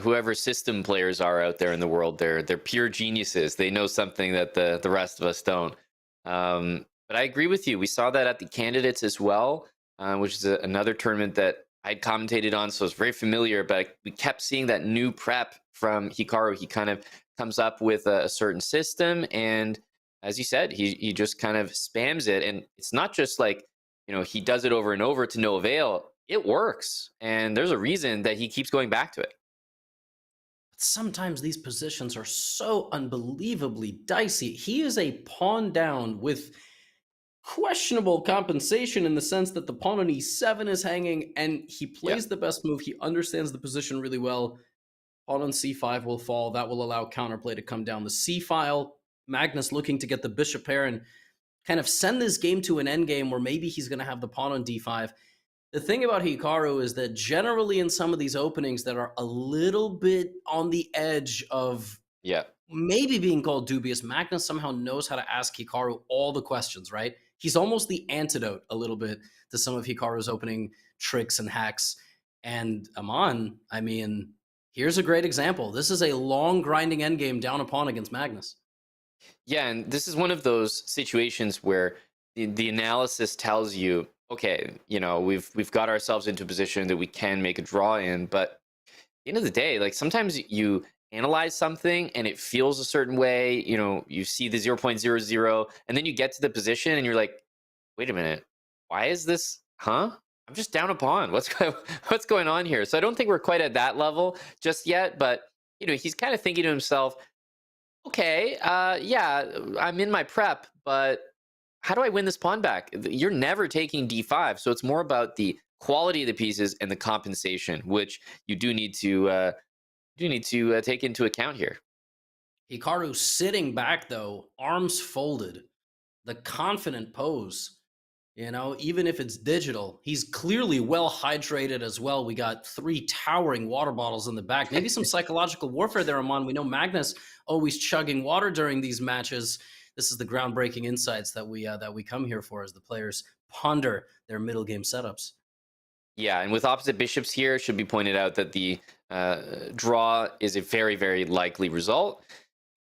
Whoever system players are out there in the world, they're pure geniuses. They know something that the rest of us don't. But I agree with you. We saw that at the Candidates as well, which is another tournament that I'd commentated on, so it's very familiar, but we kept seeing that new prep from Hikaru. He kind of comes up with a certain system, and as you said, he just kind of spams it. And it's not just like, you know, he does it over and over to no avail. It works, and there's a reason that he keeps going back to it. Sometimes these positions are so unbelievably dicey. He is a pawn down with questionable compensation in the sense that the pawn on e7 is hanging, and he plays the best move. He understands the position really well. Pawn on c5 will fall. That will allow counterplay to come down the c file. Magnus looking to get the bishop pair and kind of send this game to an endgame where maybe he's going to have the pawn on d5. The thing about Hikaru is that generally in some of these openings that are a little bit on the edge of maybe being called dubious, Magnus somehow knows how to ask Hikaru all the questions, right? He's almost the antidote a little bit to some of Hikaru's opening tricks and hacks. And Amon, I mean, here's a great example. This is a long grinding endgame down a pawn against Magnus. Yeah, and this is one of those situations where the analysis tells you, okay, you know, we've got ourselves into a position that we can make a draw in, but at the end of the day, like, sometimes you analyze something and it feels a certain way, you know, you see the 0.00 and then you get to the position and you're like, wait a minute, why is this, I'm just down a pawn. What's going on here? So I don't think we're quite at that level just yet, but, you know, he's kind of thinking to himself, okay, yeah, I'm in my prep, but how do I win this pawn back? You're never taking d5, so it's more about the quality of the pieces and the compensation, which you do need to take into account here. Hikaru sitting back, though, arms folded, the confident pose. You know, even if it's digital, he's clearly well hydrated as well. We got 3 towering water bottles in the back. Maybe some psychological warfare there, Amon. We know Magnus always chugging water during these matches. This is the groundbreaking insights that we come here for as the players ponder their middle game setups. Yeah, and with opposite bishops here, it should be pointed out that the draw is a very, very likely result.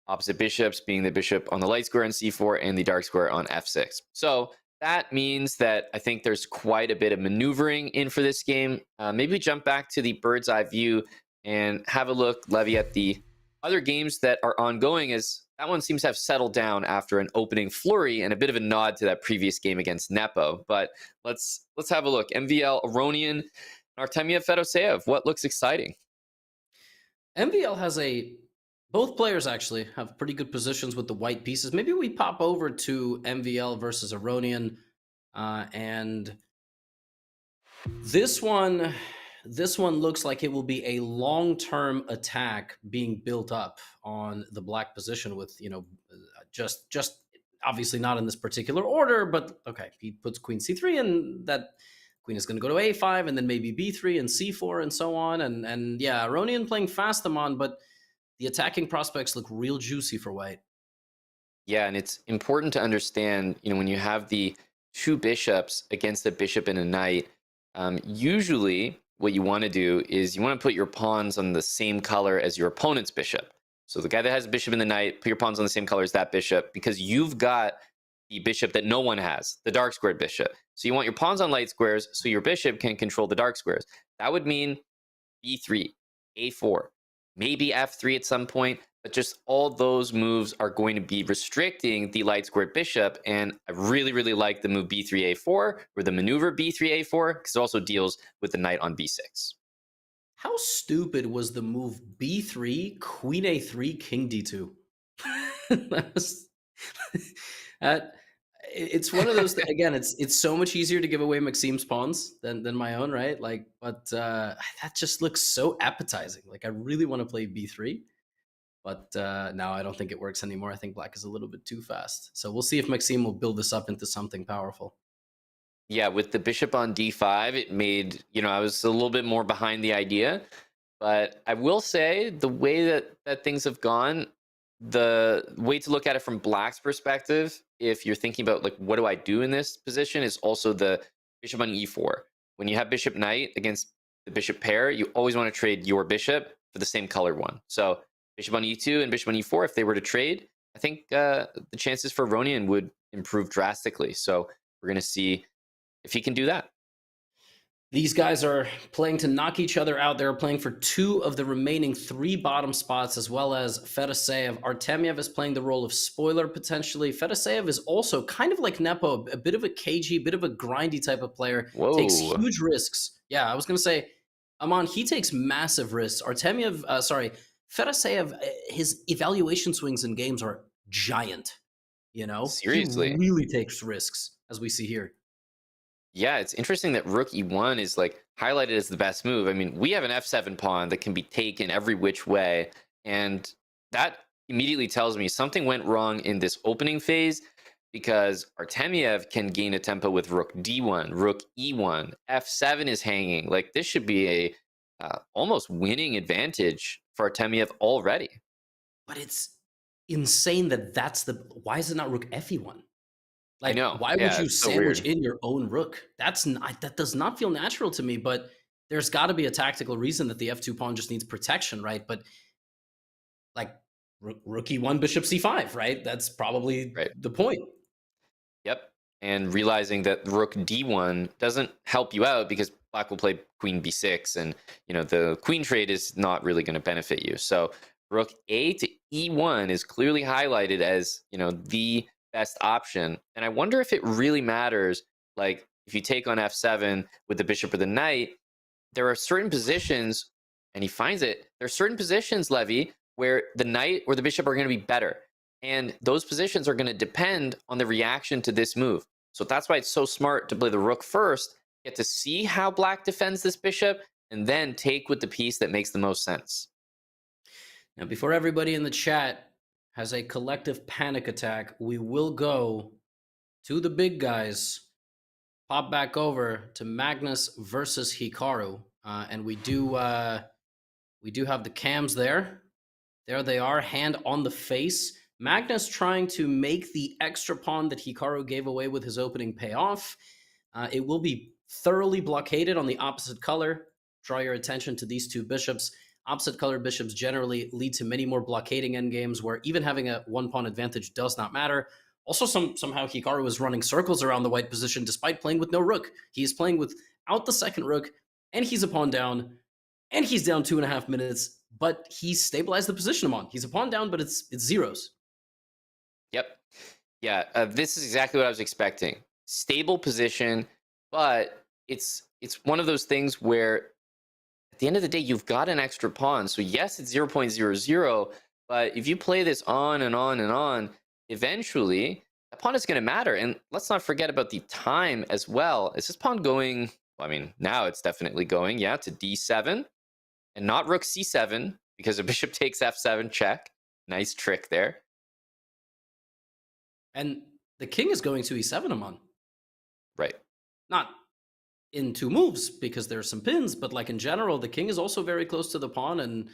Opposite bishops being the bishop on the light square on c4 and the dark square on f6. So that means that I think there's quite a bit of maneuvering in for this game. Maybe we jump back to the bird's eye view and have a look, Levy, at the other games that are ongoing, as that one seems to have settled down after an opening flurry and a bit of a nod to that previous game against Nepo. But let's have a look. MVL, Aronian, Artemiev, Fedoseev. What looks exciting? MVL has both players actually have pretty good positions with the white pieces. Maybe we pop over to MVL versus Aronian, and this one looks like it will be a long-term attack being built up on the black position with, you know, just obviously not in this particular order, but okay, he puts queen c3 and that queen is going to go to a5 and then maybe b3 and c4 and so on. And yeah, Aronian playing fast Amon, but the attacking prospects look real juicy for white. Yeah, and it's important to understand, you know, when you have the 2 bishops against a bishop and a knight, usually what you want to do is you want to put your pawns on the same color as your opponent's bishop. So the guy that has a bishop and the knight, put your pawns on the same color as that bishop, because you've got the bishop that no one has, the dark squared bishop. So you want your pawns on light squares so your bishop can control the dark squares. That would mean b3, a4, maybe f3 at some point. but just all those moves are going to be restricting the light squared bishop. And I really, really like the move b3a4 or the maneuver b3a4 because it also deals with the knight on b6. How stupid was the move b3, queen a3, king d2? That was, it's one of those again, it's so much easier to give away Maxim's pawns than my own, right? Like, but that just looks so appetizing. Like, I really want to play b3. But now I don't think it works anymore. I think black is a little bit too fast. So we'll see if Maxim will build this up into something powerful. Yeah, with the bishop on d5, it made, I was a little bit more behind the idea. But I will say the way that things have gone, the way to look at it from black's perspective, if you're thinking about like, what do I do in this position, is also the bishop on e4. When you have bishop knight against the bishop pair, you always want to trade your bishop for the same color one. So bishop on e2 and bishop on e4, if they were to trade, I think the chances for Ronian would improve drastically. So we're going to see if he can do that. These guys are playing to knock each other out. They're playing for 2 of the remaining 3 bottom spots, as well as Fedoseev. Artemiev is playing the role of spoiler, potentially. Fedoseev is also kind of like Nepo, a bit of a cagey, bit of a grindy type of player. Whoa. Takes huge risks. Yeah, I was going to say, Aman, he takes massive risks. Fedoseev, his evaluation swings in games are giant. Seriously. He really takes risks, as we see here. Yeah, it's interesting that rook e1 is like highlighted as the best move. I mean, we have an f7 pawn that can be taken every which way, and that immediately tells me something went wrong in this opening phase, because Artemiev can gain a tempo with rook d1, rook e1, f7 is hanging. Like, this should be a almost winning advantage for Artemiev already. But it's insane why is it not rook fe1? Like, I know. Why would you so sandwich weird. in your own rook? That does not feel natural to me, but there's got to be a tactical reason that the f2 pawn just needs protection, right? But like rook e1, bishop c5, right? That's probably the point. Yep. And realizing that rook d1 doesn't help you out because black will play queen b6, and the queen trade is not really going to benefit you. So rook a to e1 is clearly highlighted as the best option. And I wonder if it really matters, like if you take on f7 with the bishop or the knight, there are certain positions, and he finds it, there are certain positions, Levy, where the knight or the bishop are going to be better. And those positions are going to depend on the reaction to this move. So that's why it's so smart to play the rook first, get to see how black defends this bishop, and then take with the piece that makes the most sense. Now, before everybody in the chat has a collective panic attack, we will go to the big guys, pop back over to Magnus versus Hikaru. And we do have the cams there. There they are, hand on the face. Magnus trying to make the extra pawn that Hikaru gave away with his opening pay off. It will be thoroughly blockaded on the opposite color. Draw your attention to these 2 bishops. Opposite color bishops generally lead to many more blockading endgames where even having a 1-pawn advantage does not matter. Also, somehow Hikaru is running circles around the white position despite playing with no rook. He is playing without the second rook, and he's a pawn down, and he's down 2.5 minutes, but he's stabilized the position I'm on. He's a pawn down, but it's zeros. Yep. Yeah, this is exactly what I was expecting. Stable position, but it's one of those things where at the end of the day, you've got an extra pawn. So yes, it's 0.00, but if you play this on and on and on, eventually that pawn is going to matter. And let's not forget about the time as well. Is this pawn going, well, I mean, now it's definitely going, yeah, to d7 and not rook c7 because a bishop takes f7 check. Nice trick there. And the king is going to e7, Aman. Right. Not in 2 moves because there's some pins, but like in general, the king is also very close to the pawn, and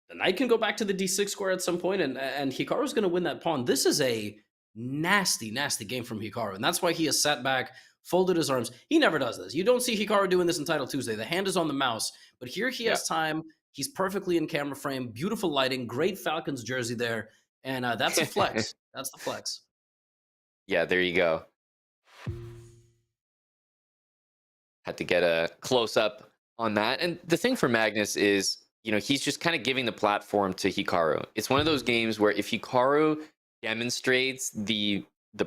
the knight can go back to the d6 square at some point, and Hikaru's going to win that pawn. This is a nasty, nasty game from Hikaru, and that's why he has sat back, folded his arms. He never does this. You don't see Hikaru doing this in Title Tuesday. The hand is on the mouse, but here he has time. He's perfectly in camera frame, beautiful lighting, great Falcons jersey there, and that's a flex. That's the flex. Yeah, there you go. Had to get a close up on that. And the thing for Magnus is he's just kind of giving the platform to Hikaru. It's one of those games where if Hikaru demonstrates the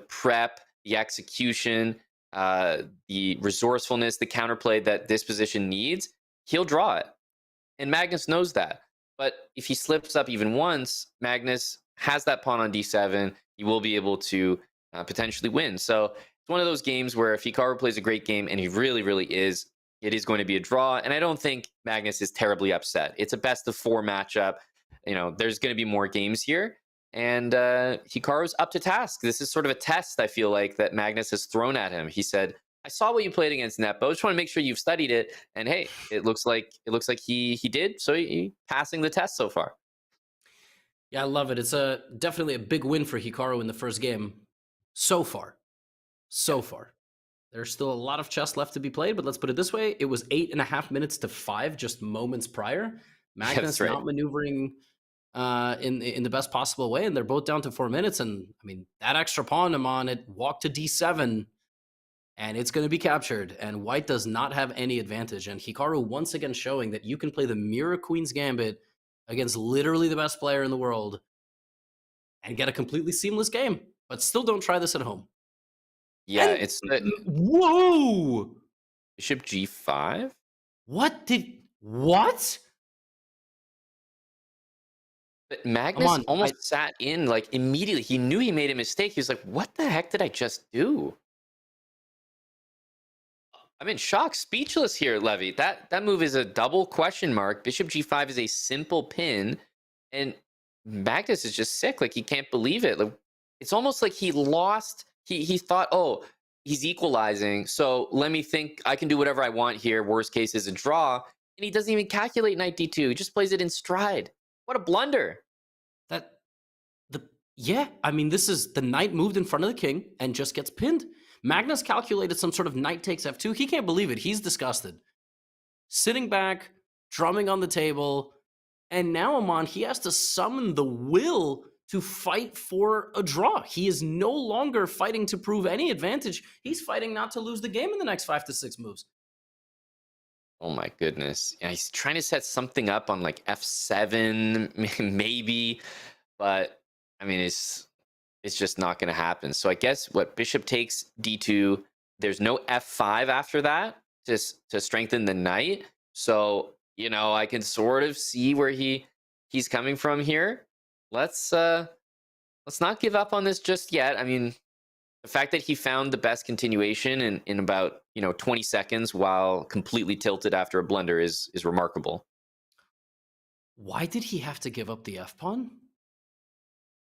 prep, the execution, the resourcefulness, the counterplay that this position needs, he'll draw it. And Magnus knows that. But if he slips up even once, Magnus has that pawn on d7. He will be able to potentially win. So it's one of those games where if Hikaru plays a great game, and he really, really is, it is going to be a draw. And I don't think Magnus is terribly upset. It's a best of 4 matchup. There's going to be more games here. And Hikaru's up to task. This is sort of a test, I feel like, that Magnus has thrown at him. He said, I saw what you played against Nepo. I just want to make sure you've studied it. And hey, it looks like he did. So he passing the test so far. Yeah, I love it. It's definitely a big win for Hikaru in the first game. So far. There's still a lot of chess left to be played, but let's put it this way. It was 8.5 minutes to 5 just moments prior. Magnus not maneuvering in the best possible way, and they're both down to 4 minutes. And I mean, that extra pawn, Aman, it walked to d7, and it's going to be captured. And White does not have any advantage. And Hikaru once again showing that you can play the Mirror Queen's Gambit against literally the best player in the world and get a completely seamless game. But still don't try this at home. Yeah, and, whoa! Bishop g5? What? But Magnus almost sat in like immediately. He knew he made a mistake. He was like, what the heck did I just do? I'm in shock, speechless here, Levy. That move is a double question mark. Bishop g5 is a simple pin, and Magnus is just sick. Like, he can't believe it. Like, it's almost like he lost. He thought, oh, he's equalizing, so let me think I can do whatever I want here. Worst case is a draw, and he doesn't even calculate knight d2. He just plays it in stride. What a blunder! Yeah, I mean, this is the knight moved in front of the king and just gets pinned. Magnus calculated some sort of knight takes f2. He can't believe it. He's disgusted. Sitting back, drumming on the table, and now, Aman, he has to summon the will to fight for a draw. He is no longer fighting to prove any advantage. He's fighting not to lose the game in the next 5 to 6 moves. Oh my goodness. Yeah, he's trying to set something up on like f7, maybe, but I mean, it's just not going to happen. So I guess what, bishop takes d2. There's no f5 after that to strengthen the knight. So, I can sort of see where he's coming from here. Let's not give up on this just yet. I mean, the fact that he found the best continuation in about 20 seconds while completely tilted after a blunder is remarkable. Why did he have to give up the f pawn?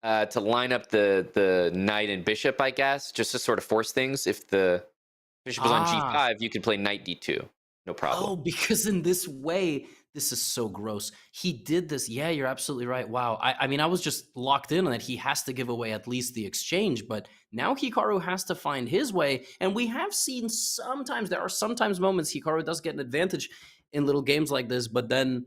To line up the knight and bishop, I guess, just to sort of force things. If the bishop was on g5, you could play knight d2, no problem. Oh, because in this way, this is so gross. He did this. Yeah, you're absolutely right. Wow. I mean, I was just locked in on that he has to give away at least the exchange, but now Hikaru has to find his way. And we have seen there are sometimes moments Hikaru does get an advantage in little games like this, but then,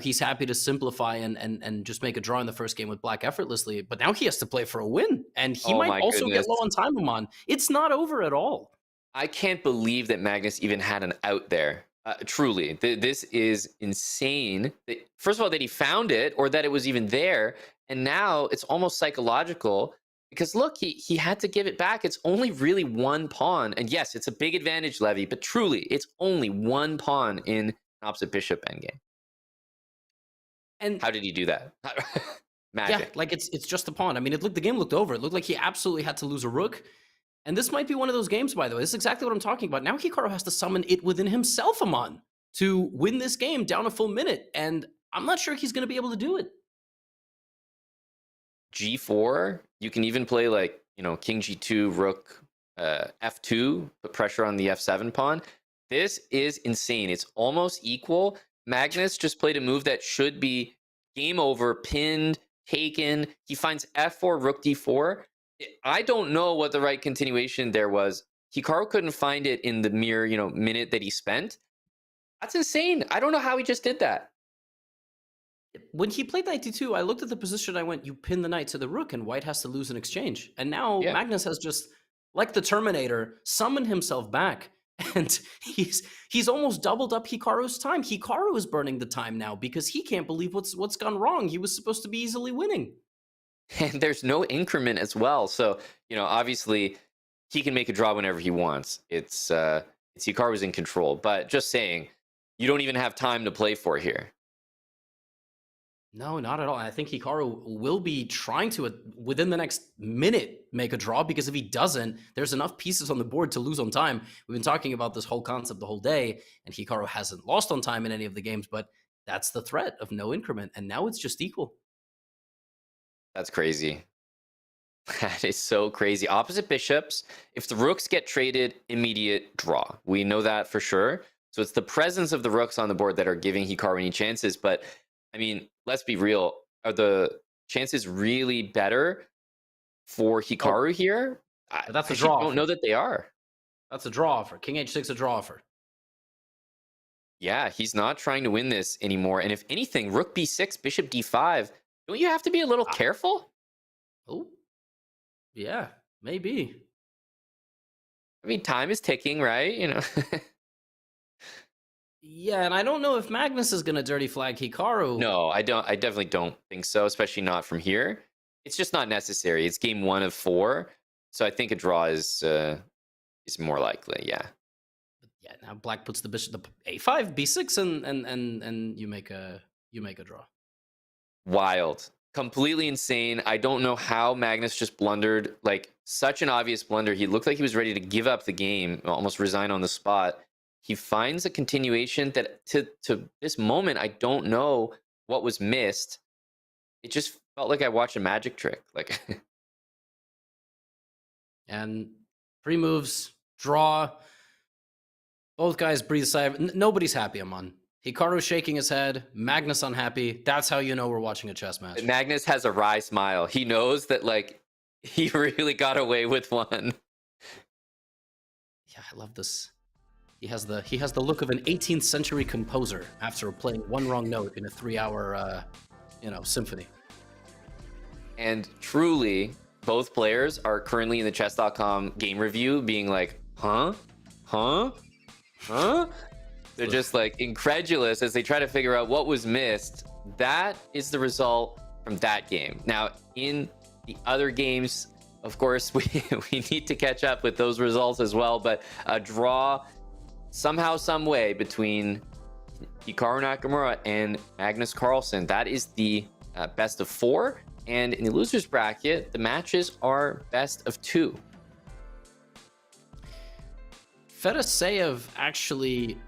he's happy to simplify and just make a draw in the first game with black effortlessly. But now he has to play for a win, and he might also get low on time, Aman. It's not over at all. I can't believe that Magnus even had an out there. Truly, this is insane. First of all, that he found it, or that it was even there, and now it's almost psychological because look, he had to give it back. It's only really one pawn, and yes, it's a big advantage, Levy, but truly, it's only one pawn in opposite bishop endgame. And how did he do that? Magic. Yeah, like it's just a pawn. I mean, the game looked over. It looked like he absolutely had to lose a rook. And this might be one of those games, by the way. This is exactly what I'm talking about. Now Hikaru has to summon it within himself, Aman, to win this game down a full minute. And I'm not sure he's going to be able to do it. G4, you can even play like, king G2, rook F2, put pressure on the F7 pawn. This is insane. It's almost equal. Magnus just played a move that should be game over, pinned, taken. He finds F4, rook D4. I don't know what the right continuation there was. Hikaru couldn't find it in the mere, minute that he spent. That's insane. I don't know how he just did that. When he played knight d2, I looked at the position. I went, you pin the knight to the rook, and White has to lose an exchange. And now Magnus has just, like the Terminator, summoned himself back And he's almost doubled up Hikaru's time. Hikaru is burning the time now because he can't believe what's gone wrong. He was supposed to be easily winning. And there's no increment as well. So, obviously he can make a draw whenever he wants. It's Hikaru's in control. But just saying, you don't even have time to play for here. No, not at all. I think Hikaru will be trying to, within the next minute, make a draw, because if he doesn't, there's enough pieces on the board to lose on time. We've been talking about this whole concept the whole day, and Hikaru hasn't lost on time in any of the games, but that's the threat of no increment, and now it's just equal. That's crazy. That is so crazy. Opposite bishops. If the rooks get traded, immediate draw. We know that for sure. So it's the presence of the rooks on the board that are giving Hikaru any chances, but I mean, let's be real. Are the chances really better for Hikaru here? That's a draw. I don't know that they are. That's a draw offer. King H6, a draw offer. Yeah, he's not trying to win this anymore. And if anything, Rook B6, Bishop D5, don't you have to be a little careful? Oh, yeah, maybe. I mean, time is ticking, right? Yeah, and I don't know if Magnus is going to dirty flag Hikaru. No, I don't. I definitely don't think so, especially not from here. It's just not necessary. It's game 1 of 4, so I think a draw is more likely. Yeah. Yeah. Now Black puts the bishop the A5, B6, and you make a draw. Wild, completely insane. I don't know how Magnus just blundered, like such an obvious blunder. He looked like he was ready to give up the game, almost resign on the spot. He finds a continuation that to this moment, I don't know what was missed. It just felt like I watched a magic trick. And 3 moves, draw. Both guys breathe a sigh. Nobody's happy, Aman. Hikaru shaking his head. Magnus unhappy. That's how you know we're watching a chess match. Magnus has a wry smile. He knows that he really got away with one. Yeah, I love this. He has the look of an 18th century composer after playing one wrong note in a 3-hour, symphony. And truly, both players are currently in the chess.com game review being like, huh? They're just incredulous as they try to figure out what was missed. That is the result from that game. Now, in the other games, of course, we need to catch up with those results as well, but a draw somehow, some way between Hikaru Nakamura and Magnus Carlsen. That is the best of 4. And in the losers bracket, the matches are best of 2. Fedoseev actually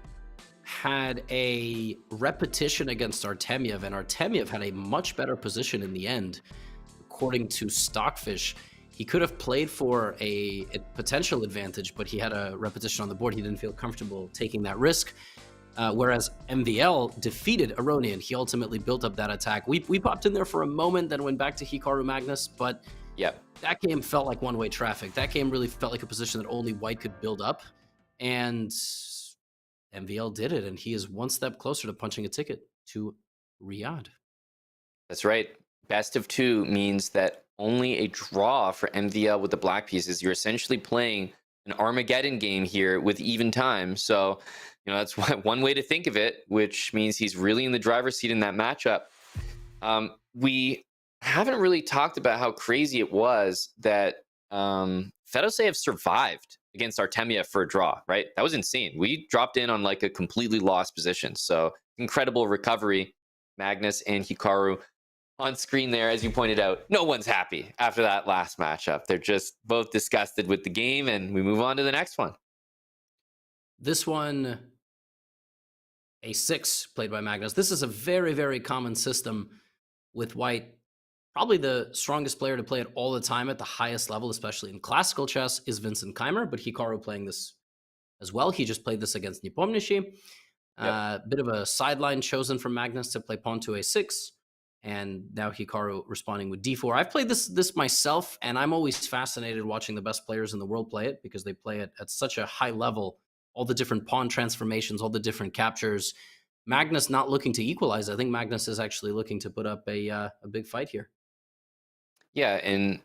had a repetition against Artemiev, and Artemiev had a much better position in the end. According to Stockfish, he could have played for a potential advantage, but he had a repetition on the board. He didn't feel comfortable taking that risk. Whereas MVL defeated Aronian. He ultimately built up that attack. We popped in there for a moment, then went back to Hikaru Magnus, but that game felt like one-way traffic. That game really felt like a position that only White could build up, and MVL did it, and he is one step closer to punching a ticket to Riyadh. That's right. Best of 2 means that only a draw for MVL with the black pieces. You're essentially playing an Armageddon game here with even time. So, that's one way to think of it, which means he's really in the driver's seat in that matchup. We haven't really talked about how crazy it was that Fedoseev survived against Artemiev for a draw, right? That was insane. We dropped in on a completely lost position. So incredible recovery. Magnus and Hikaru on screen there, as you pointed out, no one's happy after that last matchup. They're just both disgusted with the game, and we move on to the next one. This one, A6, played by Magnus. This is a very, very common system with White. Probably the strongest player to play it all the time at the highest level, especially in classical chess, is Vincent Keimer, but Hikaru playing this as well. He just played this against Nepomniachtchi. Bit of a sideline chosen from Magnus to play pawn to A6. And now Hikaru responding with D4. I've played this myself, and I'm always fascinated watching the best players in the world play it because they play it at such a high level. All the different pawn transformations, all the different captures. Magnus not looking to equalize. I think Magnus is actually looking to put up a big fight here. Yeah, and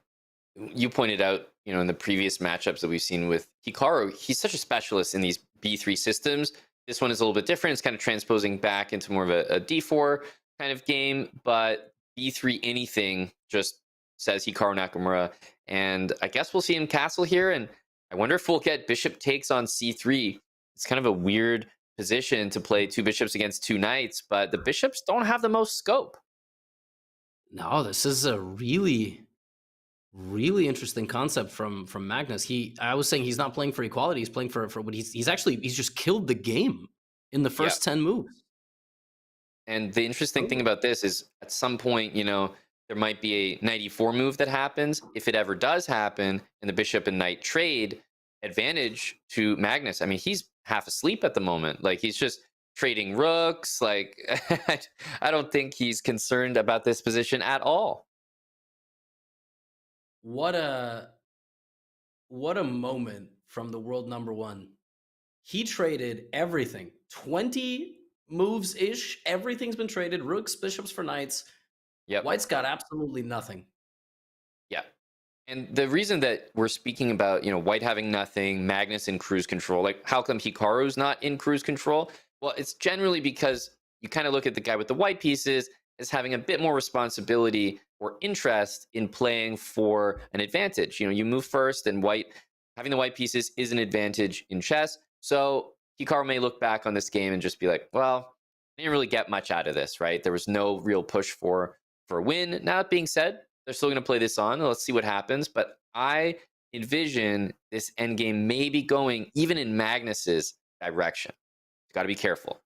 you pointed out, in the previous matchups that we've seen with Hikaru, he's such a specialist in these b3 systems. This one is a little bit different. It's kind of transposing back into more of a d4 kind of game, but b3 anything just says Hikaru Nakamura. And I guess we'll see him castle here. And I wonder if we'll get bishop takes on c3. It's kind of a weird position to play 2 bishops against 2 knights, but the bishops don't have the most scope. No, this is a really interesting concept from Magnus. I was saying he's not playing for equality. He's playing for what he's just killed the game in the first 10 moves. And the interesting thing about this is at some point, there might be a knight e4 move that happens. If it ever does happen and the bishop and knight trade, advantage to Magnus. I mean, he's half asleep at the moment. Like, he's just trading rooks. Like, I don't think he's concerned about this position at all. What a moment from the world number 1. He traded everything. 20 moves-ish. Everything's been traded. Rooks, bishops for knights. Yep. White's got absolutely nothing. Yeah. And the reason that we're speaking about, White having nothing, Magnus in cruise control, like how come Hikaru's not in cruise control? Well, it's generally because you kind of look at the guy with the white pieces as having a bit more responsibility or interest in playing for an advantage. You move first, and having the white pieces is an advantage in chess. So Hikaru may look back on this game and just be like, well, I didn't really get much out of this, right? There was no real push for a win. Now, that being said, they're still going to play this on. Let's see what happens. But I envision this endgame maybe going even in Magnus's direction. Got to be careful.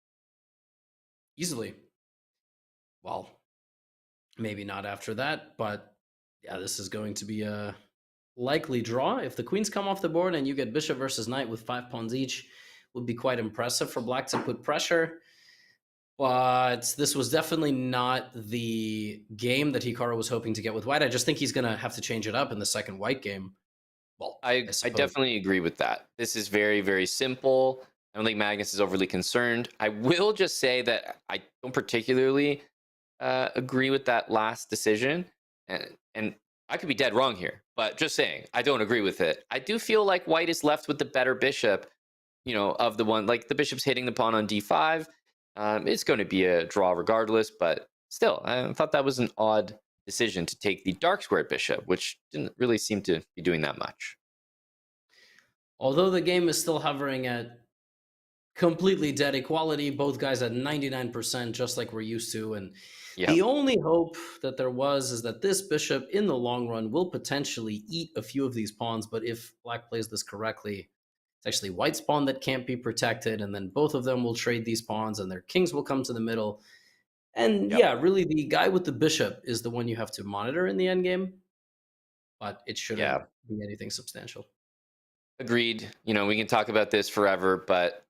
Easily. Well, maybe not after that, but yeah, this is going to be a likely draw. If the queens come off the board and you get bishop versus knight with 5 pawns each, would be quite impressive for black to put pressure. But this was definitely not the game that Hikaru was hoping to get with white. I just think he's going to have to change it up in the second white game. Well, I definitely agree with that. This is very, very simple. I don't think Magnus is overly concerned. I will just say that I don't particularly agree with that last decision. And I could be dead wrong here, but just saying, I don't agree with it. I do feel like white is left with the better bishop, of the one, like the bishop's hitting the pawn on d5. It's going to be a draw regardless, but still, I thought that was an odd decision to take the dark squared bishop, which didn't really seem to be doing that much. Although the game is still hovering at completely dead equality, both guys at 99%, just like we're used to. And the only hope that there was is that this bishop in the long run will potentially eat a few of these pawns. But if black plays this correctly, it's actually white's pawn that can't be protected. And then both of them will trade these pawns and their kings will come to the middle. And yeah, really the guy with the bishop is the one you have to monitor in the endgame. But it shouldn't be anything substantial. Agreed. We can talk about this forever, but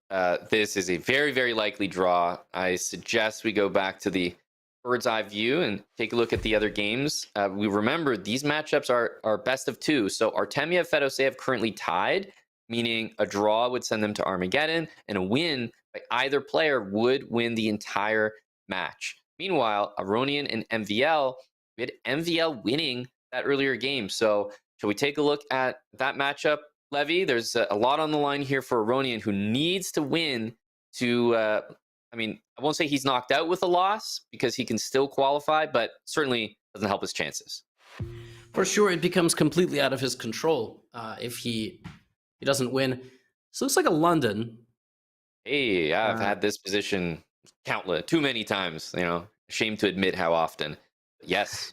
this is a very, very likely draw. I suggest we go back to the bird's eye view and take a look at the other games. We remember these matchups are best of 2. So Artemiev, Fedoseev currently tied, meaning a draw would send them to Armageddon, and a win by either player would win the entire match. Meanwhile, Aronian and MVL, we had MVL winning that earlier game. So shall we take a look at that matchup? Levy, there's a lot on the line here for Aronian, who needs to win to, I won't say he's knocked out with a loss because he can still qualify, but certainly doesn't help his chances. For sure, it becomes completely out of his control if he doesn't win. So looks like a London. Hey, I've had this position too many times, ashamed to admit how often. But yes.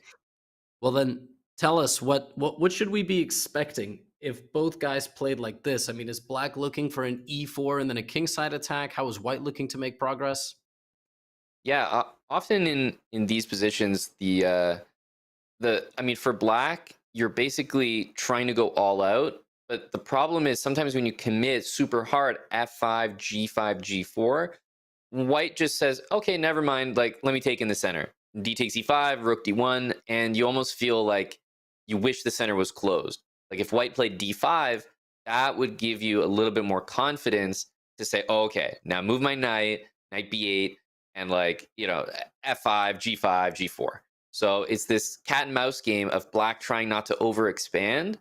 Well, then tell us what should we be expecting if both guys played like this? I mean, is black looking for an e4 and then a kingside attack? How is white looking to make progress? Yeah, often in these positions, for black, you're basically trying to go all out. But the problem is sometimes when you commit super hard, f5, g5, g4, white just says, okay, never mind, like, let me take in the center. D takes e5, rook d1, and you almost feel like you wish the center was closed. Like if white played d5, that would give you a little bit more confidence to say, oh, okay, now move my knight b8, and f5, g5, g4. So it's this cat and mouse game of black trying not to overexpand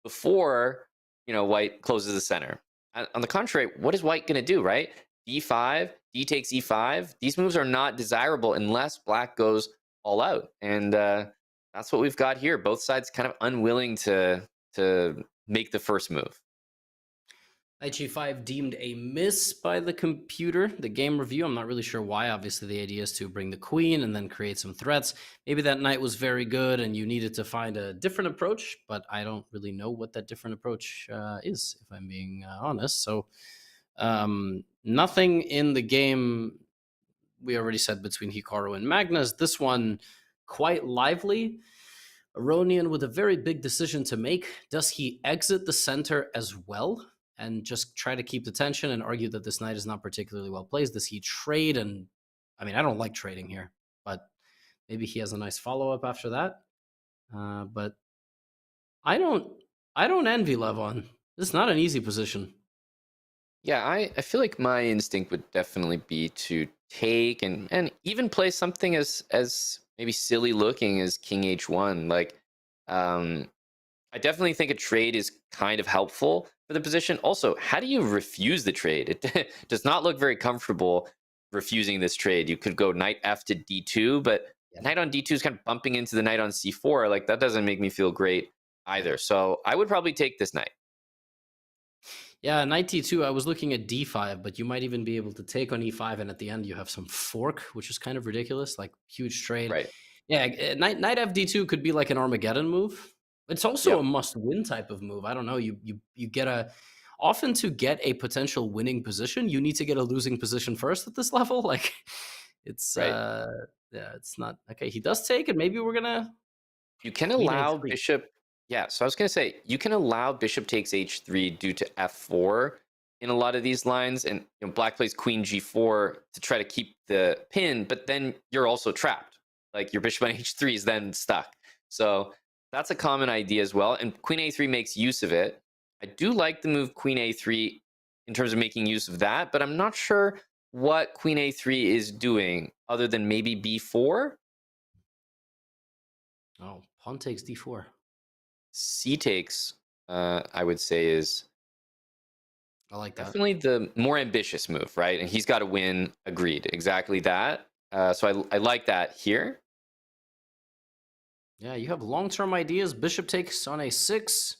before, white closes the center. On the contrary, what is white going to do, right? d5, d takes e5. These moves are not desirable unless black goes all out. And that's what we've got here. Both sides kind of unwilling to make the first move. Knight g5 deemed a miss by the computer, the game review. I'm not really sure why. Obviously, the idea is to bring the queen and then create some threats. Maybe that knight was very good and you needed to find a different approach, but I don't really know what that different approach is, if I'm being honest. So nothing in the game, we already said, between Hikaru and Magnus. This one, quite lively. Aronian with a very big decision to make. Does he exit the center as well and just try to keep the tension and argue that this knight is not particularly well placed? Does he trade? And I mean, I don't like trading here, but maybe he has a nice follow-up after that. But I don't envy Levon. This is not an easy position. Yeah, I feel like my instinct would definitely be to take and even play something as maybe silly looking as king h1. Like, I definitely think a trade is kind of helpful for the position. Also, how do you refuse the trade? It does not look very comfortable refusing this trade. You could go knight f to d2, but knight on d2 is kind of bumping into the knight on c4. Like, that doesn't make me feel great either. So I would probably take this knight. Yeah, knight d2, I was looking at d5, but you might even be able to take on e5, and at the end you have some fork, which is kind of ridiculous, like huge trade. Right. Yeah, knight f d2 could be like an Armageddon move. It's also a must-win type of move. I don't know, you get often to get a potential winning position, you need to get a losing position first at this level. Like, it's yeah, it's not okay. He does take it. Maybe we're gonna. You can allow bishop. Yeah, so I was going to say, you can allow bishop takes h3 due to f4 in a lot of these lines, and black plays queen g4 to try to keep the pin, but then you're also trapped. Like, your bishop on h3 is then stuck. So that's a common idea as well, and queen a3 makes use of it. I do like the move queen a3 in terms of making use of that, but I'm not sure what queen a3 is doing other than maybe b4. Oh, pawn takes d4. C takes, I would say, is I like that. Definitely the more ambitious move, right? And he's got to win. Agreed. Exactly that. So I like that here. Yeah, you have long-term ideas. Bishop takes on a6.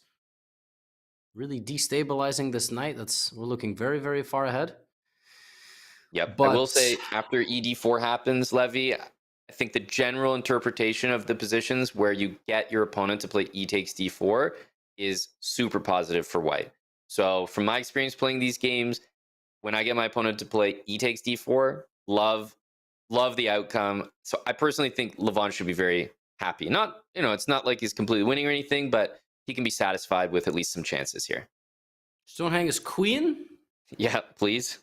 Really destabilizing this knight. We're looking very, very far ahead. Yep. But I will say, after ED4 happens, Levy, I think the general interpretation of the positions where you get your opponent to play E takes D4 is super positive for white. So from my experience playing these games, when I get my opponent to play E takes D4, love the outcome. So I personally think Levon should be very happy. Not, it's not like he's completely winning or anything, but he can be satisfied with at least some chances here. Just don't hang his queen? Yeah, please.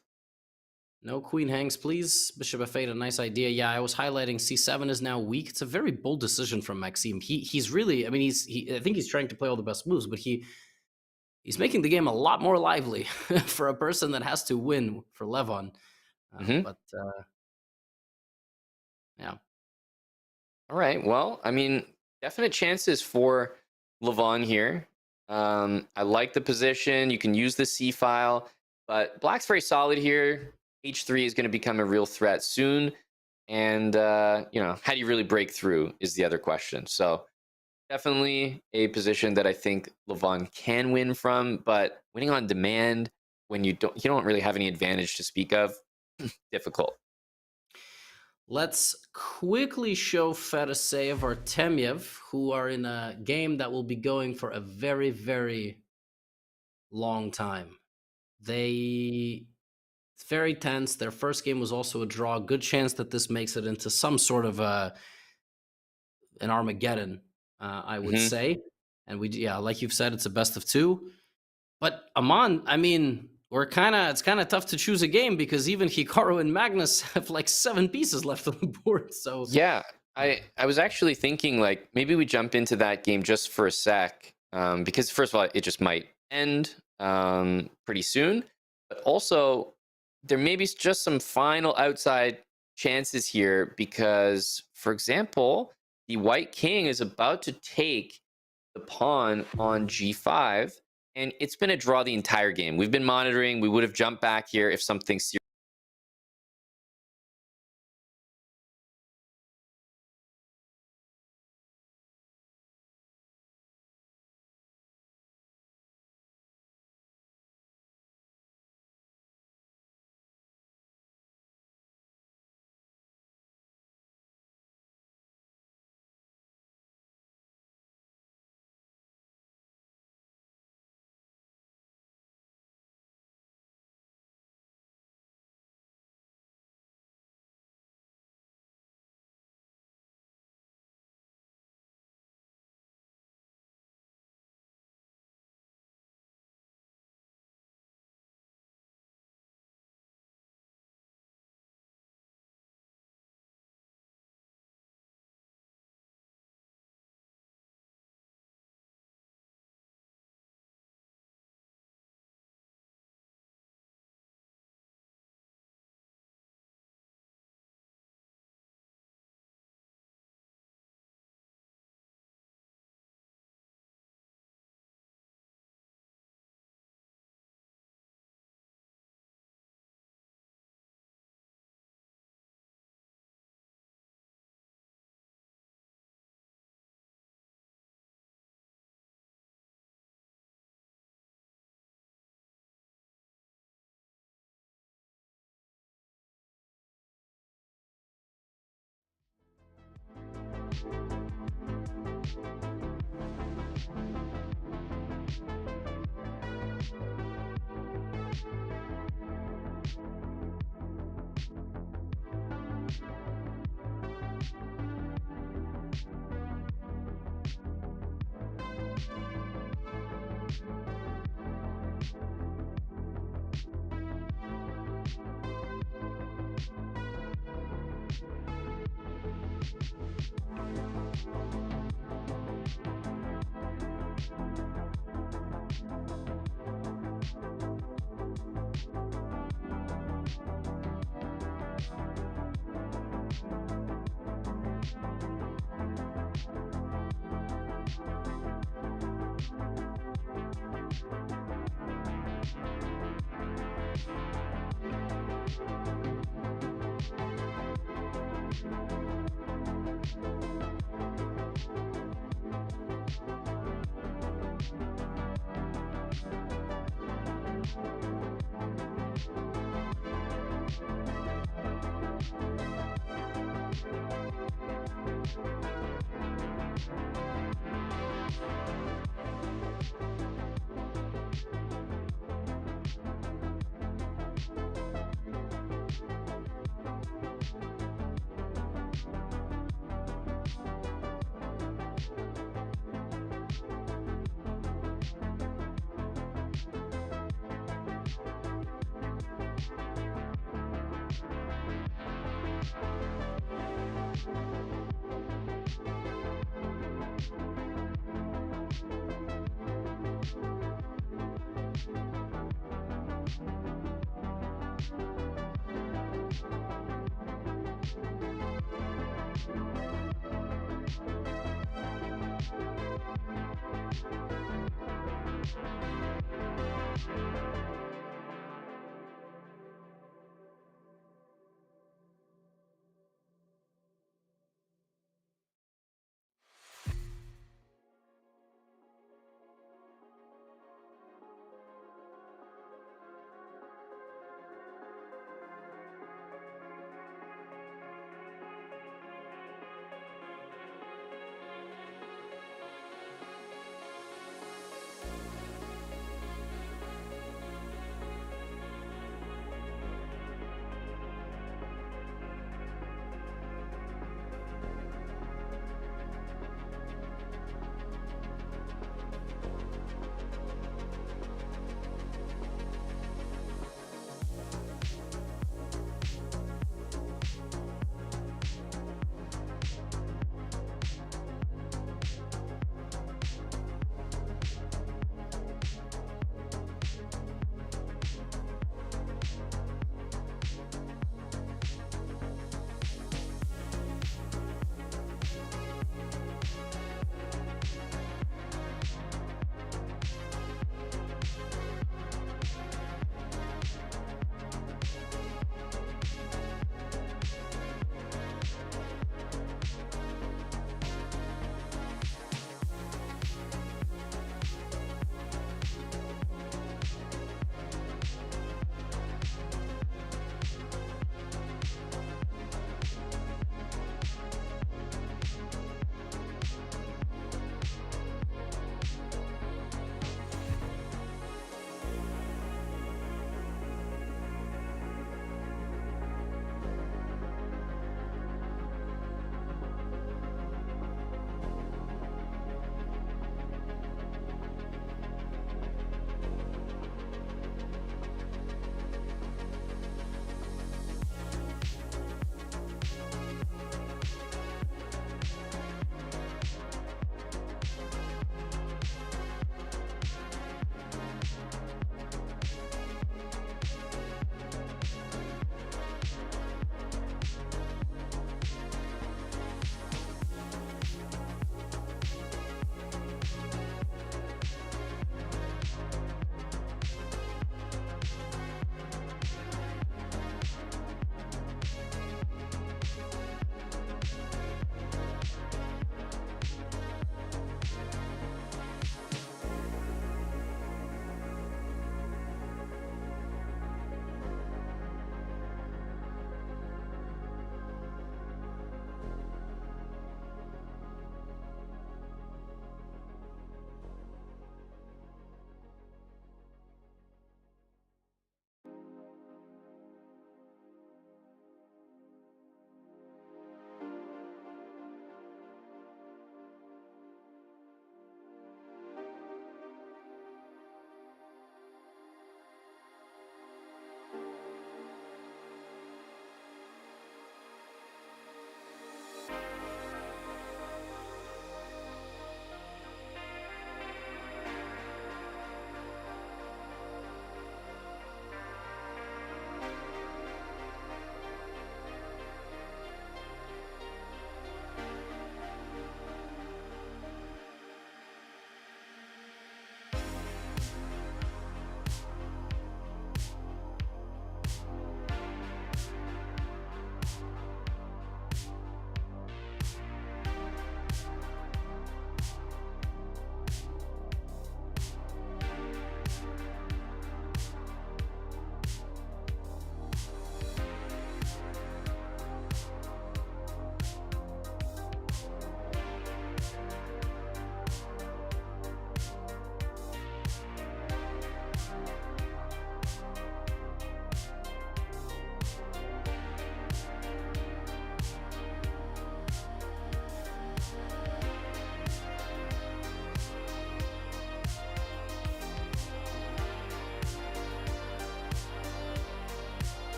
No queen hangs, please. Bishop f8, a nice idea. Yeah, I was highlighting c7 is now weak. It's a very bold decision from Maxime. He's really, I mean, I think he's trying to play all the best moves, but he's making the game a lot more lively for a person that has to win for Levon. But yeah. All right. Well, I mean, definite chances for Levon here. I like the position. You can use the C file, but black's very solid here. H3 is going to become a real threat soon. And, how do you really break through is the other question. So definitely a position that I think Levon can win from, but winning on demand when you don't really have any advantage to speak of, difficult. Let's quickly show Fedosey or Temyev, who are in a game that will be going for a very, very long time. It's very tense. Their first game was also a draw. Good chance that this makes it into some sort of an Armageddon, I would say. And like you've said, it's a best of two. But Aman, I mean, it's kind of tough to choose a game because even Hikaru and Magnus have like 7 pieces left on the board. So yeah, I was actually thinking like maybe we jump into that game just for a sec, because first of all, it just might end pretty soon, but also there may be just some final outside chances here because, for example, the white king is about to take the pawn on g5, And it's been a draw the entire game. We've been monitoring. We would have jumped back here if something serious.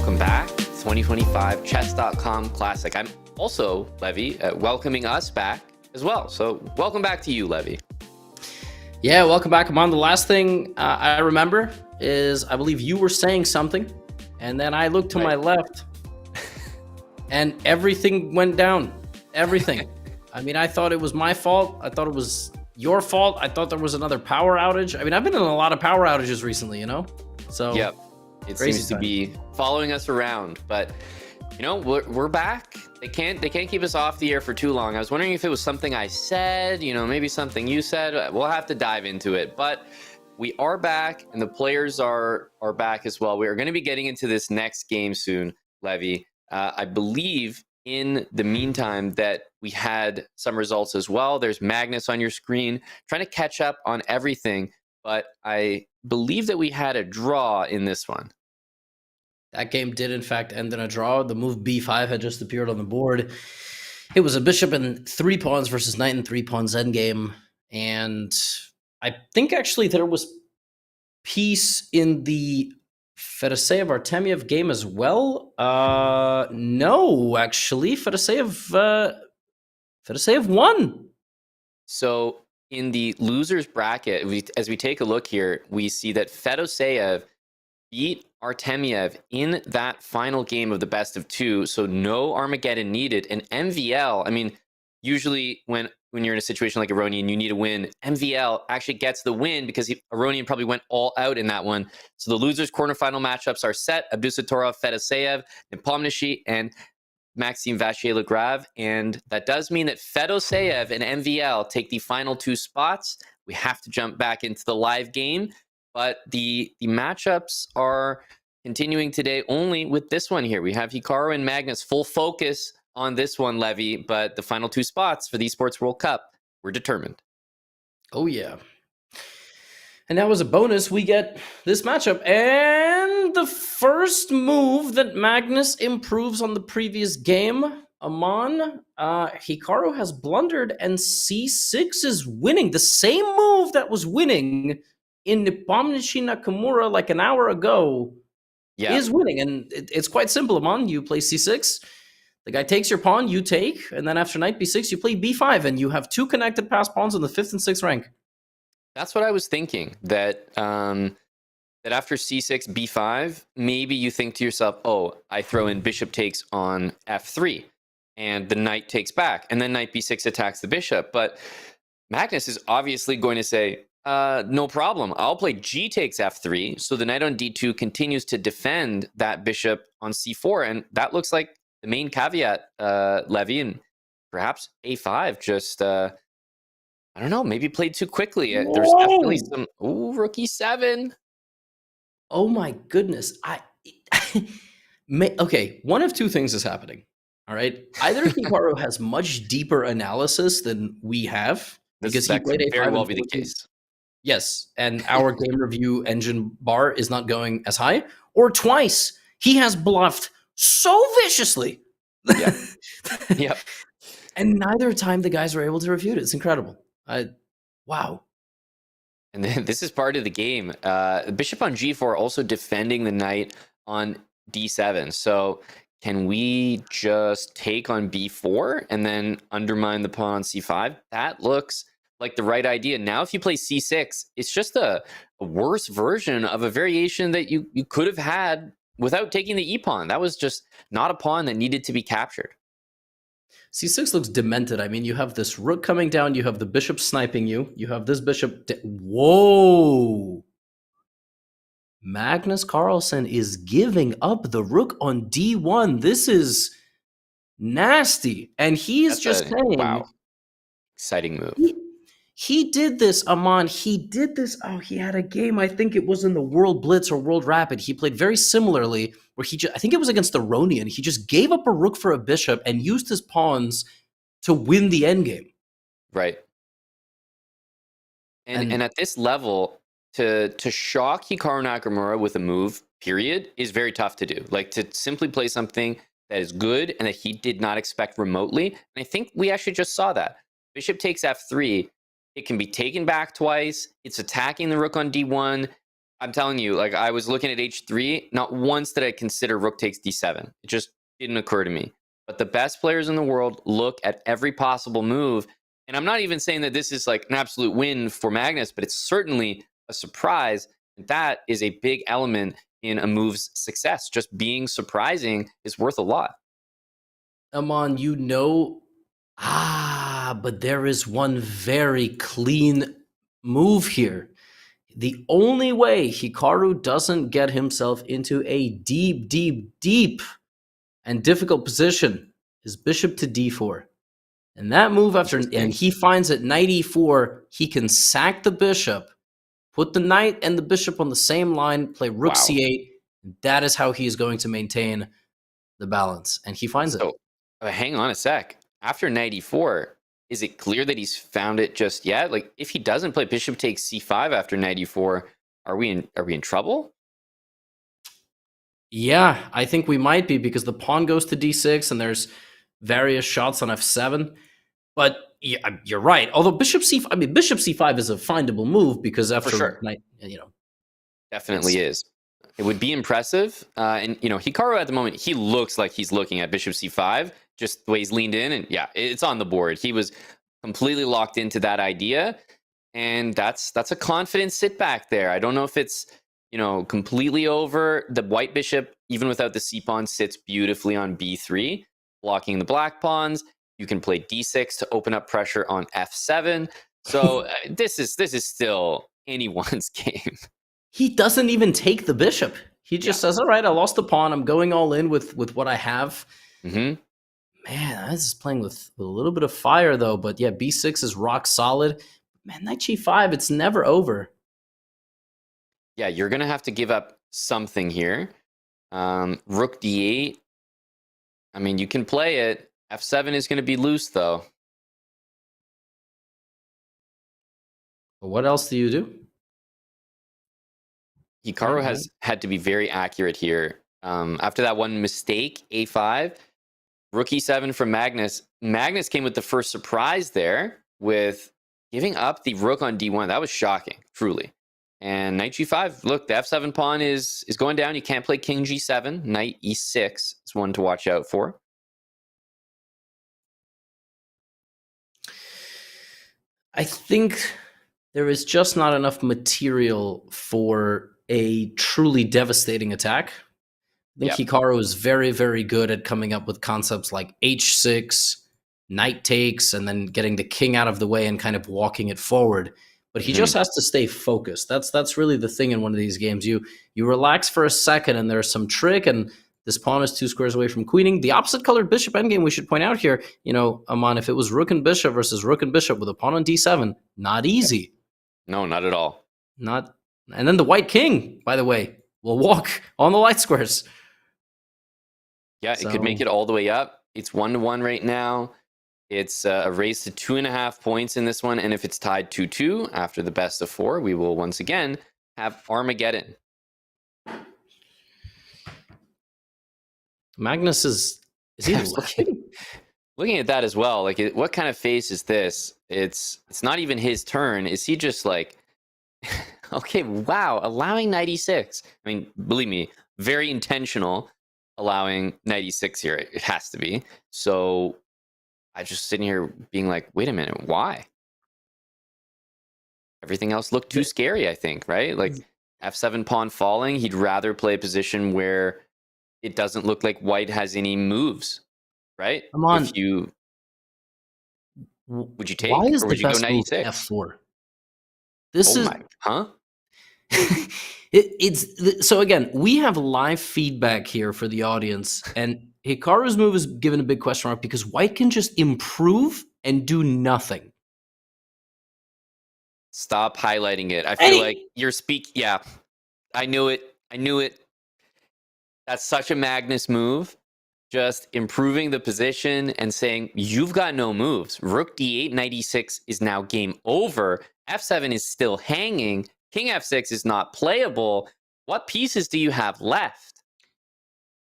welcome back. 2025 Chess.com Classic. I'm also, Levy, welcoming us back as well. So welcome back to you, Levy. Yeah, welcome back, Amon. The last thing I remember is I believe you were saying something, and then I looked to my left, and everything went down. Everything. I mean, I thought it was my fault. I thought it was your fault. I thought there was another power outage. I mean, I've been in a lot of power outages recently, you know? So yep. It seems to be following us around, but you know, we're back. They can't keep us off the air for too long. I was wondering if it was something I said, you know, maybe something you said. We'll have to dive into it, but we are back, and the players are back as well. We are going to be getting into this next game soon, Levy. I believe in the meantime that we had some results as well. There's Magnus on your screen, trying to catch up on everything, but I believe that we had a draw in this one. That game did, in fact, end in a draw. The move b5 had just appeared on the board. It was a bishop and 3 pawns versus knight and 3 pawns endgame. And I think actually there was peace in the Fedoseev-Artemiev game as well. No, actually, Fedoseev won. So in the losers bracket, as we take a look here, we see that Fedoseev beat Artemiev in that final game of the best of 2. So no Armageddon needed. And MVL, I mean, usually when you're in a situation like Aronian, you need a win. MVL actually gets the win because Aronian probably went all out in that one. So the losers quarterfinal matchups are set. Abdusattorov, Fedoseev, Nepomniachtchi, and Maxime Vachier-Lagrave. And that does mean that Fedoseev and MVL take the final 2 spots. We have to jump back into the live game. But the matchups are continuing today only with this one here. We have Hikaru and Magnus, full focus on this one, Levy, but the final 2 spots for the Esports World Cup were determined. Oh, yeah. And now as a bonus, we get this matchup. And the first move that Magnus improves on the previous game, Amon, Hikaru has blundered, and c6 is winning. The same move that was winning in Nepomniachtchi Nakamura like an hour ago is winning. And it's quite simple, Amon. You play c6, the guy takes your pawn, you take, and then after knight b6, you play b5, and you have 2 connected passed pawns in the 5th and 6th rank. That's what I was thinking, that that after c6, b5, maybe you think to yourself, oh, I throw in bishop takes on f3, and the knight takes back, and then knight b6 attacks the bishop. But Magnus is obviously going to say, no problem. I'll play g takes f3, so the knight on d2 continues to defend that bishop on c4, and that looks like the main caveat, Levy, and perhaps a5 just, I don't know, maybe played too quickly. There's definitely some, rook e7. Oh my goodness. Okay, one of 2 things is happening, all right? Either Hikaru has much deeper analysis than we have, because he played a5 very well be the case. Yes, and our game review engine bar is not going as high. Or twice, he has bluffed so viciously. Yep. Yep. And neither time the guys were able to refute it. It's incredible. Wow. And then this is part of the game. Bishop on g4 also defending the knight on d7. So can we just take on b4 and then undermine the pawn on c5? That looks like the right idea. Now, if you play c6, it's just a worse version of a variation that you could have had without taking the e-pawn. That was just not a pawn that needed to be captured. c6 looks demented. I mean, you have this rook coming down, you have the bishop sniping you, you have this bishop... Whoa! Magnus Carlsen is giving up the rook on d1. This is nasty. And he's just saying... Wow. Exciting move. He did this, Amon. He did this. Oh, he had a game. I think it was in the World Blitz or World Rapid. He played very similarly, where I think it was against the Ronian. He just gave up a rook for a bishop and used his pawns to win the endgame. Right. And at this level, to shock Hikaru Nakamura with a move, period, is very tough to do. Like, to simply play something that is good and that he did not expect remotely. And I think we actually just saw that. Bishop takes f3. It can be taken back twice. It's attacking the rook on d1. I'm telling you, like I was looking at h3. Not once did I consider rook takes d7. It just didn't occur to me. But the best players in the world look at every possible move. And I'm not even saying that this is like an absolute win for Magnus, but it's certainly a surprise. And that is a big element in a move's success. Just being surprising is worth a lot. Amon, but there is one very clean move here. The only way Hikaru doesn't get himself into a deep and difficult position is bishop to d4. And that move and he finds at knight e4, he can sack the bishop, put the knight and the bishop on the same line, play rook c8. That is how he is going to maintain the balance. And he finds it. Hang on a sec. After knight e4, is it clear that he's found it just yet? Like, if he doesn't play bishop takes c5 after knight e4, are we in trouble? Yeah, I think we might be, because the pawn goes to d6 and there's various shots on f7. But yeah, you're right. Although bishop c5 is a findable move, because after knight, definitely is. It would be impressive. And Hikaru at the moment, he looks like he's looking at bishop c5, just the way he's leaned in, and yeah, it's on the board. He was completely locked into that idea, and that's a confident sit back there. I don't know if it's completely over. The white bishop, even without the c pawn, sits beautifully on b3, blocking the black pawns. You can play d6 to open up pressure on f7. So this is still anyone's game. He doesn't even take the bishop. He just says, all right, I lost the pawn. I'm going all in with what I have. Mm-hmm. Man, this is playing with a little bit of fire, though. But yeah, b6 is rock solid. Man, knight g5, it's never over. Yeah, you're going to have to give up something here. Rook d8. I mean, you can play it. f7 is going to be loose, though. But what else do you do? Hikaru has had to be very accurate here. After that one mistake, a5, rook e7 from Magnus. Magnus came with the first surprise there with giving up the rook on d1. That was shocking, truly. And knight g5, look, the f7 pawn is going down. You can't play king g7. Knight e6 is one to watch out for. I think there is just not enough material for a truly devastating attack. I think Hikaru is very, very good at coming up with concepts like h6, knight takes, and then getting the king out of the way and kind of walking it forward. But he just has to stay focused. That's really the thing in one of these games. You relax for a second, and there's some trick, and this pawn is 2 squares away from queening. The opposite colored bishop endgame, we should point out here, Amon, if it was rook and bishop versus rook and bishop with a pawn on d7, not easy. No, not at all. And then the white king, by the way, will walk on the light squares. Yeah, it could make it all the way up. It's 1-1 right now. It's a race to 2.5 points in this one. And if it's tied 2-2 after the best of 4, we will once again have Armageddon. Magnus is he looking at that as well? Like, what kind of face is this? It's not even his turn. Is he just like, okay, wow, allowing knight e6? I mean, believe me, very intentional allowing knight e6 here. It has to be. So I just sitting here being like, wait a minute, why? Everything else looked too scary, I think, right? Like f7 pawn falling, he'd rather play a position where it doesn't look like white has any moves, right? Come on. Would you take, why is or would the you go best knight move e6? f4? This is huh? So again, we have live feedback here for the audience, and Hikaru's move is given a big question mark because white can just improve and do nothing. Stop highlighting it. I feel like you're Yeah, I knew it. That's such a Magnus move. Just improving the position and saying, you've got no moves. Rook d8, knight e6 is now game over. f7 is still hanging. King f6 is not playable. What pieces do you have left?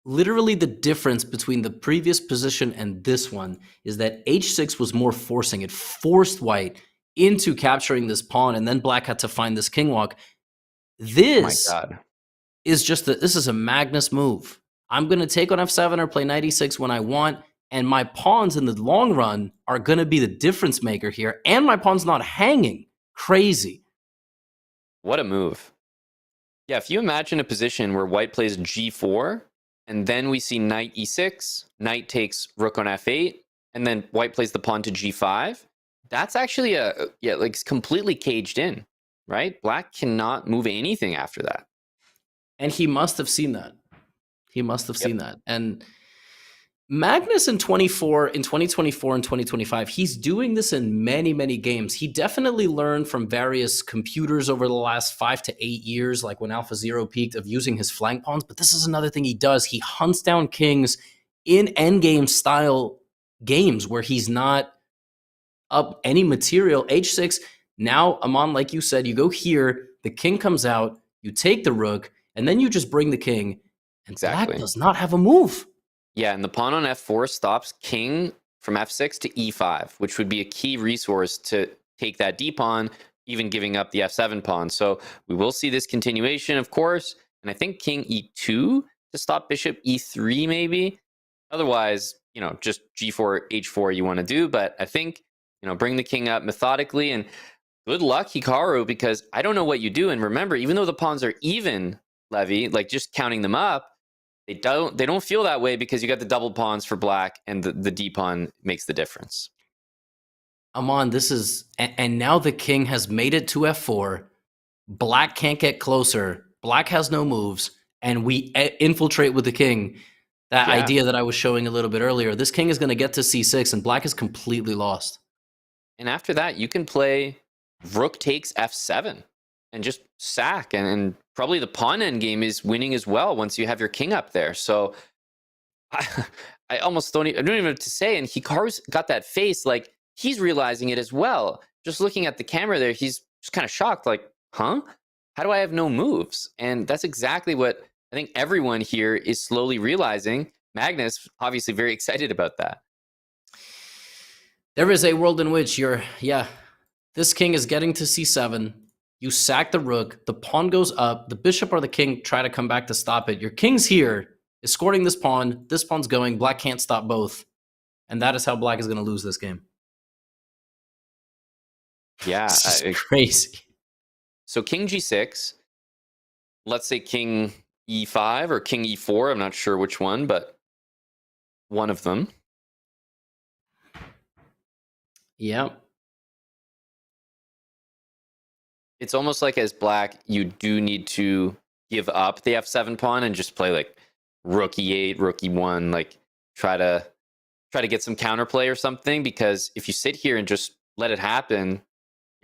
Literally the difference between the previous position and this one is that h6 was more forcing. It forced white into capturing this pawn, and then black had to find this king walk. Oh my This god. is this is a Magnus move. I'm going to take on f7 or play knight e6 when I want, and my pawns in the long run are going to be the difference maker here, and my pawn's not hanging. Crazy. What a move. Yeah, if you imagine a position where white plays g4, and then we see knight e6, knight takes rook on f8, and then white plays the pawn to g5, that's actually like completely caged in, right? Black cannot move anything after that. And he must have seen that. He must have seen that. And Magnus in 2024 and 2025, he's doing this in many, many games. He definitely learned from various computers over the last 5 to 8 years, like when Alpha Zero peaked, of using his flank pawns. But this is another thing he does. He hunts down kings in endgame style games where he's not up any material. H6, now, Aman, like you said, you go here, the king comes out, you take the rook, and then you just bring the king. And Black does not have a move. Yeah, and the pawn on f4 stops king from f6 to e5, which would be a key resource to take that d pawn, even giving up the f7 pawn. So we will see this continuation, of course. And I think king e2 to stop bishop e3 maybe. Otherwise, just g4, h4 you want to do. But I think, bring the king up methodically. And good luck, Hikaru, because I don't know what you do. And remember, even though the pawns are even, Levy, like just counting them up, they don't feel that way because you got the double pawns for Black, and the d pawn makes the difference. Aman, this is, and now the king has made it to f4. Black can't get closer. Black has no moves, and we infiltrate with the king. That idea that I was showing a little bit earlier. This king is going to get to c6, and Black is completely lost. And after that, you can play rook takes f7 and just sack, and probably the pawn endgame is winning as well once you have your king up there. So I almost I don't even know what to say. And Hikaru's got that face like he's realizing it as well. Just looking at the camera there, he's just kind of shocked, like, huh? How do I have no moves? And that's exactly what I think everyone here is slowly realizing. Magnus, obviously very excited about that. There is a world in which this king is getting to c7. You sack the rook, the pawn goes up, the bishop or the king try to come back to stop it. Your king's here, escorting this pawn's going, Black can't stop both. And that is how Black is going to lose this game. Yeah. This is crazy. So king g6, let's say king e5 or king e4, I'm not sure which one, but one of them. Yeah. It's almost like as Black, you do need to give up the f7 pawn and just play like rook e8, rook e1, like try to get some counterplay or something, because if you sit here and just let it happen,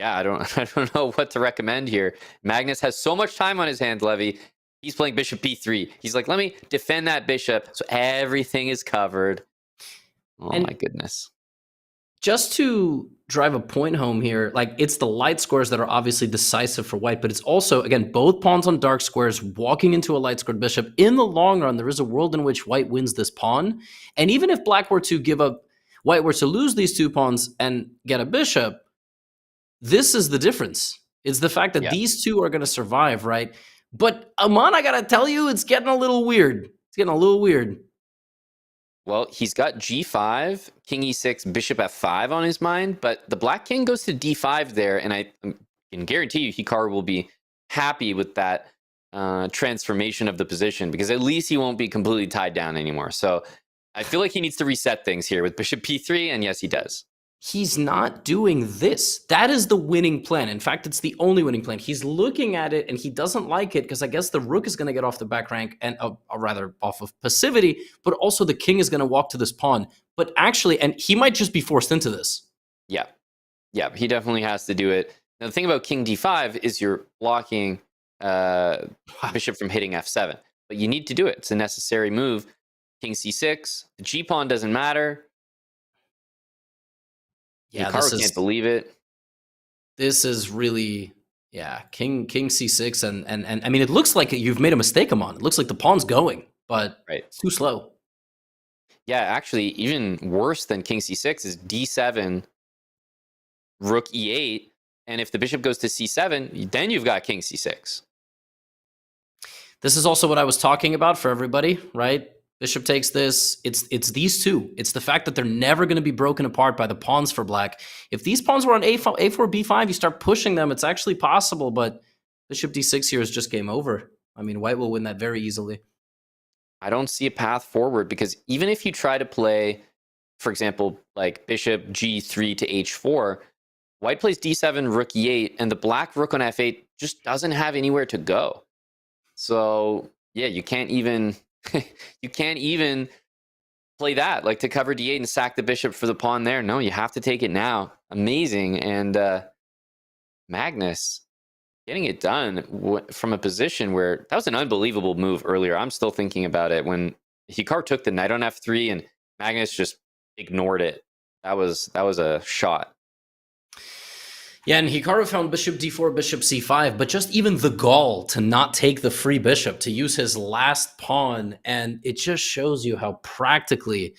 I don't know what to recommend here. Magnus has so much time on his hands, Levy. He's playing bishop b3. He's like, let me defend that bishop so everything is covered. Oh my goodness. Just to drive a point home here, like it's the light squares that are obviously decisive for white, but it's also, again, both pawns on dark squares walking into a light squared bishop. In the long run, there is a world in which white wins this pawn. And even if Black were to give up, white were to lose these two pawns and get a bishop, this is the difference. It's the fact that these two are going to survive, right? But Aman, I got to tell you, it's getting a little weird. It's getting a little weird. Well, he's got g5, king e6, bishop f5 on his mind, but the Black king goes to d5 there, and I can guarantee you Hikaru will be happy with that transformation of the position, because at least he won't be completely tied down anymore. So I feel like he needs to reset things here with bishop p3, and yes, he does. He's not doing this. That is the winning plan. In fact, it's the only winning plan. He's looking at it and he doesn't like it because I guess the rook is going to get off the back rank and rather off of passivity, but also the king is going to walk to this pawn. But actually, and he might just be forced into this. Yeah, he definitely has to do it. Now, the thing about king d5 is you're blocking bishop from hitting f7, but you need to do it. It's a necessary move. King c6, the g pawn doesn't matter. Yeah, Hikaru can't believe it. This is really, king c6, and I mean, it looks like you've made a mistake, Aman. It looks like the pawn's going, but it's too slow. Yeah, actually, even worse than king c6 is d7, rook e8, and if the bishop goes to c7, then you've got king c6. This is also what I was talking about for everybody, right? Bishop takes this. It's these two. It's the fact that they're never going to be broken apart by the pawns for black. If these pawns were on A4, B5, you start pushing them. It's actually possible, but bishop D6 here is just game over. I mean, white will win that very easily. I don't see a path forward because even if you try to play, for example, like bishop G3 to H4, white plays D7, rook E8, and the black rook on F8 just doesn't have anywhere to go. So yeah, you can't even you can't even play that, like to cover D8 and sack the bishop for the pawn there. No, you have to take it now. Amazing. And Magnus getting it done from a position where that was an unbelievable move earlier. I'm still thinking about it when Hikaru took the knight on F3 and Magnus just ignored it. That was a shot. Yeah, and Hikaru found bishop D4, bishop C5, but just even the gall to not take the free bishop, to use his last pawn, and it just shows you how practically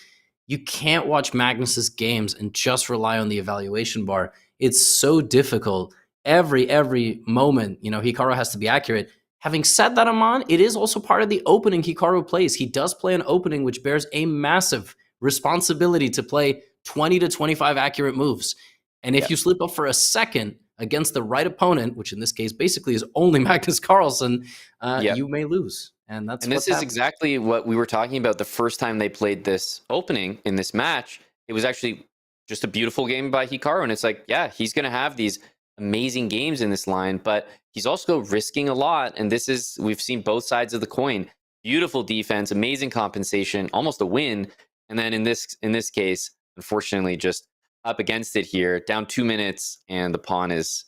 you can't watch Magnus's games and just rely on the evaluation bar. It's so difficult. Every moment, Hikaru has to be accurate. Having said that, Aman, it is also part of the opening Hikaru plays. He does play an opening which bears a massive responsibility to play 20 to 25 accurate moves. And if you slip up for a second against the right opponent, which in this case basically is only Magnus Carlsen, you may lose. And this is exactly what we were talking about the first time they played this opening in this match. It was actually just a beautiful game by Hikaru. And it's like, yeah, he's going to have these amazing games in this line, but he's also risking a lot. And we've seen both sides of the coin. Beautiful defense, amazing compensation, almost a win. And then in this case, unfortunately, just up against it here, down 2 minutes, and the pawn is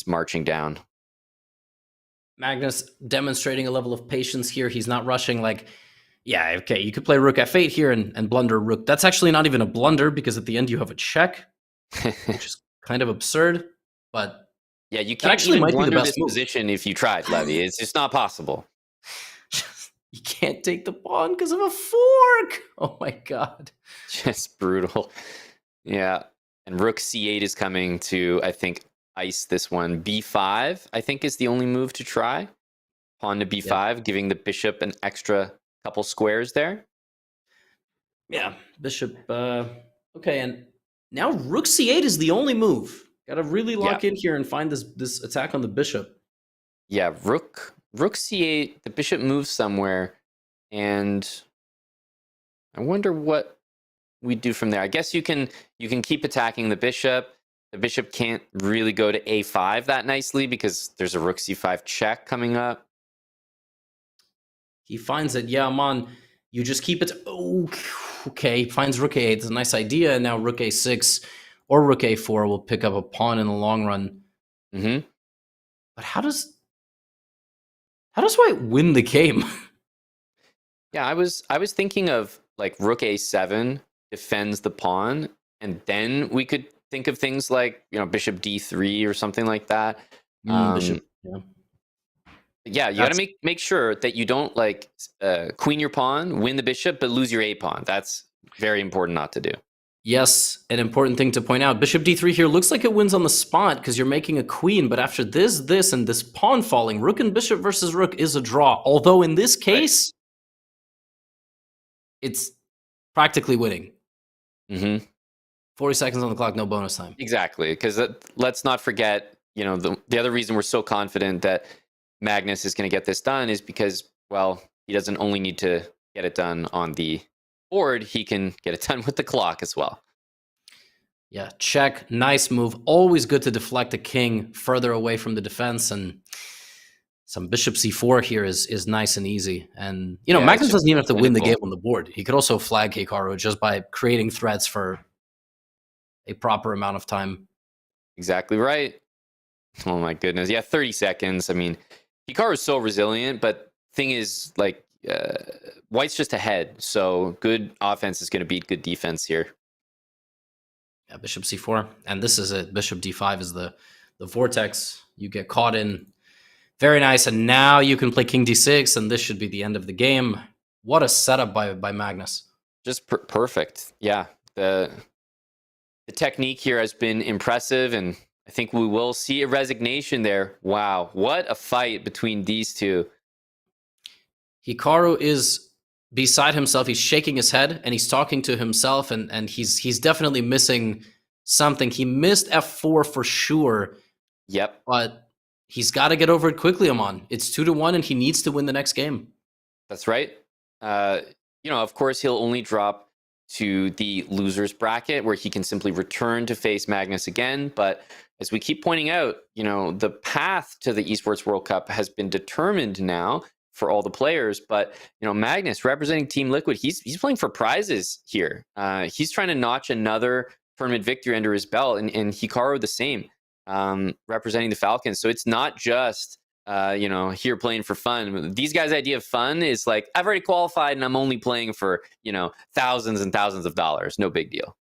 marching down. Magnus demonstrating a level of patience here. He's not rushing like, yeah, okay, you could play rook F8 here and blunder rook. That's actually not even a blunder because at the end you have a check, which is kind of absurd. But yeah, you can't actually blunder this position if you tried, Levy. It's just not possible. You can't take the pawn because of a fork. Oh my god. Just brutal. Yeah. And rook C8 is coming to, I think, ice this one. B5, I think, is the only move to try. Pawn to B5, giving the bishop an extra couple squares there. Yeah, bishop. Okay, and now rook C8 is the only move. Got to really lock in here and find this attack on the bishop. Yeah, rook C8, the bishop moves somewhere, and I wonder what we do from there. I guess you can keep attacking the bishop. The bishop can't really go to A5 that nicely because there's a rook C5 check coming up. He finds it. Yeah, Aman, you just keep it. Oh, okay. He finds rook A8. It's a nice idea. And now rook A6 or rook A4 will pick up a pawn in the long run. Mm-hmm. But how does white win the game? Yeah, I was thinking of like rook A7 defends the pawn, and then we could think of things like bishop D3 or something like that. Bishop, yeah, you got to make sure that you don't like queen your pawn, win the bishop, but lose your A pawn. That's very important not to do. Yes, an important thing to point out. Bishop D3 here looks like it wins on the spot because you're making a queen, but after this, and this pawn falling, rook and bishop versus rook is a draw. Although in this case, it's practically winning. Mm-hmm. 40 seconds on the clock, no bonus time. Exactly, because let's not forget, the other reason we're so confident that Magnus is going to get this done is because, well, he doesn't only need to get it done on the board, he can get it done with the clock as well. Yeah, check, nice move. Always good to deflect a king further away from the defense, and some bishop c4 here is nice and easy. And, Magnus doesn't even have to win the game on the board. He could also flag Hikaru just by creating threats for a proper amount of time. Exactly right. Oh my goodness. Yeah, 30 seconds. I mean, Hikaru is so resilient, but thing is, like, white's just ahead. So good offense is going to beat good defense here. Yeah, bishop c4. And this is it. Bishop d5 is the vortex you get caught in. Very nice. And now you can play king d6, and this should be the end of the game. What a setup by Magnus. Just perfect. Yeah. The technique here has been impressive, and I think we will see a resignation there. Wow. What a fight between these two. Hikaru is beside himself. He's shaking his head and he's talking to himself, and he's definitely missing something. He missed F4 for sure. Yep. But he's got to get over it quickly, Amon. It's 2-1, and he needs to win the next game. That's right. Of course, he'll only drop to the losers bracket where he can simply return to face Magnus again. But as we keep pointing out, the path to the Esports World Cup has been determined now for all the players. But, Magnus representing Team Liquid, he's playing for prizes here. He's trying to notch another tournament victory under his belt, and Hikaru the same, representing the Falcons. So it's not just here playing for fun. These guys' idea of fun is like, I've already qualified and I'm only playing for, thousands and thousands of dollars. No big deal.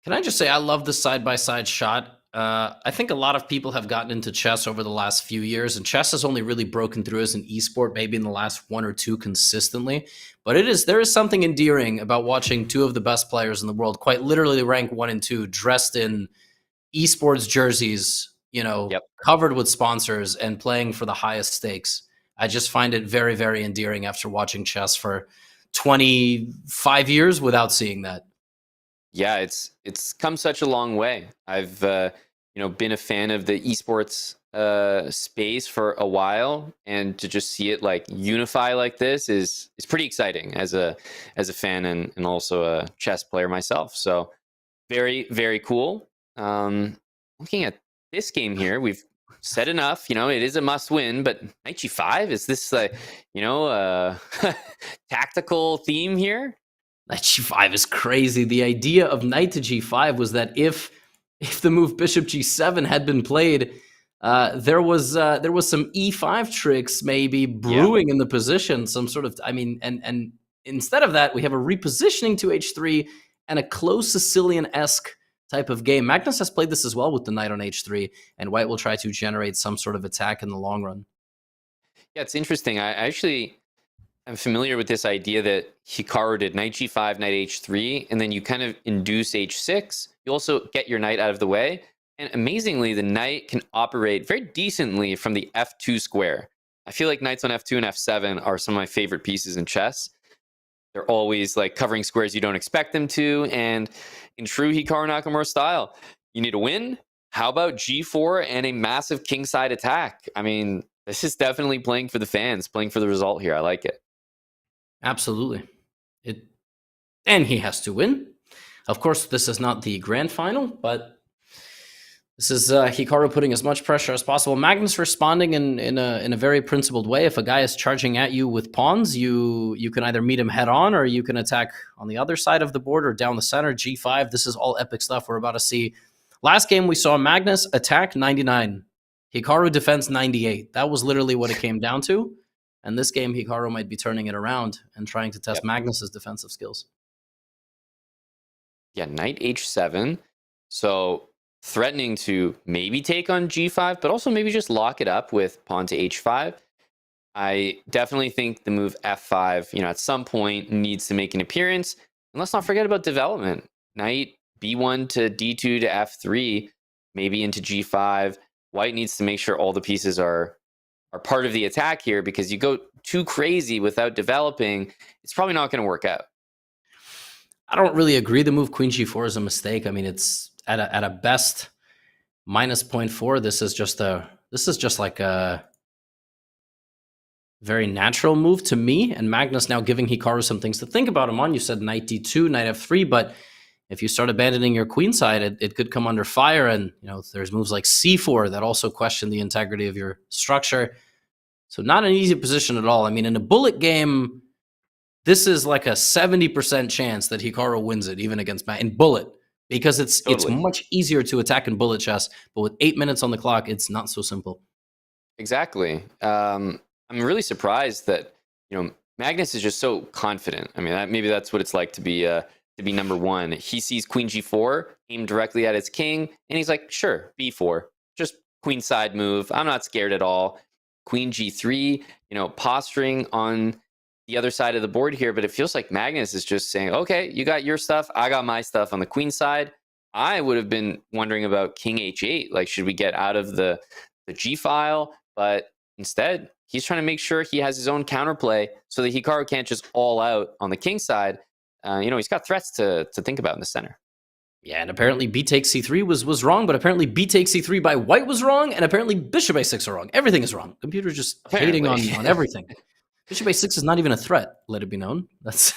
Can I just say, I love the side-by-side shot. I think a lot of people have gotten into chess over the last few years, and chess has only really broken through as an esport maybe in the last 1 or 2 consistently. But there is something endearing about watching 2 of the best players in the world, quite literally ranked 1 and 2, dressed in esports jerseys, covered with sponsors and playing for the highest stakes. I just find it very, very endearing after watching chess for 25 years without seeing that. Yeah, it's come such a long way. I've been a fan of the esports space for a while, and to just see it like unify like this is pretty exciting as a fan and also a chess player myself. So very, very cool. Looking at this game here, we've said enough. It is a must win, but knight g5, is this tactical theme here? Knight g5 is crazy. The idea of knight to g5 was that if the move bishop g7 had been played, there was some e5 tricks maybe brewing in the position, some sort of, and instead of that, we have a repositioning to h3 and a close Sicilian-esque type of game. Magnus has played this as well with the knight on h3, and white will try to generate some sort of attack in the long run. Yeah, it's interesting. I'm familiar with this idea that Hikaru did knight g5, knight h3, and then you kind of induce h6. You also get your knight out of the way. And amazingly, the knight can operate very decently from the f2 square. I feel like knights on f2 and f7 are some of my favorite pieces in chess. They're always like covering squares you don't expect them to. And in true Hikaru Nakamura style, you need a win. How about g4 and a massive kingside attack? This is definitely playing for the fans, playing for the result here. I like it. Absolutely. And he has to win. Of course, this is not the grand final, but this is Hikaru putting as much pressure as possible. Magnus responding in a very principled way. If a guy is charging at you with pawns, you can either meet him head on, or you can attack on the other side of the board or down the center. G5, this is all epic stuff we're about to see. Last game, we saw Magnus attack 99. Hikaru defense 98. That was literally what it came down to. And this game, Hikaru might be turning it around and trying to test Magnus's defensive skills. Yeah, knight h7. So threatening to maybe take on g5, but also maybe just lock it up with pawn to h5. I definitely think the move f5, at some point needs to make an appearance. And let's not forget about development. Knight b1 to d2 to f3, maybe into g5. White needs to make sure all the pieces are part of the attack here, because you go too crazy without developing, it's probably not going to work out. I don't really agree. The move queen g4 is a mistake. It's at a best minus 0.4. This is just like a very natural move to me. And Magnus now giving Hikaru some things to think about. Amon, you said knight d2, knight f3, but if you start abandoning your queen side, it could come under fire. And there's moves like c4 that also question the integrity of your structure. So not an easy position at all. In a bullet game, this is like a 70% chance that Hikaru wins it, even against Matt in bullet, because it's much easier to attack in bullet chess. But with 8 minutes on the clock, it's not so simple. Exactly. I'm really surprised that Magnus is just so confident. Maybe that's what it's like to be number one. He sees queen g4 aimed directly at his king, and he's like, sure, b4, just queen side move. I'm not scared at all. Queen g3, posturing on the other side of the board here, but it feels like Magnus is just saying, okay, you got your stuff, I got my stuff on the queen side. I would have been wondering about king h8, like should we get out of the g file? But Instead, he's trying to make sure he has his own counterplay so that Hikaru can't just all out on the king side. He's got threats to think about in the center. Yeah, and apparently b takes c3 was wrong, but apparently b takes c3 by white was wrong, and apparently bishop a6 are wrong. Everything is wrong. Computer's just hating on everything. Bishop a6 is not even a threat, let it be known. That's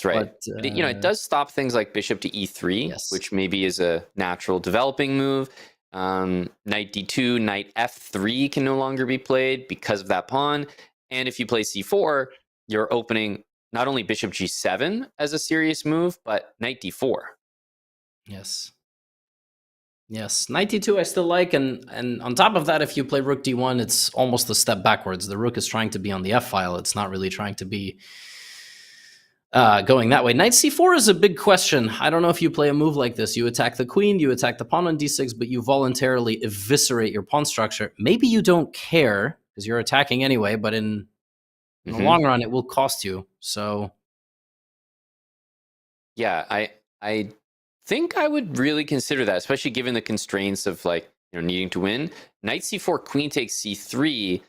right. But, it does stop things like bishop to e3, which maybe is a natural developing move. Knight d2, knight f3 can no longer be played because of that pawn. And if you play c4, you're opening not only bishop g7 as a serious move, but knight d4. Yes. Knight d2 I still like, and on top of that, if you play rook d1, it's almost a step backwards. The rook is trying to be on the f file. It's not really trying to be going that way. Knight c4 is a big question. I don't know if you play a move like this. You attack the queen, you attack the pawn on d6, but you voluntarily eviscerate your pawn structure. Maybe you don't care because you're attacking anyway, but in the long run, it will cost you. So, yeah, I think I would really consider that, especially given the constraints of needing to win. Knight c4, queen takes c3.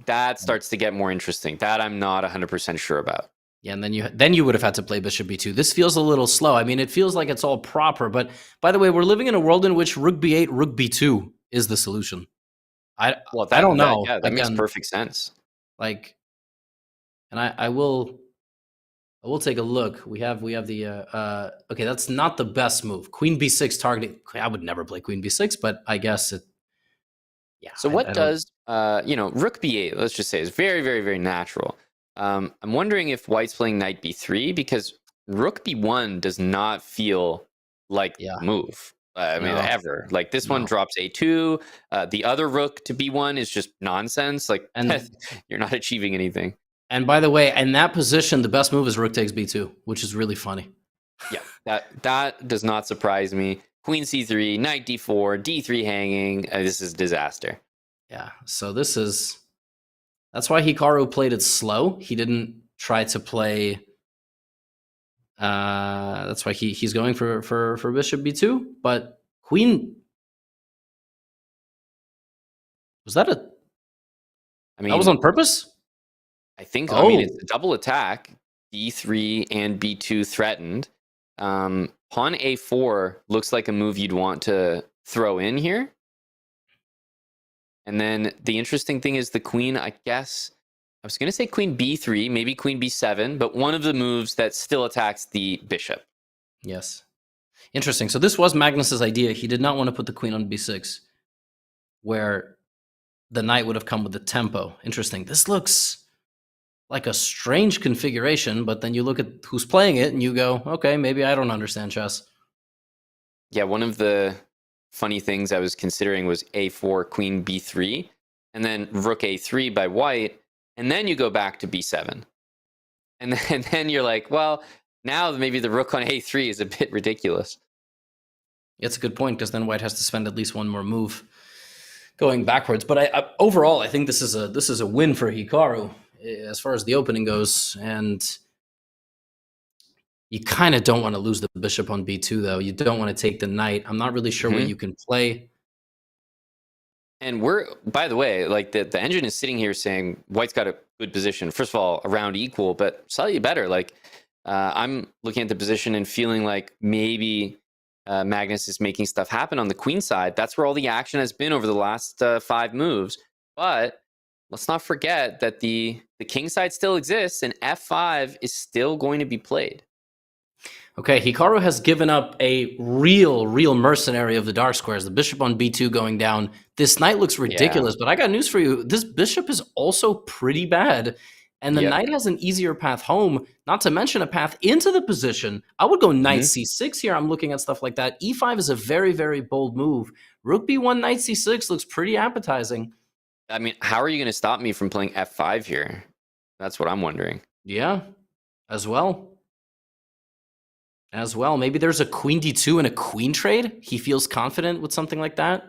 That starts to get more interesting. That I'm not 100% sure about. Yeah, and then you would have had to play bishop b2. This feels a little slow. I mean, it feels like it's all proper, but by the way, we're living in a world in which rook b8, rook b2 is the solution. I don't know. That makes perfect sense. And I will take a look. We have the okay, that's not the best move. Queen b6 targeting. I would never play queen b6, but I guess it. Yeah. So what does rook b8? Let's just say is very, very, very natural. I'm wondering if white's playing knight b3 because rook b1 does not feel like the move. Ever. Like this one drops a2. The other rook to b1 is just nonsense. And you're not achieving anything. And by the way, in that position, the best move is rook takes b2, which is really funny. Yeah, that does not surprise me. Queen c3, knight d4, d3 hanging. This is disaster. Yeah, so that's why Hikaru played it slow. He didn't try to play. That's why he's going for bishop b2. But queen, was that that was on purpose? I think. I mean, it's a double attack. d3 and b2 threatened. Pawn a4 looks like a move you'd want to throw in here. And then the interesting thing is the queen, I guess, I was going to say queen b3, maybe queen b7, but one of the moves that still attacks the bishop. Yes. Interesting. So this was Magnus's idea. He did not want to put the queen on b6, where the knight would have come with the tempo. Interesting. This looks like a strange configuration, but then you look at who's playing it and you go, okay, maybe I don't understand chess. Yeah, one of the funny things I was considering was a4, queen b3, and then rook a3 by white, and then you go back to b7. And then you're like, well, now maybe the rook on a3 is a bit ridiculous. It's a good point, because then white has to spend at least one more move going backwards. But overall, I think this is a win for Hikaru as far as the opening goes, and you kind of don't want to lose the bishop on b2, though. You don't want to take the knight. I'm not really sure what you can play. And by the way, the engine is sitting here saying white's got a good position. First of all, around equal, but slightly better. I'm looking at the position and feeling like maybe Magnus is making stuff happen on the queen side. That's where all the action has been over the last 5 moves. But let's not forget that the king side still exists, and f5 is still going to be played. Okay, Hikaru has given up a real mercenary of the dark squares. The bishop on b2 going down. This knight looks ridiculous, but I got news for you. This bishop is also pretty bad, and the knight has an easier path home, not to mention a path into the position. I would go knight c6 here. I'm looking at stuff like that. e5 is a very, very bold move. Rook b1, knight c6 looks pretty appetizing. I mean, how are you going to stop me from playing f5 here? That's what I'm wondering. Yeah, as well. Maybe there's a queen d2 and a queen trade. He feels confident with something like that.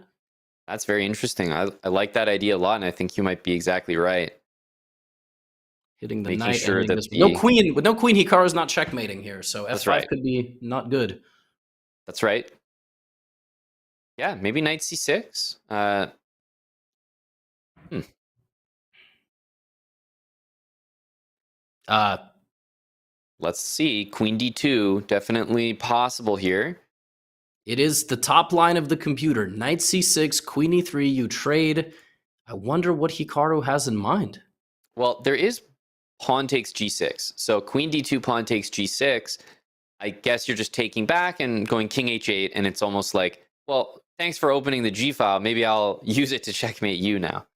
That's very interesting. I like that idea a lot, and I think you might be exactly right. Hitting the Making knight. sure that with no queen, Hikaru's not checkmating here, so f5 could be not good. That's right. Yeah, maybe knight c6. Let's see. Queen d2, definitely possible here. It is the top line of the computer. Knight c6, queen e3, you trade. I wonder what Hikaru has in mind. Well, there is pawn takes g6. So queen d2, pawn takes g6. I guess you're just taking back and going king h8, and it's almost like, well, thanks for opening the g file. Maybe I'll use it to checkmate you now.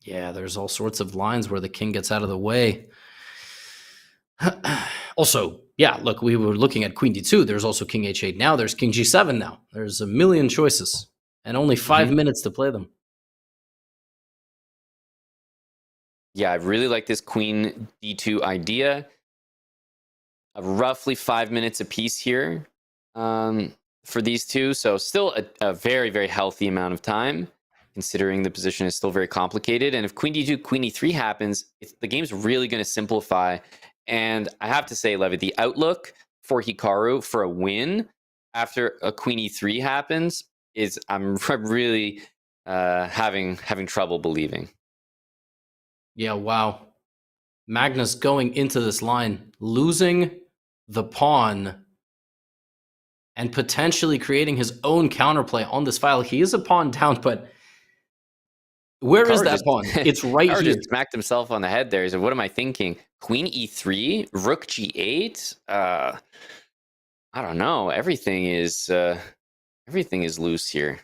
Yeah, there's all sorts of lines where the king gets out of the way. Also, yeah, look, we were looking at queen d2. There's also king h8 now. There's king g7 now. There's a million choices and only 5 minutes to play them. Yeah, I really like this queen d2 idea. Roughly 5 minutes apiece here for these two. So still a very, very healthy amount of time, considering the position is still very complicated. And if queen d2, queen e3 happens, the game's really going to simplify. And I have to say, Levy, the outlook for Hikaru for a win after a queen e3 happens is I'm really having trouble believing. Yeah, wow. Magnus going into this line, losing the pawn and potentially creating his own counterplay on this file. He is a pawn down, but where is that pawn? It's right Hikaru here. Just smacked himself on the head there. He said, what am I thinking? Queen e3, rook g8? I don't know. Everything is loose here.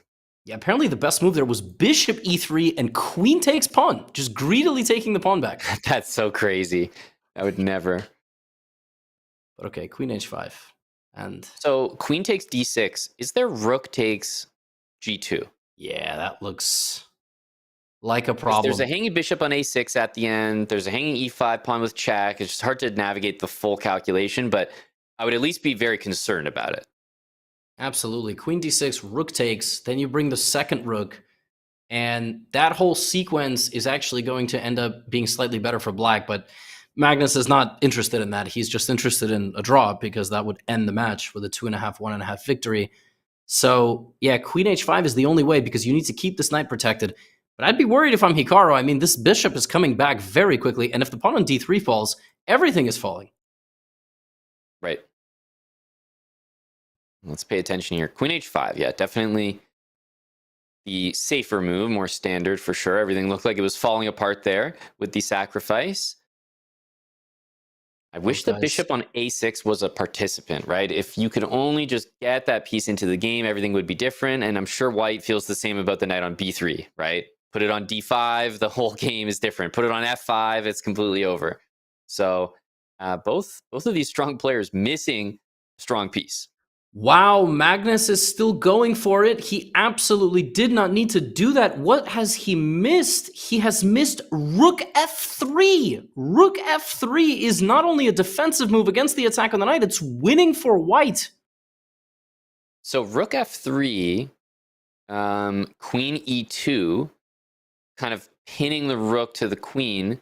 Yeah, apparently the best move there was bishop e3 and queen takes pawn, just greedily taking the pawn back. That's so crazy. I would never. But okay, queen h5. And so queen takes d6. Is there rook takes g2? Yeah, that looks like a problem. There's a hanging bishop on a6 at the end. There's a hanging e5 pawn with check. It's just hard to navigate the full calculation, but I would at least be very concerned about it. Absolutely. Queen d6, rook takes, then you bring the second rook, and that whole sequence is actually going to end up being slightly better for black, but Magnus is not interested in that. He's just interested in a draw because that would end the match with a 2.5, 1.5 victory. So, yeah, queen h5 is the only way because you need to keep this knight protected. But I'd be worried if I'm Hikaru. I mean, this bishop is coming back very quickly, and if the pawn on d3 falls, everything is falling. Right. Let's pay attention here. Queen h5, yeah, definitely the safer move, more standard for sure. Everything looked like it was falling apart there with the sacrifice. I wish the bishop on a6 was a participant, right? If you could only just get that piece into the game, everything would be different. And I'm sure white feels the same about the knight on b3, right? Put it on d5, the whole game is different. Put it on f5, it's completely over. So both of these strong players missing a strong piece. Wow, Magnus is still going for it. He absolutely did not need to do that. What has he missed? He has missed rook f3. Rook f3 is not only a defensive move against the attack on the knight, it's winning for white. So rook f3, queen e2, kind of pinning the rook to the queen.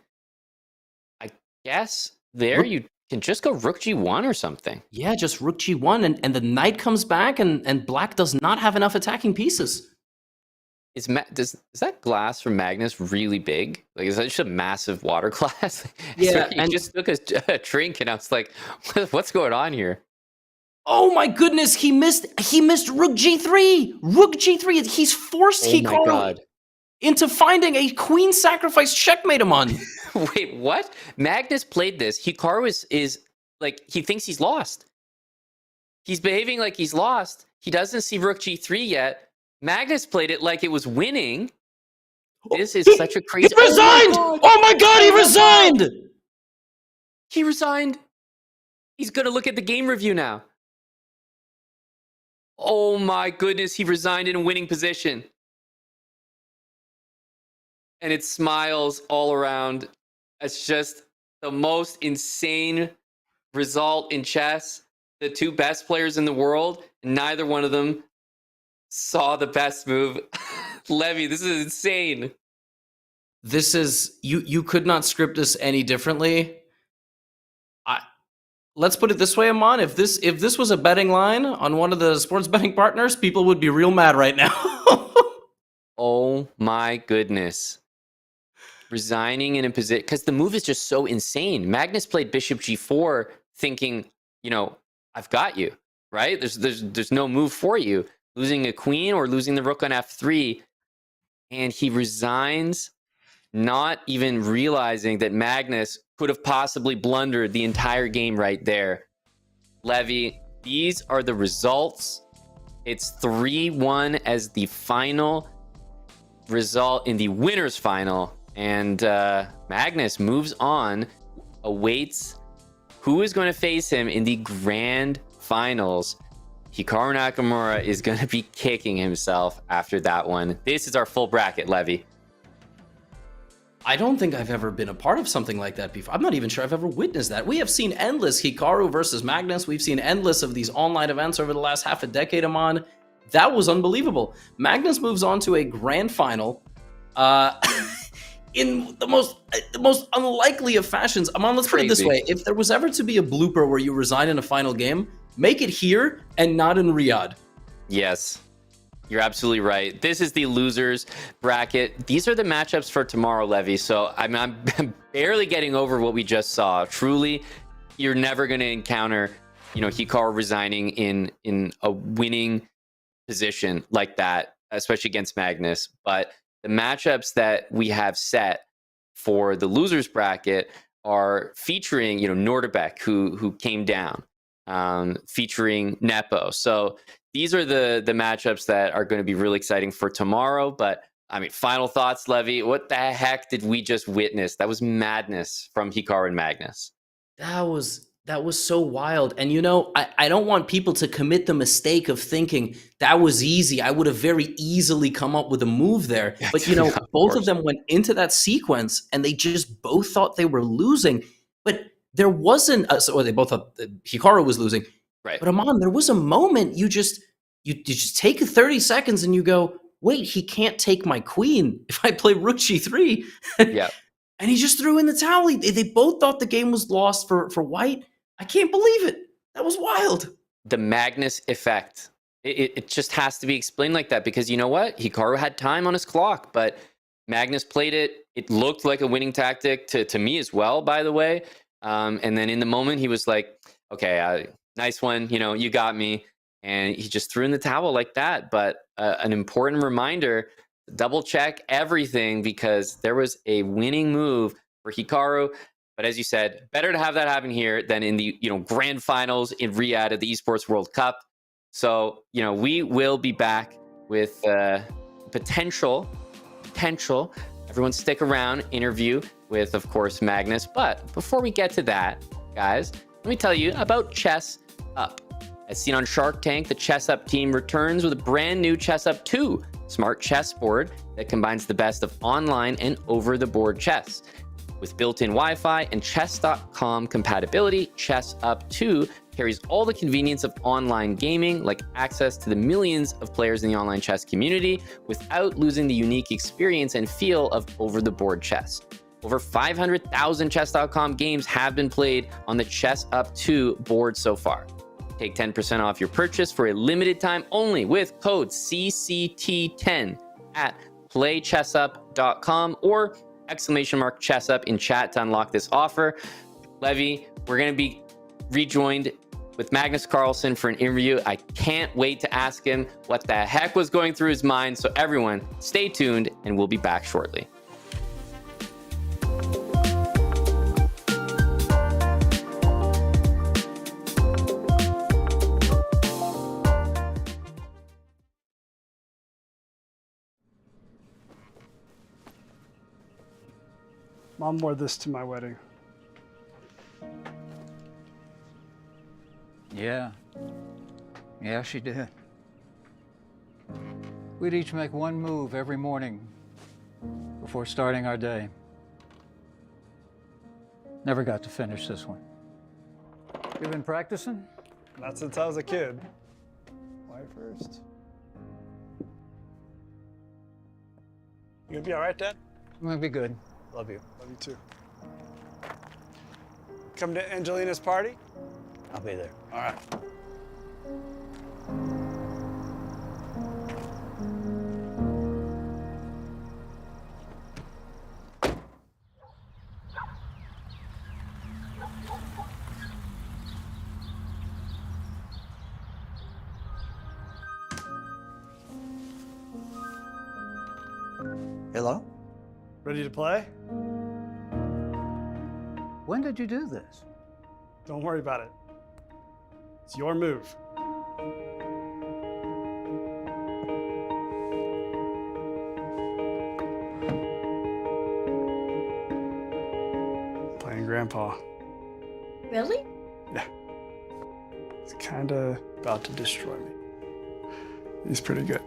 I guess there you can just go rook g1 or something. Yeah, just rook g1, and the knight comes back, and black does not have enough attacking pieces. Is that glass from Magnus really big? Like, is that just a massive water glass? Yeah, he just took a drink, and I was like, what's going on here? Oh my goodness, he missed rook g3! Rook g3, he's forced Hikaru into finding a queen sacrifice checkmate him on. Wait, what? Magnus played this. Hikaru is like, he thinks he's lost. He's behaving like he's lost. He doesn't see rook g3 yet. Magnus played it like it was winning. This is such a crazy... He resigned! Oh my god, he resigned! He resigned. He's going to look at the game review now. Oh my goodness, he resigned in a winning position. And it smiles all around. It's just the most insane result in chess. The two best players in the world, neither one of them saw the best move. Levy, this is insane. This is, you could not script this any differently. Let's put it this way, Amon. If this was a betting line on one of the sports betting partners, people would be real mad right now. Oh my goodness. resigning in a position, because the move is just so insane. Magnus played bishop g4 thinking, you know, I've got you, right? There's no move for you. Losing a queen or losing the rook on f3, and he resigns, not even realizing that Magnus could have possibly blundered the entire game right there. Levy, these are the results. It's 3-1 as the final result in the winner's final. And Magnus moves on, awaits who is going to face him in the grand finals. Hikaru Nakamura is going to be kicking himself after that one. This is our full bracket, Levy. I don't think I've ever been a part of something like that before. I'm not even sure I've ever witnessed that. We have seen endless Hikaru versus Magnus. We've seen endless of these online events over the last half a decade, Aman. That was unbelievable. Magnus moves on to a grand final in the most unlikely of fashions. Aman, let's put it this way. If there was ever to be a blooper where you resign in a final game, make it here and not in Riyadh. Yes, you're absolutely right. This is the losers bracket. These are the matchups for tomorrow, Levy. So I'm barely getting over what we just saw. Truly, you're never going to encounter, you know, Hikaru resigning in a winning position like that, especially against Magnus. But the matchups that we have set for the losers bracket are featuring, you know, Nodirbek, who came down, featuring Nepo. So these are the matchups that are going to be really exciting for tomorrow. But I mean, final thoughts, Levy. What the heck did we just witness? That was madness from Hikaru and Magnus. That was so wild. And you know, I don't want people to commit the mistake of thinking that was easy. I would have very easily come up with a move there. But you know, both of them went into that sequence and they just both thought they were losing. But there wasn't or they both thought Hikaru was losing. Right. But Aman, there was a moment you just take 30 seconds and you go, wait, he can't take my queen if I play rook g3. Yeah. And he just threw in the towel. They both thought the game was lost for white. I can't believe it. That was wild. The Magnus effect. It just has to be explained like that because you know what? Hikaru had time on his clock, but Magnus played it. It looked like a winning tactic to me as well, by the way. And then in the moment, he was like, okay, nice one. You know, you got me. And he just threw in the towel like that. But an important reminder, double check everything because there was a winning move for Hikaru. But as you said, better to have that happen here than in the, you know, grand finals in Riyadh at the Esports World Cup. So, you know, we will be back with potential, everyone stick around, interview with, of course, Magnus. But before we get to that, guys, let me tell you about Chess Up. As seen on Shark Tank, the Chess Up team returns with a brand new Chess Up 2 smart chessboard that combines the best of online and over-the-board chess. With built-in Wi-Fi and chess.com compatibility, Chess Up 2 carries all the convenience of online gaming, like access to the millions of players in the online chess community, without losing the unique experience and feel of over-the-board chess. Over 500,000 chess.com games have been played on the Chess Up 2 board so far. Take 10% off your purchase for a limited time only with code CCT10 at playchessup.com or !chessup in chat to unlock this offer. Levy, we're going to be rejoined with Magnus Carlsen for an interview. I can't wait to ask him what the heck was going through his mind. So everyone, stay tuned and we'll be back shortly. Mom wore this to my wedding. Yeah. Yeah, she did. We'd each make one move every morning before starting our day. Never got to finish this one. You been practicing? Not since I was a kid. Why first? You gonna be all right, Dad? I'm gonna be good. Love you. Love you too. Come to Angelina's party? I'll be there. All right. Hello? Ready to play? When did you do this? Don't worry about it. It's your move. Playing Grandpa. Really? Yeah. He's kinda about to destroy me. He's pretty good.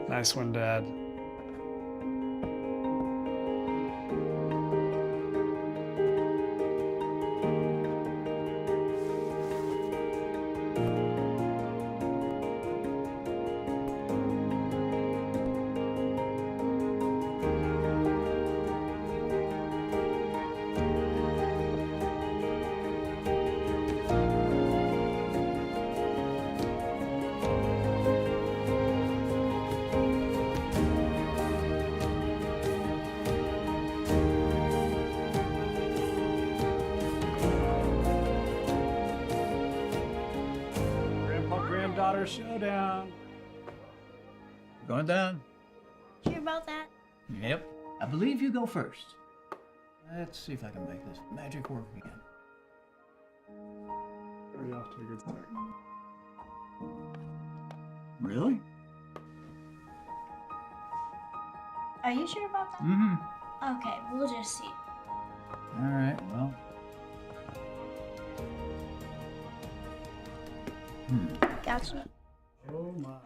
Nice one, Dad. Grandpa-granddaughter showdown. Going down. Sure about that? Yep. I believe you go first. Let's see if I can make this magic work again. Already off to a good start. Really? Are you sure about that? Mm-hmm. Okay, we'll just see. All right, well. Gotcha. Oh my.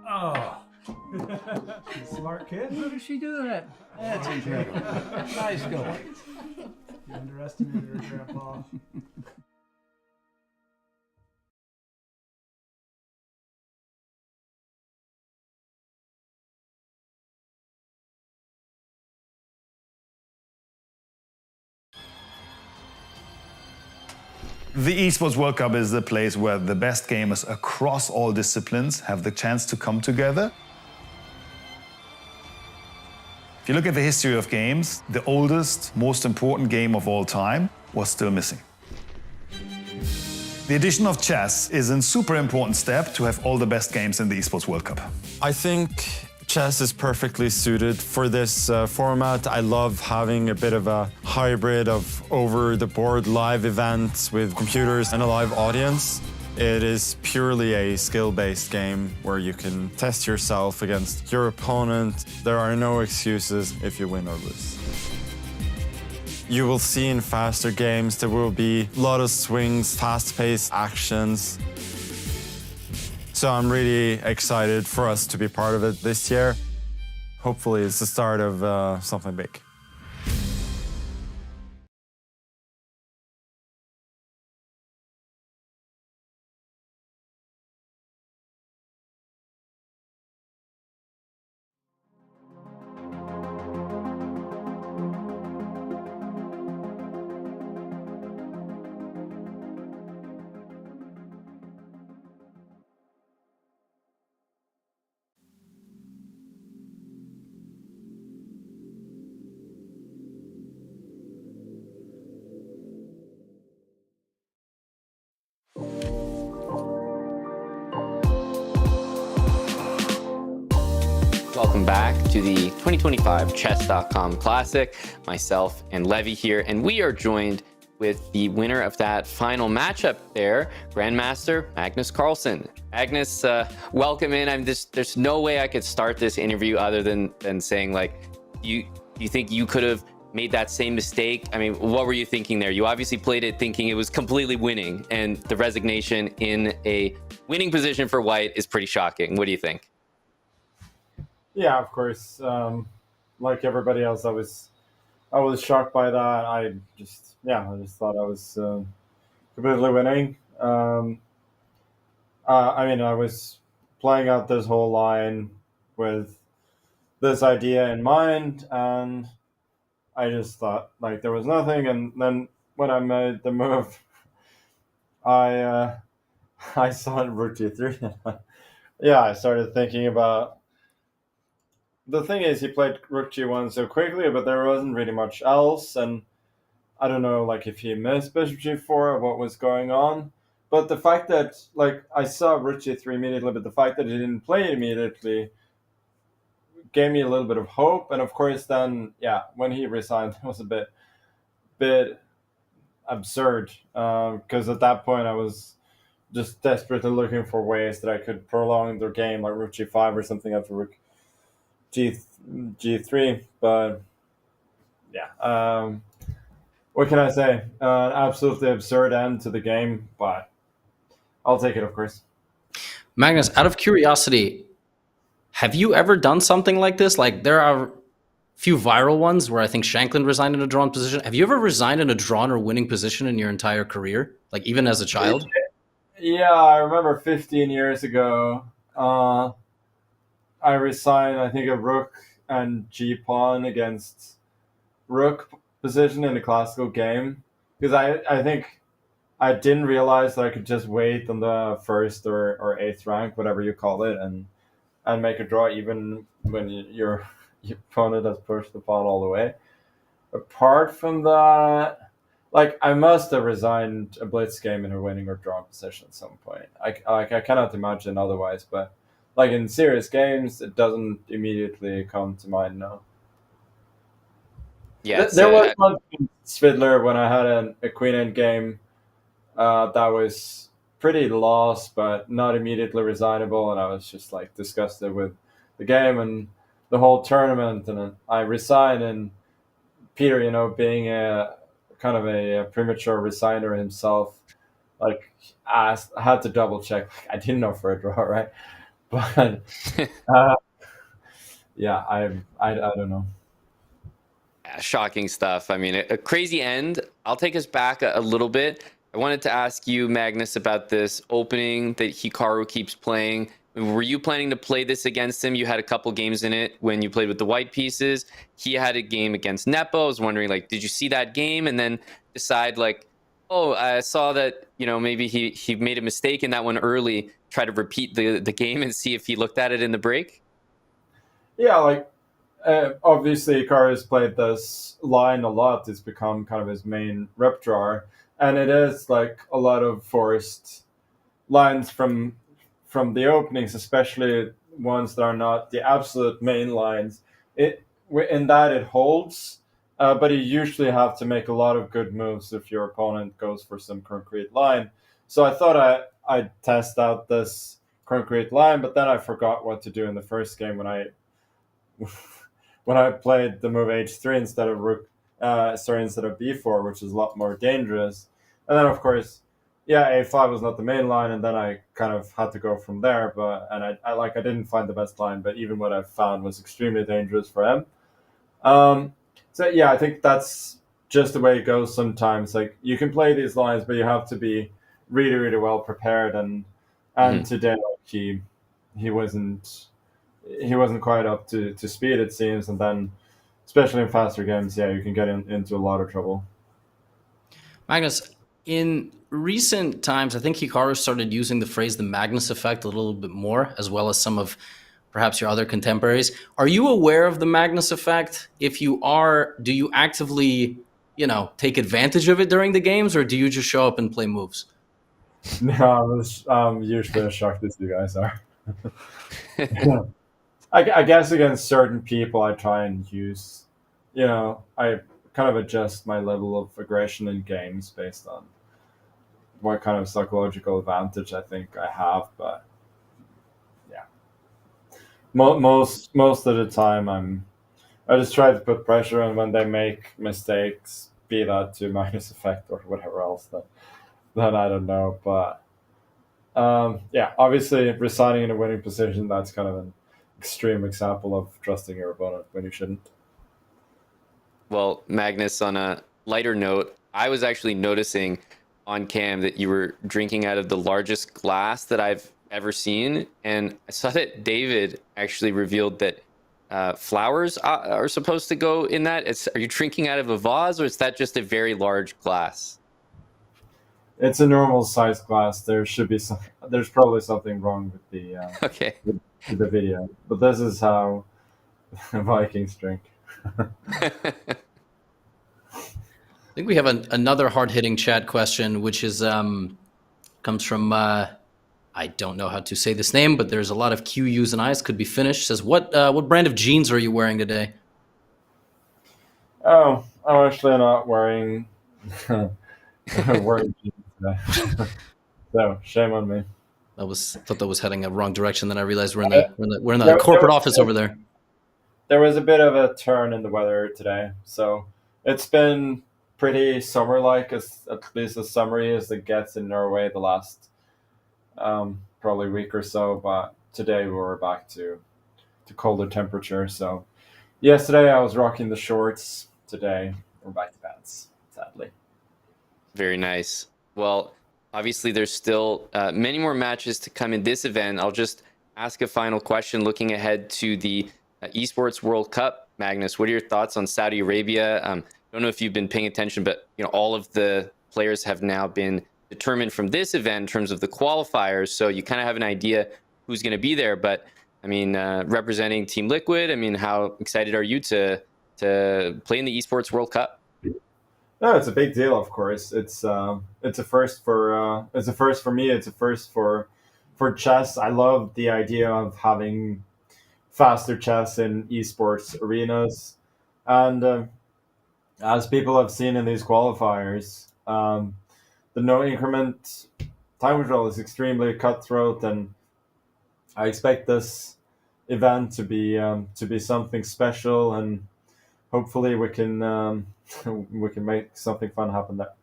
Oh. Smart kid. How does she do that? That's incredible. Nice going. You underestimated her, Grandpa. The Esports World Cup is the place where the best gamers across all disciplines have the chance to come together. If you look at the history of games, the oldest, most important game of all time was still missing. The addition of chess is a super important step to have all the best games in the Esports World Cup. I think chess is perfectly suited for this format. I love having a bit of a hybrid of over-the-board live events with computers and a live audience. It is purely a skill-based game where you can test yourself against your opponent. There are no excuses if you win or lose. You will see in faster games there will be a lot of swings, fast-paced actions. So I'm really excited for us to be part of it this year. Hopefully it's the start of something big. Welcome back to the 2025 Chess.com Classic. Myself and Levy here, and we are joined with the winner of that final matchup there, Grandmaster Magnus Carlsen. Magnus, welcome in. There's no way I could start this interview other than saying, like, you think you could have made that same mistake? I mean, what were you thinking there? You obviously played it thinking it was completely winning, and the resignation in a winning position for White is pretty shocking. What do you think? Yeah, of course. Like everybody else, I was shocked by that. I just thought I was completely winning. I mean, I was playing out this whole line with this idea in mind, and I just thought like there was nothing. And then when I made the move, I saw it rook g3. Yeah, I started thinking about. The thing is, he played rook g1 so quickly, but there wasn't really much else, and I don't know, like if he missed bishop g4 or what was going on. but the fact that like I saw Ruchi 3 immediately, but the fact that he didn't play immediately gave me a little bit of hope. And of course, then when he resigned, it was a bit absurd because at that point I was just desperately looking for ways that I could prolong their game, like Rook G5 or something after Rook G3. But what can I say? Absolutely absurd end to the game, but I'll take it, of course. Magnus, out of curiosity, have you ever done something like this? Like, there are a few viral ones where I think Shanklin resigned in a drawn position. Have you ever resigned in a drawn or winning position in your entire career? Like, even as a child? Yeah, I remember 15 years ago, I resigned, I think, a Rook and G-Pawn against Rook position in a classical game. Because I think I didn't realize that I could just wait on the first or eighth rank, whatever you call it, and make a draw even when your opponent has pushed the pawn all the way. Apart from that, like, I must have resigned a blitz game in a winning or drawn position at some point. I cannot imagine otherwise, but like in serious games, it doesn't immediately come to mind now. Yeah, there was one Svidler when I had a queen end game that was pretty lost, but not immediately resignable, and I was just like disgusted with the game and the whole tournament, and I resigned. And Peter, being a kind of a premature resigner himself, like I had to double check. I didn't know for a draw, right? But I don't know. Shocking stuff. I mean, a crazy end. I'll take us back a little bit. I wanted to ask you, Magnus, about this opening that Hikaru keeps playing. Were you planning to play this against him? You had a couple games in it when you played with the white pieces. He had a game against Nepo. I was wondering, like, did you see that game and then decide, like, oh, I saw that, maybe he made a mistake in that one early, try to repeat the game and see if he looked at it in the break? Yeah, like, obviously Hikaru has played this line a lot. It's become kind of his main repertoire. And it is, like, a lot of forced lines from the openings, especially ones that are not the absolute main lines. In that it holds, but you usually have to make a lot of good moves if your opponent goes for some concrete line. So I thought I'd test out this concrete line, but then I forgot what to do in the first game when I played the move h3 instead of b4, which is a lot more dangerous. And then, of course, a5 was not the main line, and then I kind of had to go from there. I didn't find the best line, but even what I found was extremely dangerous for him. I think that's just the way it goes sometimes. Like, you can play these lines, but you have to be really, really well prepared. And today, like, he wasn't quite up to speed, it seems. And then, especially in faster games, you can get into a lot of trouble. Magnus, in recent times, I think Hikaru started using the phrase the Magnus effect a little bit more, as well as some of perhaps your other contemporaries. Are you aware of the Magnus effect? If you are, do you actively, take advantage of it during the games, or do you just show up and play moves? No, I'm usually as shocked as you guys are. I guess against certain people, I try and use, I kind of adjust my level of aggression in games based on what kind of psychological advantage I think I have. But most of the time I just try to put pressure on when they make mistakes, be that to minus effect or whatever else that I don't know. But obviously resigning in a winning position, that's kind of an extreme example of trusting your opponent when you shouldn't. Well, Magnus, on a lighter note, I was actually noticing on cam that you were drinking out of the largest glass that I've ever seen. And I saw that David actually revealed that flowers are supposed to go in that. Are you drinking out of a vase, or is that just a very large glass? It's a normal size glass. There's probably something wrong with the with the video. But this is how Vikings drink. I think we have another hard-hitting chat question, which is Comes from I don't know how to say this name, but there's a lot of Q, U's, and I's. Could be Finnish. Says, what brand of jeans are you wearing today? Oh, I'm actually not wearing wearing jeans today. So shame on me. Thought that was heading a wrong direction. Then I realized we're in the corporate office over there. There was a bit of a turn in the weather today, so it's been pretty summer-like, at least as summery as it gets in Norway the last probably week or so. But today we're back to colder temperature. So yesterday I was rocking the shorts. Today we're back to pants, sadly. Very nice. Well, obviously there's still many more matches to come in this event. I'll just ask a final question looking ahead to the Esports World Cup. Magnus, what are your thoughts on Saudi Arabia? I don't know if you've been paying attention, but all of the players have now been determined from this event in terms of the qualifiers, so you kind of have an idea who's going to be there. But I mean, representing Team Liquid, I mean, how excited are you to play in the Esports World Cup? No, it's a big deal. Of course, it's a first for me. It's a first for chess. I love the idea of having faster chess in esports arenas, and as people have seen in these qualifiers, the no increment time control is extremely cutthroat, and I expect this event to be something special, and hopefully we can make something fun happen there.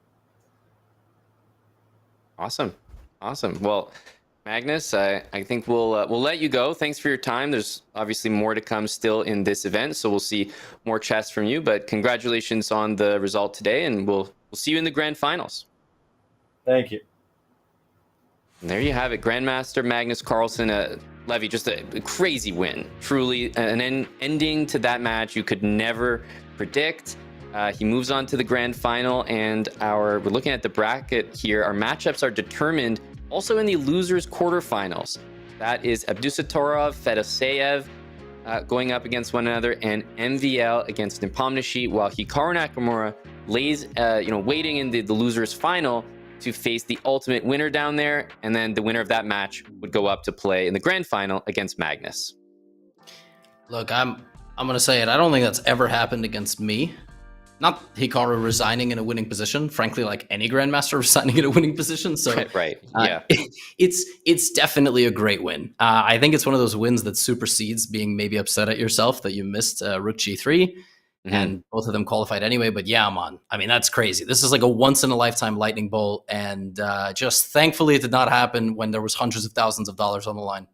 Awesome. Well, Magnus, I think we'll let you go. Thanks for your time. There's obviously more to come still in this event, so we'll see more chess from you. But congratulations on the result today, and we'll see you in the grand finals. Thank you. And there you have it, Grandmaster Magnus Carlsen. Levy, just a crazy win. Truly an ending to that match you could never predict. He moves on to the grand final, and we're looking at the bracket here. Our matchups are determined also in the losers quarterfinals. That is Abdusattorov, Fedoseev going up against one another, and MVL against Nepomniachtchi, while Hikaru Nakamura lays, waiting in the losers final to face the ultimate winner down there, and then the winner of that match would go up to play in the grand final against Magnus. Look, I'm gonna say it. I don't think that's ever happened against me. Not Hikaru resigning in a winning position. Frankly, like any grandmaster resigning in a winning position. So right, yeah, it's definitely a great win. I think it's one of those wins that supersedes being maybe upset at yourself that you missed Rook G3. And both of them qualified anyway. But yeah, man, I mean, that's crazy. This is like a once-in-a-lifetime lightning bolt. And just thankfully it did not happen when there was hundreds of thousands of dollars on the line.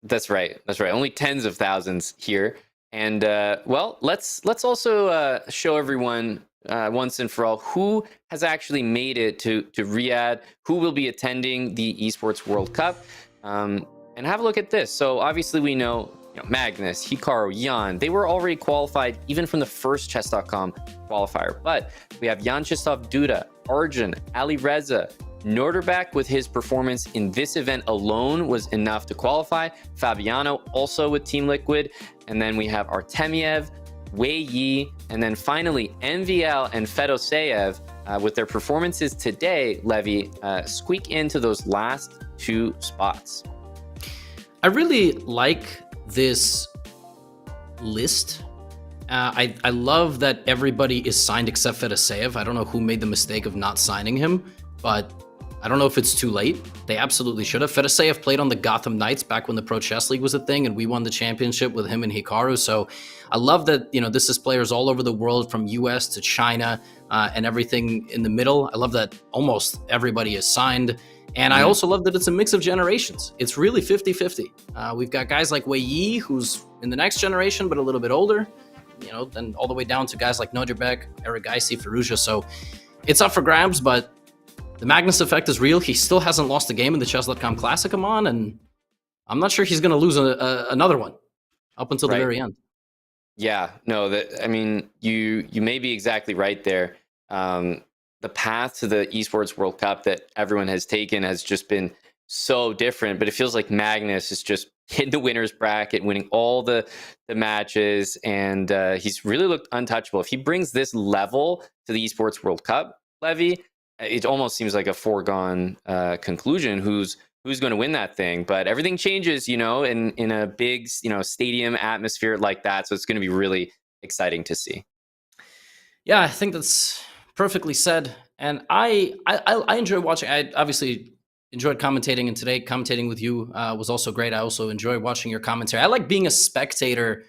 That's right. Only tens of thousands here. And well, let's also show everyone once and for all who has actually made it to Riyadh, who will be attending the Esports World Cup. And have a look at this. So obviously we know Magnus, Hikaru, Jan, they were already qualified even from the first chess.com qualifier. But we have Jan Krzysztof Duda, Arjun, Ali Reza, Nodirbek with his performance in this event alone was enough to qualify. Fabiano also with Team Liquid. And then we have Artemiev, Wei Yi, and then finally MVL and Fedoseev with their performances today, Levy, squeak into those last two spots. I really like this list. I love that everybody is signed except Fedoseev. I don't know who made the mistake of not signing him, but I don't know if it's too late. They absolutely should have. Fedoseev played on the Gotham Knights back when the Pro Chess League was a thing, and we won the championship with him and Hikaru. So I love that, this is players all over the world, from US to China and everything in the middle. I love that almost everybody is signed. And I also love that it's a mix of generations. It's really 50-50. We've got guys like Wei Yi, who's in the next generation, but a little bit older, then all the way down to guys like Nodirbek, Eric Geisy, Ferrugia. So it's up for grabs, but the Magnus effect is real. He still hasn't lost a game in the Chess.com Classic, Amon, and I'm not sure he's going to lose another one up until the very end. Yeah, no, you may be exactly right there. The path to the Esports World Cup that everyone has taken has just been so different, but it feels like Magnus is just hitting the winner's bracket, winning all the matches, and he's really looked untouchable. If he brings this level to the Esports World Cup, Levy, it almost seems like a foregone conclusion who's going to win that thing. But everything changes, in a big, stadium atmosphere like that. So it's going to be really exciting to see. Yeah, I think that's perfectly said. And I enjoy watching. I obviously enjoyed commentating, and today commentating with you was also great. I also enjoy watching your commentary. I like being a spectator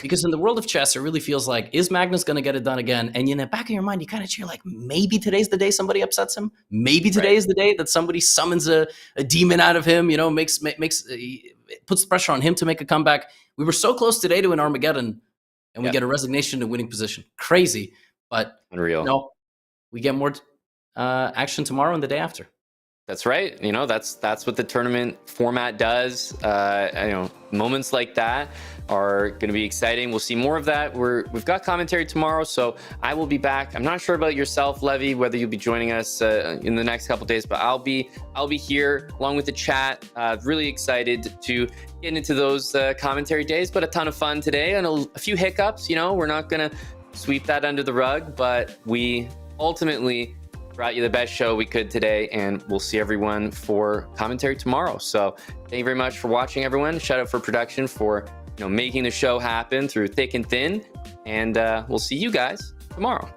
because in the world of chess, it really feels like, is Magnus going to get it done again? And in the back of your mind, you kind of cheer like, maybe today's the day somebody upsets him. Maybe today is the day that somebody summons a demon out of him, puts the pressure on him to make a comeback. We were so close today to an Armageddon, and we get a resignation to winning position. Crazy, but unreal. No, we get more action tomorrow and the day after. That's right. That's what the tournament format does. Moments like that are going to be exciting. We'll see more of that. We've got commentary tomorrow, so I will be back. I'm not sure about yourself, Levy, whether you'll be joining us in the next couple days, but I'll be here along with the chat. Really excited to get into those commentary days, but a ton of fun today and a few hiccups. We're not going to sweep that under the rug, but we ultimately brought you the best show we could today, and we'll see everyone for commentary tomorrow. So thank you very much for watching, everyone. Shout out for production for making the show happen through thick and thin, and we'll see you guys tomorrow.